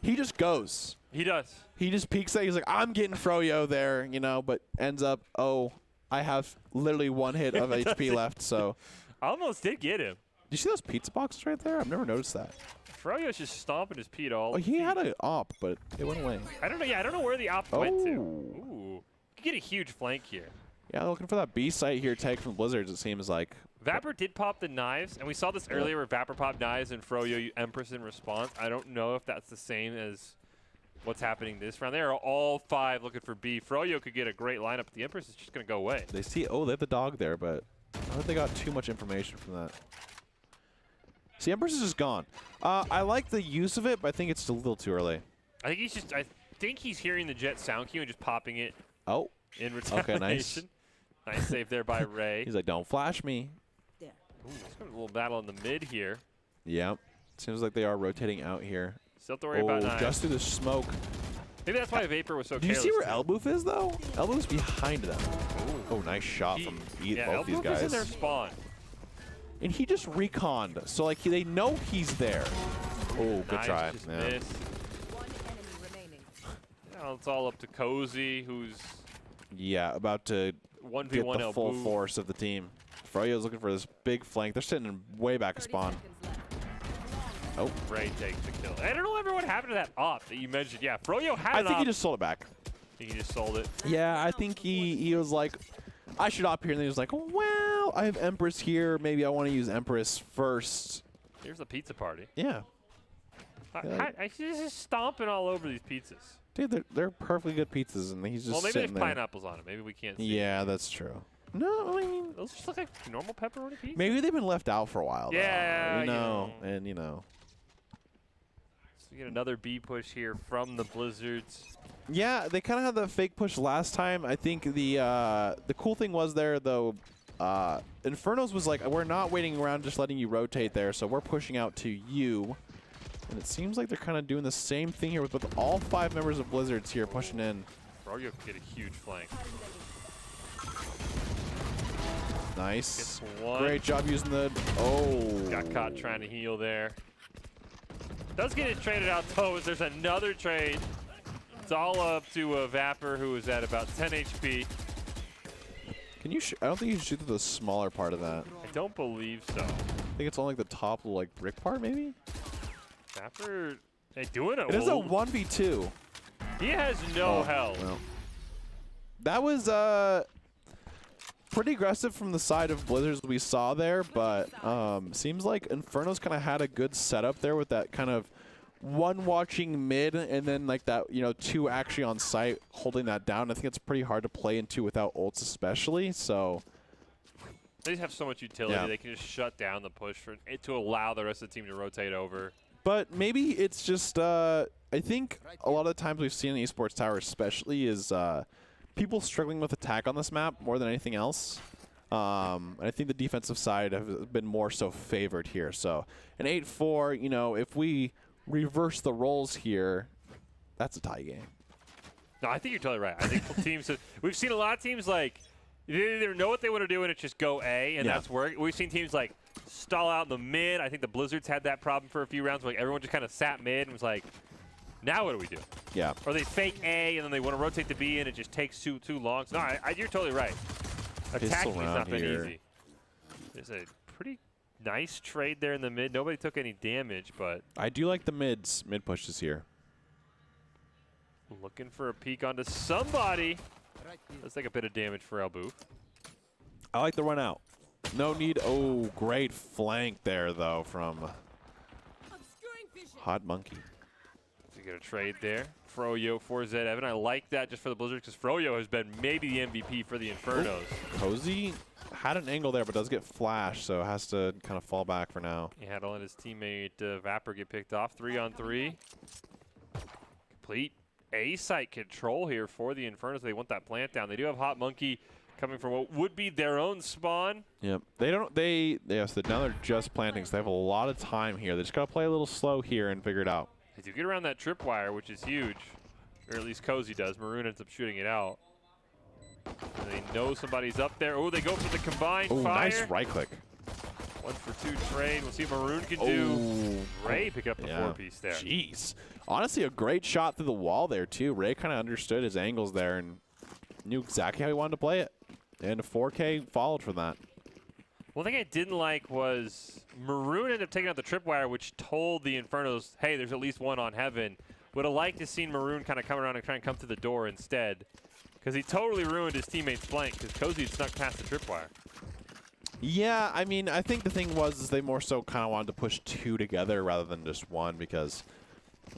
He just goes. He does. He just peeks at. He's like, I'm getting Froyo there, you know, but ends up, oh, I have literally 1 hit of HP left. So I almost did get him. Do you see those pizza boxes right there? I've never noticed that. Froyo's just stomping his Pete all. Oh, he had an op, but it went away. I don't know. Yeah, I don't know where the op went to. Ooh, you get a huge flank here. Yeah, looking for that B site here, tag from Blizzards. It seems like. Vapor did pop the knives, and we saw this earlier where Vapor popped knives and Froyo Empress in response. I don't know if that's the same as what's happening this round. They are all 5 looking for B. Froyo could get a great lineup, but the Empress is just going to go away. They see, oh, they have the dog there, but I don't think they got too much information from that. See, Empress is just gone. I like the use of it, but I think it's a little too early. I think he's hearing the Jet sound cue and just popping it. Oh. In retaliation. Okay, nice. Nice save there by Ray. He's like, don't flash me. Ooh, let's go a little battle in the mid here. Yeah. Seems like they are rotating out here. Still have to worry about knives. Just through the smoke. Maybe that's why Vapor was so careless. Do you see where Elboof is, though? Elboof's behind them. Ooh. Oh, nice shot from both these guys. Elboof is in their spawn. And he just reconned, so like they know he's there. Oh, good try. Just missed. Now it's all up to Cozy, who's about to 1v1 get the full force of the team. Froyo's looking for this big flank. They're sitting in way back of spawn. Oh, Ray takes the kill. I don't know what happened to that op that you mentioned. Yeah, Froyo had I think he just sold it back. I think he just sold it. Yeah, I think he was like, I should op here, and then he was like, well, I have Empress here. Maybe I want to use Empress first. Here's the pizza party. Yeah. He's just stomping all over these pizzas. Dude, they're perfectly good pizzas, and he's just well, maybe there's there. pineapples on it. Maybe we can't see. Yeah, that's true. No, I mean, those just look like normal pepperoni pizzas. Maybe they've been left out for a while. Yeah, though, you know, and you know. So we get another B push here from the Blizzards. Yeah, they kind of had the fake push last time. I think the cool thing was there though. Infernos was like, we're not waiting around, just letting you rotate there, so we're pushing out to you. And it seems like they're kind of doing the same thing here with all 5 members of Blizzards here pushing in. Froyo could get a huge flank. Nice. Gets one. Great job using the. Oh. Got caught trying to heal there. Does get it traded out though, as there's another trade. It's all up to Vapor, who is at about 10 HP. Can you? I don't think you should shoot the smaller part of that. I don't believe so. I think it's only like the top little like brick part, maybe. Vapor, they doing it. It is a 1v2. He has no health. Well. That was pretty aggressive from the side of Blizzards we saw there, but seems like Inferno's kind of had a good setup there with that kind of one watching mid and then like that, you know, two actually on site holding that down. I think it's pretty hard to play into without ults especially, so. They just have so much utility. Yeah. They can just shut down the push for it to allow the rest of the team to rotate over. But maybe it's just, I think a lot of the times we've seen in Esports Tower especially is people struggling with attack on this map more than anything else. And I think the defensive side has been more so favored here. So an 8-4, you know, if we reverse the roles here, that's a tie game. No, I think you're totally right. I think teams we've seen a lot of teams like they either know what they want to do and it's just go A, and that's work. We've seen teams like stall out in the mid. I think the Blizzards had that problem for a few rounds. Like everyone just kind of sat mid and was like, now what do we do? Yeah. Or they fake A and then they want to rotate to B and it just takes too long. So no, you're totally right. Attacking has not been easy. There's a pretty nice trade there in the mid. Nobody took any damage, but I do like the mid pushes here. Looking for a peek onto somebody. Let's take a bit of damage for Albu. I like the run out. No need. Oh, great flank there though from Hot Monkey. So you get a trade there. Froyo for Zed Evan. I like that just for the Blizzards because Froyo has been maybe the MVP for the Infernos. Oh, Cozy had an angle there, but does get flashed, so has to kind of fall back for now. He had to let his teammate Vapor get picked off. 3-on-3. Complete A-site control here for the Infernos. They want that plant down. They do have Hot Monkey coming from what would be their own spawn. Yep. Yes, now they're just planting, so they have a lot of time here. They just got to play a little slow here and figure it out. They do get around that tripwire, which is huge. Or at least Cozy does. Maroon ends up shooting it out. And they know somebody's up there. Oh, they go for the combined fire. Nice right click. 1-for-2 trade. We'll see what Maroon can do. Ray pick up the 4-piece there. Jeez. Honestly, a great shot through the wall there, too. Ray kind of understood his angles there and knew exactly how he wanted to play it. And a 4K followed from that. One thing I didn't like was Maroon ended up taking out the tripwire, which told the Infernos, hey, there's at least one on Heaven. Would have liked to seen Maroon kind of come around and try and come to the door instead. Because he totally ruined his teammate's flank because Cozy had snuck past the tripwire. Yeah, I mean, I think the thing was they more so kind of wanted to push two together rather than just one because,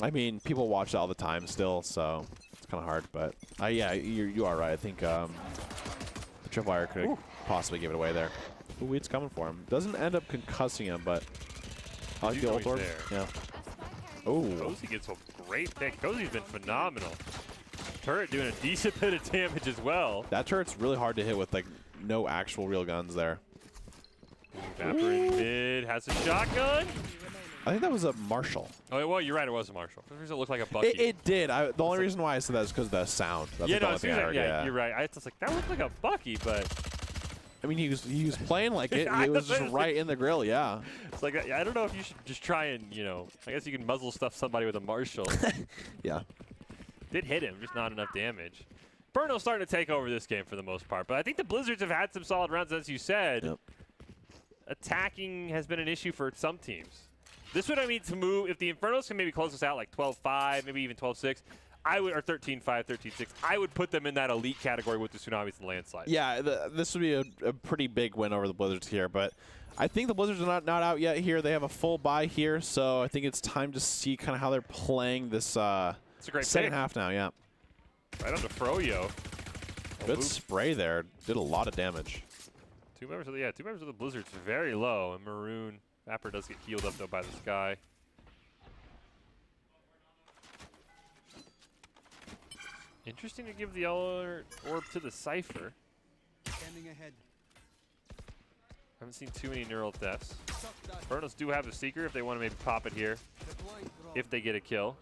I mean, people watch it all the time still, so it's kind of hard. But, yeah, you are right. I think the tripwire could possibly give it away there. Ooh, it's coming for him. Doesn't end up concussing him, but I like the ult orb. Yeah. Oh. Cozy gets a great pick. Cozy's been phenomenal. Turret doing a decent bit of damage as well. That turret's really hard to hit with like no actual real guns there. Vapor in mid has a shotgun. I think that was a Marshall. Oh, well, you're right. It was a Marshall. For some reason, it looked like a Bucky. It did. The only reason why I said that is because of the sound. That's yeah, no, yeah, you're right. I was like, that looked like a Bucky, but I mean, he was playing like it. It was just right in the grill. Yeah. It's like I don't know if you should just try and I guess you can muzzle stuff somebody with a Marshall. Yeah. Did hit him, just not enough damage. Burno's starting to take over this game for the most part, but I think the Blizzards have had some solid rounds, as you said. Yep. Attacking has been an issue for some teams. This would, I mean, to move, if the Infernos can maybe close us out like 12-5, maybe even 12-6, or 13-5, 13-6, I would put them in that elite category with the Tsunamis and Landslides. Yeah, this would be a pretty big win over the Blizzards here, but I think the Blizzards are not out yet here. They have a full buy here, so I think it's time to see kind of how they're playing this it's a great second half now, yeah. Right onto Froyo. Good spray there. Did a lot of damage. Two members of the Blizzards very low, and Maroon Vapor does get healed up though by the Sky. Interesting to give the orb to the Cypher. Standing ahead. Haven't seen too many neural deaths. Burnos do have a Seeker if they want to maybe pop it here. If they get a kill.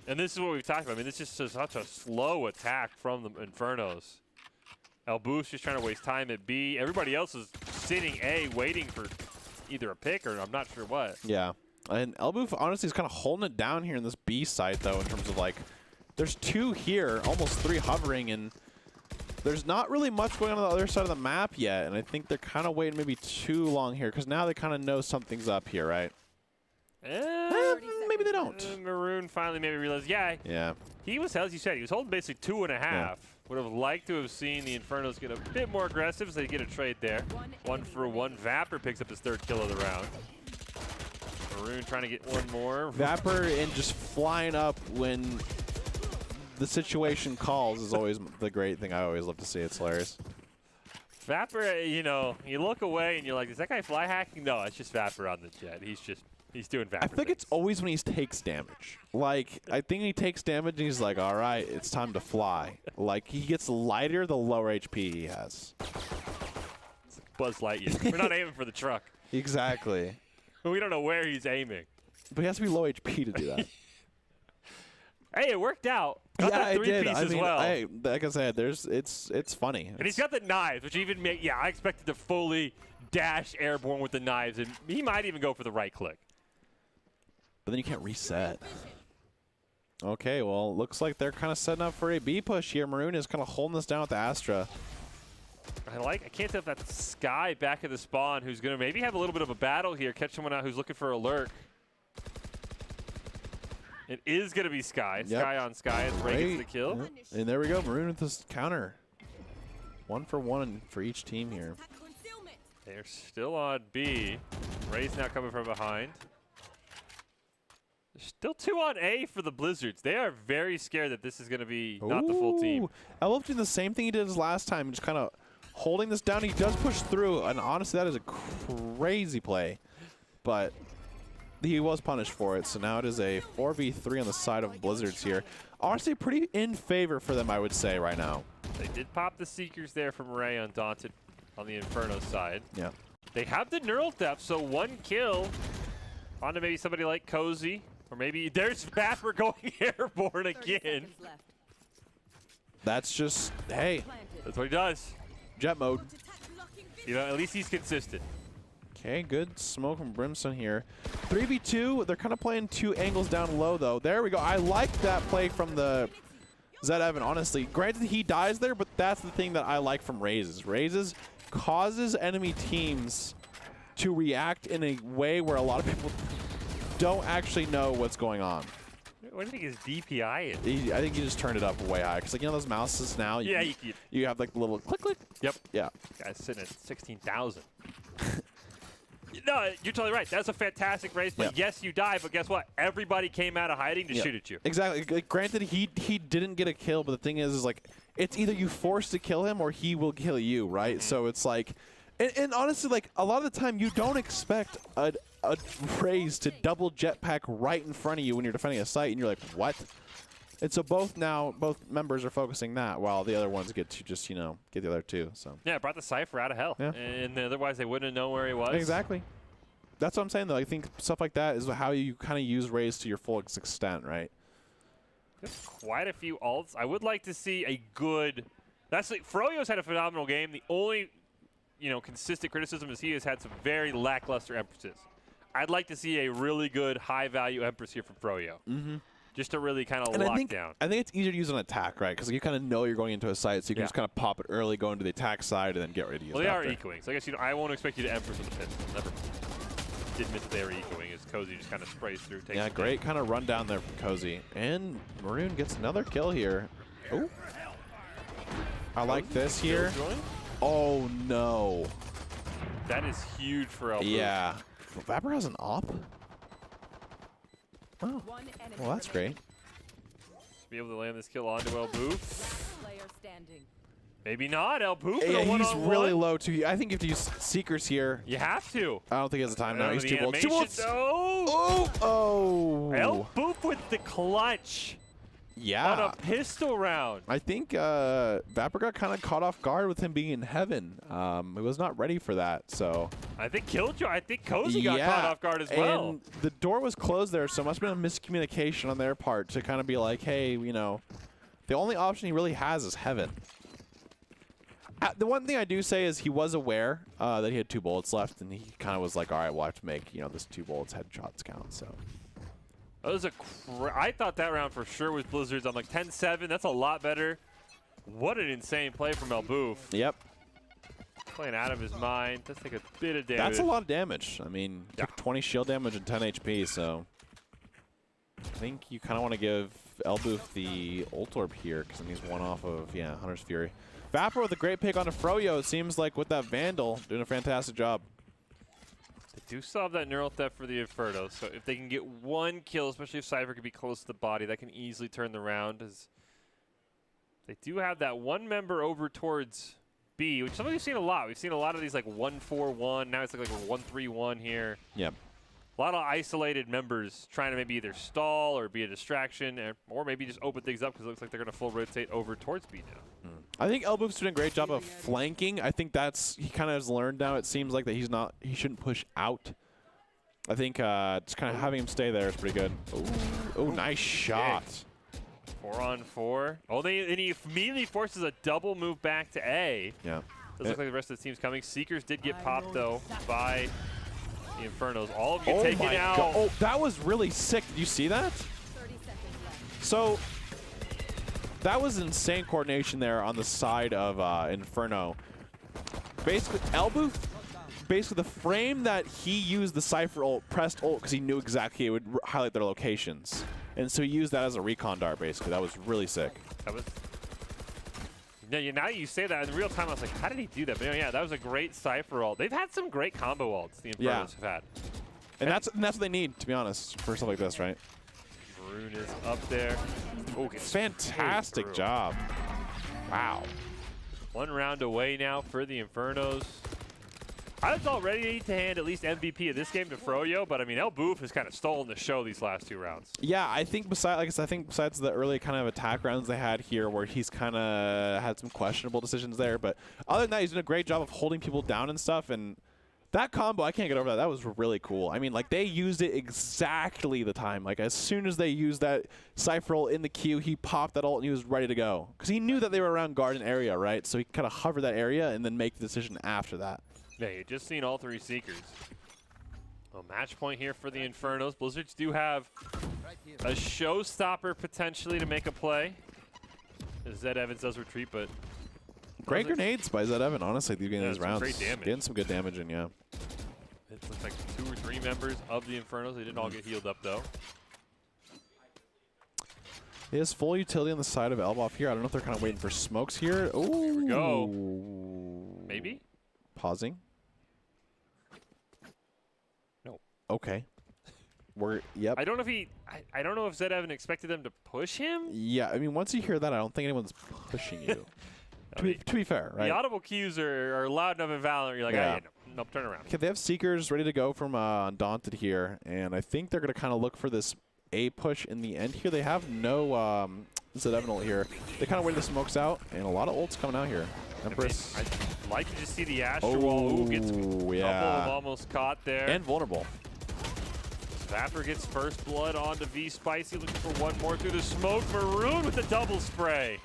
And this is what we've talked about. I mean, this is just such a slow attack from the Infernos. Elboof's just trying to waste time at B. Everybody else is sitting A, waiting for either a pick or I'm not sure what. Yeah. And Elboof, honestly, is kind of holding it down here in this B side, though, in terms of, like, there's 2 here, almost 3 hovering, and there's not really much going on the other side of the map yet. And I think they're kind of waiting maybe too long here, because now they kind of know something's up here, right? Maybe they don't. Maroon finally maybe realized, yeah. He was, as you said, he was holding basically 2.5. Yeah. Would have liked to have seen the Infernos get a bit more aggressive, so they get a trade there. 1 for 1. Vapor picks up his 3rd kill of the round. Maroon trying to get one more. Vapor and just flying up when the calls is always the great thing I always love to see. It's hilarious. Vapor, you know, you look away and you're like, is that guy fly hacking? No, it's just Vapor on the jet. He's doing Vapor. I think things. It's always when he takes damage. Like, I think he takes damage and he's like, all right, it's time to fly. Like, he gets lighter the lower HP he has. It's like Buzz Lightyear. We're not aiming for the truck. Exactly. We don't know where he's aiming. But he has to be low HP to do that. Hey, it worked out. Got yeah, the 3 piece I as mean, well. Hey, like I said, it's funny. And he's got the knives, which even make, I expected to fully dash airborne with the knives, and he might even go for the right click. But then you can't reset. Okay, well, looks like they're kind of setting up for a B push here. Maroon is kind of holding this down with the Astra. I can't tell if that's Sky back at the spawn who's going to maybe have a little bit of a battle here, catch someone out who's looking for a lurk. It is going to be Sky. Yep. Sky on Sky as Ray gets the kill. Yep. And there we go. Maroon with this counter. 1 for 1 for each team here. They're still on B. Ray's now coming from behind. There's still 2 on A for the Blizzards. They are very scared that this is going to be not the full team. I love doing the same thing he did as last time, just kind of holding this down. He does push through, and honestly, that is a crazy play. But he was punished for it, so now it is a 4v3 on the side of Blizzards here. Honestly, pretty in favor for them, I would say, right now. They did pop the Seekers there from Ray Undaunted on the Inferno side. Yeah. They have the neural theft, so 1 kill onto maybe somebody like Cozy, or maybe there's Vapor going airborne again. That's just, hey. That's what he does. Jet mode. You know, at least he's consistent. Okay, good smoke from Brimstone here. 3v2, they're kind of playing 2 angles down low, though. There we go. I like that play from the Zed Evan, honestly. Granted, he dies there, but that's the thing that I like from Raises. Raises causes enemy teams to react in a way where a lot of people don't actually know what's going on. What do you think his DPI is? I think he just turned it up way high. Because, like, you know those mouses now? Yeah, you have, like, the little click, click. Yep. Yeah. Guy's sitting at 16,000. No, you're totally right. That's a fantastic race. But yes, you die. But guess what? Everybody came out of hiding to shoot at you. Exactly. Like, granted, he didn't get a kill. But the thing is like, it's either you force to kill him or he will kill you, right? Mm-hmm. So it's like, and honestly, like, a lot of the time you don't expect a Raze to double jetpack right in front of you when you're defending a site. And you're like, what? And so both members are focusing that while the other ones get to just, you know, get the other 2. So yeah, it brought the Cypher out of hell. Yeah. And otherwise they wouldn't have known where he was. Exactly. That's what I'm saying, though. I think stuff like that is how you kind of use Raze to your full extent, right? There's quite a few ults. I would like to see a good... That's like, Froyo's had a phenomenal game. The only, you know, consistent criticism is he has had some very lackluster Empresses. I'd like to see a really good, high-value Empress here from Froyo. Mm-hmm. Just to really kind of lock down. I think it's easier to use on attack, right? Because you kind of know you're going into a site, so you can just kind of pop it early, go into the attack side, and then get ready to use it. Well, they are ecoing, so I guess I won't expect you to Empress with the pistol. Never did admit that they were ecoing, as Cozy just kind of sprays through. Yeah, great kind of run down there from Cozy. And Maroon gets another kill here. Oh. I like this here. Oh, no. That is huge for Elbow. Yeah. Vapor has an op? Oh, well, that's great. Be able to land this kill onto Elboof. Maybe not, Elboof. Yeah, he's really low, too. I think you have to use Seekers here. You have to. I don't think he has the time now. He's too old. Oh! Oh! Elboof with the clutch. Yeah. On a pistol round. I think Vapor got kind of caught off guard with him being in heaven. He was not ready for that, so. I think Killjoy, I think Cozy got caught off guard as well. And the door was closed there, so it must have been a miscommunication on their part to kind of be like, hey, you know, the only option he really has is heaven. The one thing I do say is he was aware that he had 2 bullets left, and he kind of was like, all right, we'll have to make, you know, this 2 bullets headshots count, so. That was I thought that round for sure was Blizzards. I'm like 10-7. That's a lot better. What an insane play from Elboof. Yep. Playing out of his mind. Let's take a bit of damage. That's a lot of damage. I mean, took 20 shield damage and 10 HP, so I think you kind of want to give Elboof the ult orb here because he's one off of, yeah, Hunter's Fury. Vapor with a great pick onto Froyo. It seems like with that Vandal, doing a fantastic job. They do still have that neural theft for the Inferno, so if they can get 1 kill, especially if Cypher can be close to the body, that can easily turn the round. As they do have that 1 member over towards B, which something we've seen a lot. We've seen a lot of these like 1-4-1. Now it's like a 1-3-1 here. Yep. A lot of isolated members trying to maybe either stall or be a distraction, or maybe just open things up because it looks like they're going to full rotate over towards B now. I think Elboof's doing a great job of flanking. I think he kind of has learned now. It seems like that he shouldn't push out. I think just kind of having him stay there is pretty good. Oh, nice shot. 4-on-4. Oh, and he immediately forces a double move back to A. Yeah. Doesn't look like the rest of the team's coming. Seekers did get popped, though, by the Infernos. All of you taken out. Oh, that was really sick. Did you see that? So that was insane coordination there on the side of Inferno. Basically, Elboof, the frame that he used the Cypher ult, pressed ult because he knew exactly it would highlight their locations. And so he used that as a recon dart, basically. That was really sick. That was. Yeah, now you say that in real time, I was like, how did he do that? But yeah, that was a great Cypher ult. They've had some great combo ults, the Infernos have had. And that's what they need, to be honest, for stuff like this, right? Maroon is up there. Oh, fantastic job. Wow. 1 round away now for the Infernos. I was all ready to hand at least MVP of this game to Froyo, but I mean, Elboof has kind of stolen the show these last 2 rounds. Yeah, I think besides the early kind of attack rounds they had here, where he's kind of had some questionable decisions there, but other than that, he's doing a great job of holding people down and stuff. And that combo, I can't get over that. That was really cool. I mean, like, they used it exactly the time. Like, as soon as they used that Cypher ult in the queue, he popped that ult and he was ready to go. Because he knew that they were around garden area, right? So he kind of hover that area and then make the decision after that. Yeah, you just seen all 3 Seekers. A match point here for the Infernos. Blizzards do have a showstopper potentially to make a play. Zed Evans does retreat, but great grenades by Zed Evan, honestly, these rounds. Great damage. Getting some good damage in, yeah. It looks like 2 or 3 members of the Infernos. They didn't all get healed up, though. He has full utility on the side of Elboff here. I don't know if they're kind of waiting for smokes here. Oh, here we go. Maybe? Pausing. No. Okay. Yep. I don't know if I don't know if Zed Evan expected them to push him. Yeah, I mean, once you hear that, I don't think anyone's pushing you. to be fair, right? The audible cues are loud enough in Valorant. You're like, yeah. Hey, no, turn around. Okay, they have Seekers ready to go from Undaunted here, and I think they're going to kind of look for this A push in the end here. They have no Zed Evan ult here. They kind of wait the smokes out, and a lot of ults coming out here. Empress. I mean, I'd like to just see the Astro Wall. Ooh, gets almost caught there. And vulnerable. Vapor gets first blood onto V-Spicy, looking for 1 more through the smoke. Maroon with the double spray.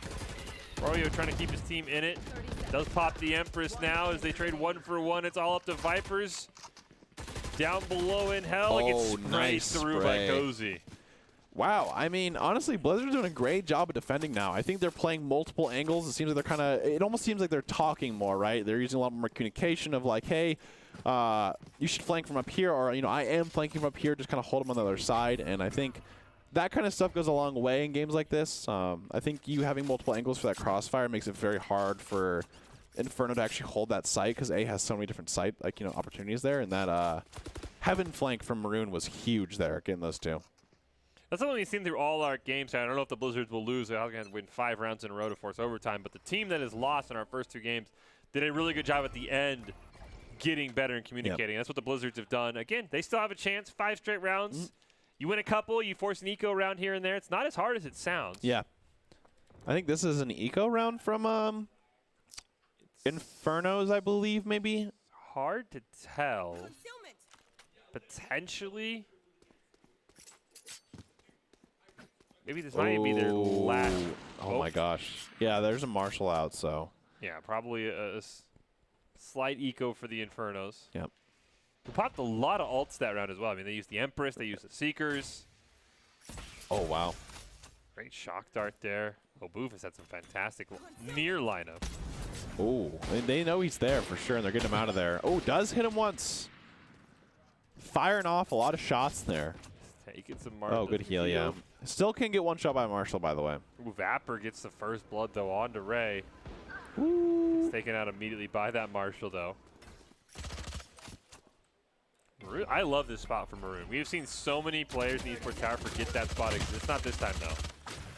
Froyo trying to keep his team in it. Does pop the Empress now as they trade 1 for 1. It's all up to Vipers. Down below in hell, it gets sprayed through by Cozy. Wow, I mean, honestly, Blizzard's doing a great job of defending now. I think they're playing multiple angles. It seems like they're it almost seems like they're talking more, right? They're using a lot more communication of like, hey, you should flank from up here, or, you know, I am flanking from up here, just kind of hold them on the other side. And I think that kind of stuff goes a long way in games like this. I think you having multiple angles for that crossfire makes it very hard for Inferno to actually hold that site, because A has so many different site, like, you know, opportunities there. And that Heaven flank from Maroon was huge there, getting those 2. That's something we've seen through all our games. I don't know if the Blizzards will lose. They're going to win 5 rounds in a row to force overtime. But the team that has lost in our first 2 games did a really good job at the end getting better and communicating. Yep. That's what the Blizzards have done. Again, they still have a chance. 5 straight rounds. You win a couple, you force an eco round here and there. It's not as hard as it sounds. Yeah. I think this is an eco round from Infernos, I believe, maybe. Hard to tell. Potentially. Maybe this might be their last. Oh my gosh. Yeah, there's a Marshall out, so. Yeah, probably a slight eco for the Infernos. Yep. We popped a lot of ults that round as well. I mean, they used the Empress, they used the Seekers. Oh, wow. Great shock dart there. Oh, Boof has had some fantastic near lineup. Oh, they know he's there for sure, and they're getting him out of there. Oh, does hit him once. Firing off a lot of shots there. Taking some Marshall. Oh, good heal, yeah. Still can get one shot by Marshall, by the way. Ooh, Vapor gets the first blood, though, on to Ray. He's taken out immediately by that Marshall, though. I love this spot for Maroon. We have seen so many players in Esports Tower forget that spot exists. Not this time, though.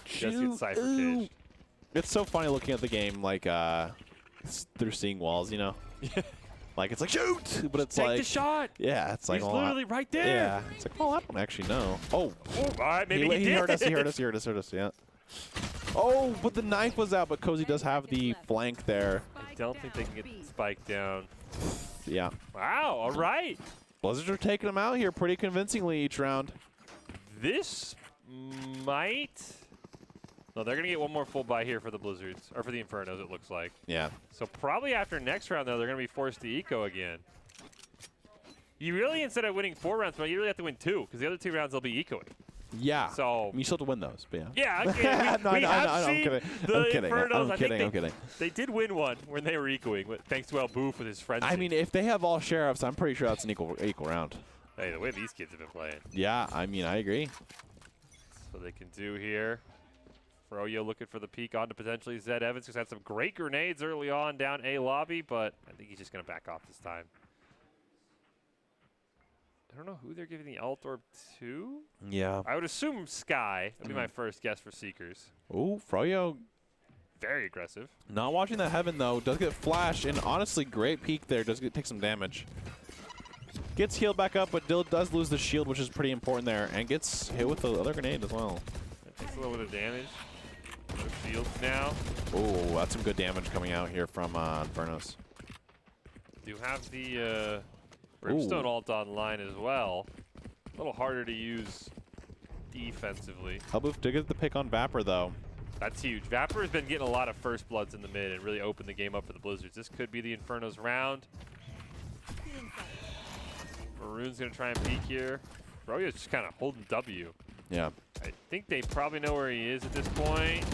Just get Cypher caged. It's so funny looking at the game like through seeing walls, you know? Like, it's like, shoot! But it's like... Take the shot! Yeah, it's like... He's literally right there! Yeah. It's like, oh, I don't actually know. Oh. All right, maybe he did. Heard us, he heard us, yeah. Oh, but the knife was out, but Cozy does have the flank there. I don't think they can get the spike down. Yeah. Wow, all right. Blizzards are taking them out here pretty convincingly each round. This might... No, they're going to get one more full buy here for the Blizzards, or for the Infernos, it looks like. Yeah. So probably after next round, though, they're going to be forced to eco again. You really, instead of winning 4 rounds, you really have to win 2, because the other 2 rounds they'll be ecoing. Yeah. So you still have to win those, but yeah. Yeah, okay. We have seen the Infernos. I'm kidding. They did win one when they were ecoing, thanks to Boof with his friends. I mean, if they have all sheriffs, I'm pretty sure that's an equal round. Hey, the way these kids have been playing. Yeah, I mean, I agree. That's what they can do here. Froyo looking for the peek onto potentially Zed Evans, who's had some great grenades early on down A lobby, but I think he's just going to back off this time. I don't know who they're giving the ult orb to. Yeah. I would assume Sky. That'd be my first guess for Seekers. Ooh, Froyo. Very aggressive. Not watching that Heaven, though. Does get flash, and honestly, great peek there. Does take some damage. Gets healed back up, but does lose the shield, which is pretty important there, and gets hit with the other grenade as well. That takes a little bit of damage. No shields now. Oh, that's some good damage coming out here from Infernos. Do have the Brimstone ult online as well. A little harder to use defensively. Elboof did get the pick on Vapor, though. That's huge. Vapor has been getting a lot of first bloods in the mid and really opened the game up for the Blizzards. This could be the Inferno's round. Maroon's going to try and peek here. Froyo's just kind of holding W. Yeah. I think they probably know where he is at this point.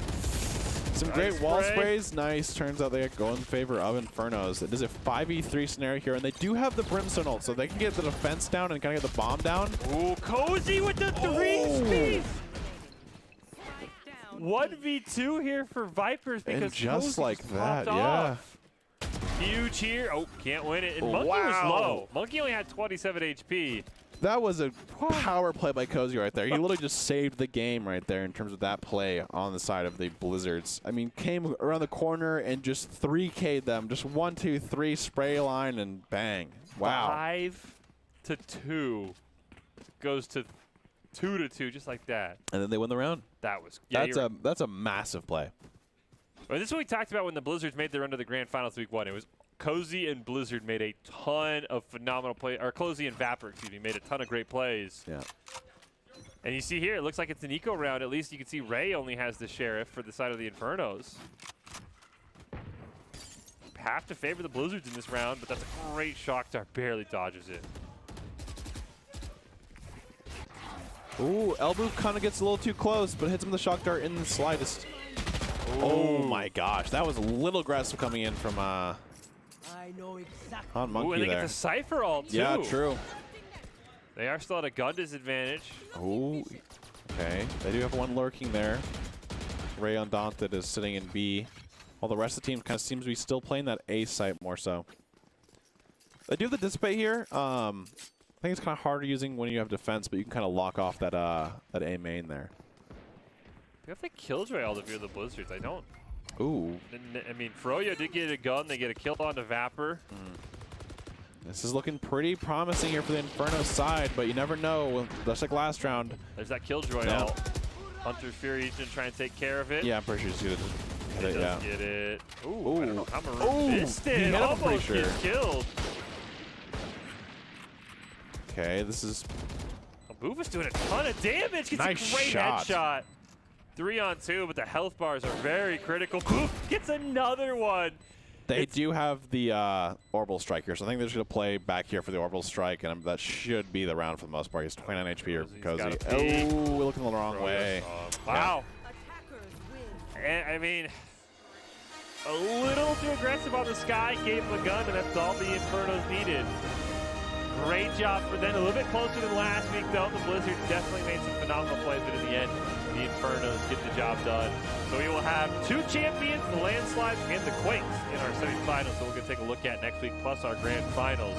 Some great wall sprays. Nice. Turns out they go in favor of Infernos. It is a 5v3 scenario here, and they do have the Brimstone ult, so they can get the defense down and kind of get the bomb down. Ooh, Cozy with the 3 speed. 1v2 here for Vipers because and just Cozy's like that, yeah. off. Huge here. Oh, can't win it. And Monkey was low. Monkey only had 27 HP. That was a power play by Cozy right there. He literally just saved the game right there in terms of that play on the side of the Blizzards. I mean, came around the corner and just 3K'd them. Just 1, 2, 3 spray line and bang. Wow. 5-2 goes to 2-2 just like that. And then they win the round. That was that's a massive play. Well, this is what we talked about when the Blizzards made their run to the Grand Finals week 1. It was Cozy and Blizzard made a ton of phenomenal plays, or Cozy and Vapor, excuse me, made a ton of great plays. Yeah. And you see here, it looks like it's an eco round. At least you can see Ray only has the Sheriff for the side of the Infernos. Have to favor the Blizzards in this round, but that's a great shock dart. Barely dodges it. Ooh, Elboof kind of gets a little too close, but hits him with the shock dart in the slightest. Ooh. Oh my gosh, that was a little aggressive coming in from I know exactly. on Monkey. Ooh, and they there. get the Cypher ult too. Yeah, true. They are still at a gun disadvantage. Ooh, okay. They do have one lurking there. Ray Undaunted is sitting in B, while the rest of the team kind of seems to be still playing that A site more so. They do have the Dissipate here. I think it's kind of harder using when you have defense, but you can kind of lock off that that A main there. You have the Killjoy ult if you're the Blizzards. I don't. Ooh. I mean, Froyo did get a gun. They get a kill on the Vapor. This is looking pretty promising here for the Inferno side, but you never know. Just like last round. There's that Killjoy ult. Hunter's Fury is going to try and take care of it. Yeah, I'm pretty sure he's going to hit it, yeah. Get it. Ooh, I don't know. Cameroon missed it. Almost gets killed. Okay, this is... Boof is doing a ton of damage. Gets nice a great shot. headshot. 3 on 2, but the health bars are very critical. Boof gets another one. They do have the Orbital Strike here, so I think they're just going to play back here for the Orbital Strike, and that should be the round for the most part. He's 29 HP or Cozy. Oh, we're looking the wrong way. Wow. And, I mean, a little too aggressive on the Sky, gave him a gun, and that's all the Infernos needed. Great job for them. A little bit closer than last week, though. The Blizzards definitely made some phenomenal plays, but in the end, the Infernos get the job done. So we will have 2 champions, the Landslides and the Quakes, in our semifinals. So we're going to take a look at next week, plus our grand finals.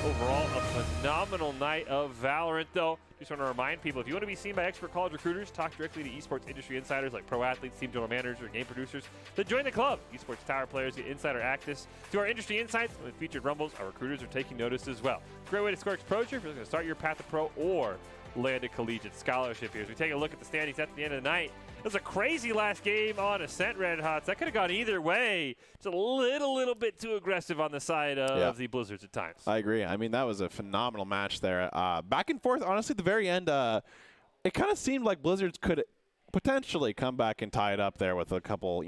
Overall, a phenomenal night of Valorant, though. Just want to remind people, if you want to be seen by expert college recruiters, talk directly to esports industry insiders like pro athletes, team general managers, game producers, then join the club. Esports Tower players get insider access to our industry insights. With featured rumbles, our recruiters are taking notice as well. Great way to score exposure if you're looking to start your path to pro or land a collegiate scholarship here. As we take a look at the standings at the end of the night, it was a crazy last game on Ascent, Red Hots. That could have gone either way. Just a little bit too aggressive on the side of the Blizzards at times. I agree. I mean, that was a phenomenal match there. Back and forth, honestly, at the very end, it kind of seemed like Blizzards could potentially come back and tie it up there with a couple,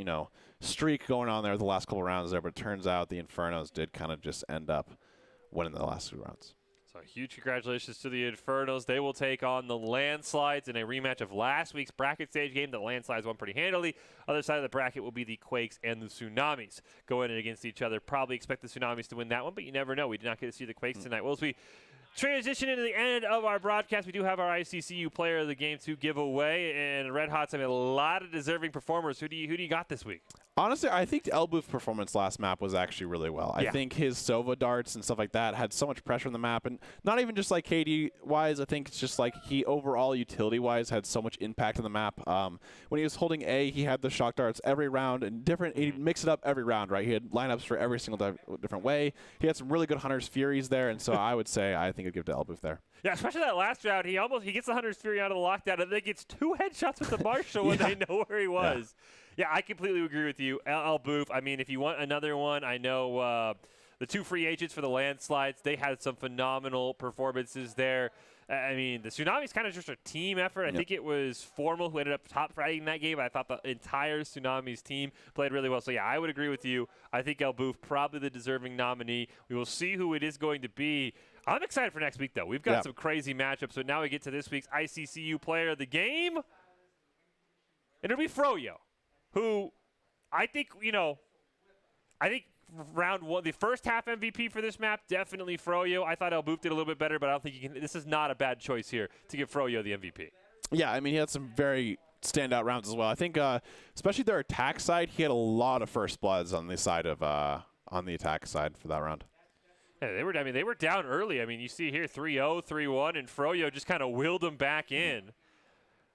streak going on there the last couple rounds there, but it turns out the Infernos did kind of just end up winning the last 2 rounds. So huge congratulations to the Infernos. They will take on the Landslides in a rematch of last week's bracket stage game. The Landslides won pretty handily. Other side of the bracket will be the Quakes and the Tsunamis going in against each other. Probably expect the Tsunamis to win that one, but you never know. We did not get to see the Quakes tonight. Well, as we transition into the end of our broadcast, we do have our ICCU player of the game to give away, and Red Hots have a lot of deserving performers. Who do you got this week? Honestly, I think Elboof's performance last map was actually really well. I think his Sova darts and stuff like that had so much pressure on the map, and not even just like KD-wise, I think it's just like he overall utility-wise had so much impact on the map. When he was holding A, he had the shock darts every round, and he'd mix it up every round, right? He had lineups for every single different way. He had some really good Hunter's Furies there, and so I would say I think I'd give it to Elboof there. Yeah, especially that last round. He gets the Hunter's Fury out of the lockdown, and then gets 2 headshots with the Marshall when they know where he was. Yeah, I completely agree with you. Elboof, I mean, if you want another one, I know the 2 free agents for the Landslides, they had some phenomenal performances there. I mean, the Tsunami's kind of just a team effort. I think it was Formal who ended up top fragging that game. I thought the entire Tsunami's team played really well. So, yeah, I would agree with you. I think Elboof, probably the deserving nominee. We will see who it is going to be. I'm excited for next week, though. We've got some crazy matchups. So now we get to this week's ICCU player of the game. And it'll be Froyo, who I think, round 1, the first half MVP for this map, definitely Froyo. I thought Elboof did a little bit better, but I don't think you can. This is not a bad choice here to give Froyo the MVP. Yeah, I mean, he had some very standout rounds as well. I think, especially their attack side, he had a lot of first bloods on the side of on the attack side for that round. Yeah, they were down early. I mean, you see here 3-0, 3-1, and Froyo just kind of willed them back in.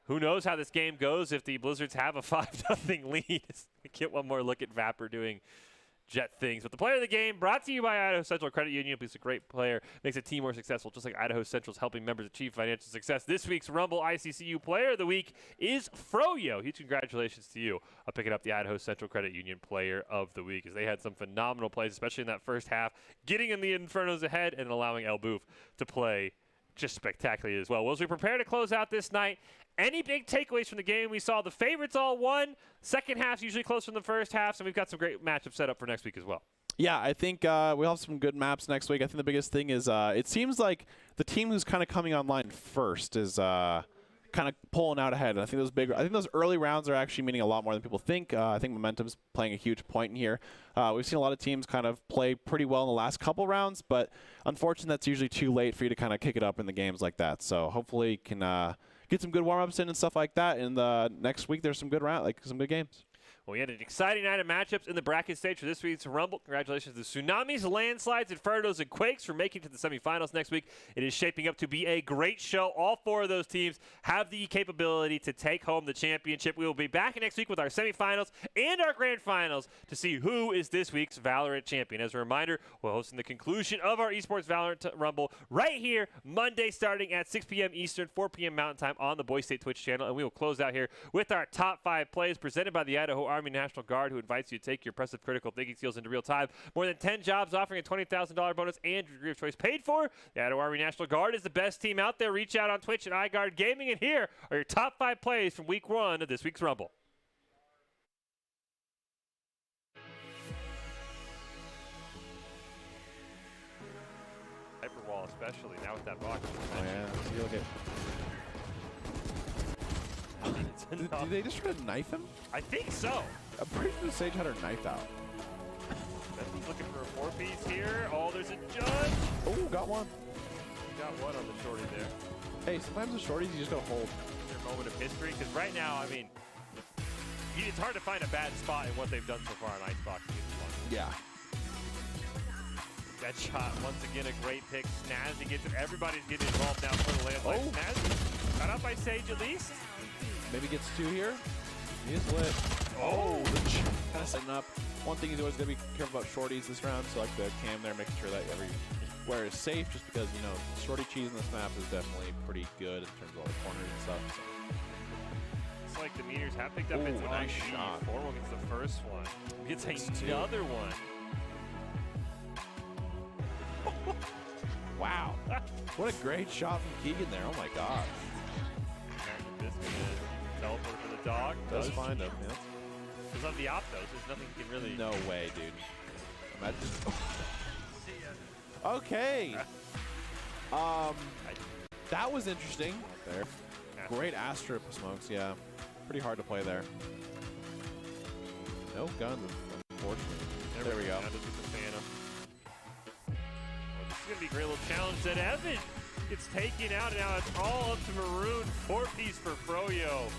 Who knows how this game goes if the Blizzards have a 5-0 lead. Get one more look at Vapor doing Jet things. But the player of the game brought to you by Idaho Central Credit Union. He's a great player, makes a team more successful, just like Idaho Central's helping members achieve financial success. This week's Rumble ICCU player of the week is Froyo. Huge congratulations to you on picking up the Idaho Central Credit Union player of the week, as they had some phenomenal plays, especially in that first half, getting in the Infernos ahead and allowing Elboof to play just spectacularly as well. Well, as we prepare to close out this night, any big takeaways from the game? We saw the favorites all won. Second half's usually closer than the first half, and we've got some great matchups set up for next week as well. Yeah, I think we'll have some good maps next week. I think the biggest thing is it seems like the team who's kind of coming online first is kind of pulling out ahead. And I think those early rounds are actually meaning a lot more than people think. I think momentum's playing a huge point in here. We've seen a lot of teams kind of play pretty well in the last couple rounds, but unfortunately that's usually too late for you to kind of kick it up in the games like that. So hopefully you can get some good warm-ups in and stuff like that. And next week there's some good games. Well, we had an exciting night of matchups in the bracket stage for this week's Rumble. Congratulations to Tsunamis, Landslides, Infernos, and Quakes for making it to the semifinals next week. It is shaping up to be a great show. All 4 of those teams have the capability to take home the championship. We will be back next week with our semifinals and our grand finals to see who is this week's Valorant champion. As a reminder, we're hosting the conclusion of our Esports Valorant Rumble right here Monday starting at 6 p.m. Eastern, 4 p.m. Mountain Time on the Boise State Twitch channel. And we will close out here with our top 5 plays presented by the Idaho Army National Guard, who invites you to take your impressive critical thinking skills into real time. More than 10 jobs offering a $20,000 bonus and your degree of choice paid for. The Idaho Army National Guard is the best team out there. Reach out on Twitch at iGuard Gaming. And here are your top 5 plays from week 1 of this week's Rumble. Hyperwall especially, now with that box. Oh, yeah. So you'll get... Did they just try to knife him? I think so. I'm pretty sure Sage had her knife out. He's looking for a 4-piece here. Oh, there's a judge. Oh, got one. Got one on the shorty there. Hey, sometimes the shorties you just gotta hold. Their moment of history, because right now, I mean, it's hard to find a bad spot in what they've done so far on Icebox. Yeah. That shot, once again, a great pick. Snazzy gets it. Everybody's getting involved now for the landslide. Oh. Snazzy, got out by Sage at least. Maybe gets 2 here. He is lit. Oh, kind of setting up. One thing he's always going to be careful about shorties this round, so like the cam there, making sure that everywhere is safe, just because, you know, shorty cheese in this map is definitely pretty good in terms of all the corners and stuff. So. It's like the meters have picked up its nice shot. Formal gets the first one. Gets another one. Wow. What a great shot from Keegan there. Oh, my God. This is teleport for the dog. Does find him, yeah. Because on the Optos, there's nothing you can really... No way, dude. Imagine. Okay. That was interesting. There. Great Astra smokes, yeah. Pretty hard to play there. No guns, unfortunately. There we go. Now just get the Phantom. Well, this is going to be a great little challenge that Evan gets taken out, and now it's all up to Maroon. 4-piece for Froyo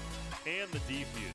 and the defuse.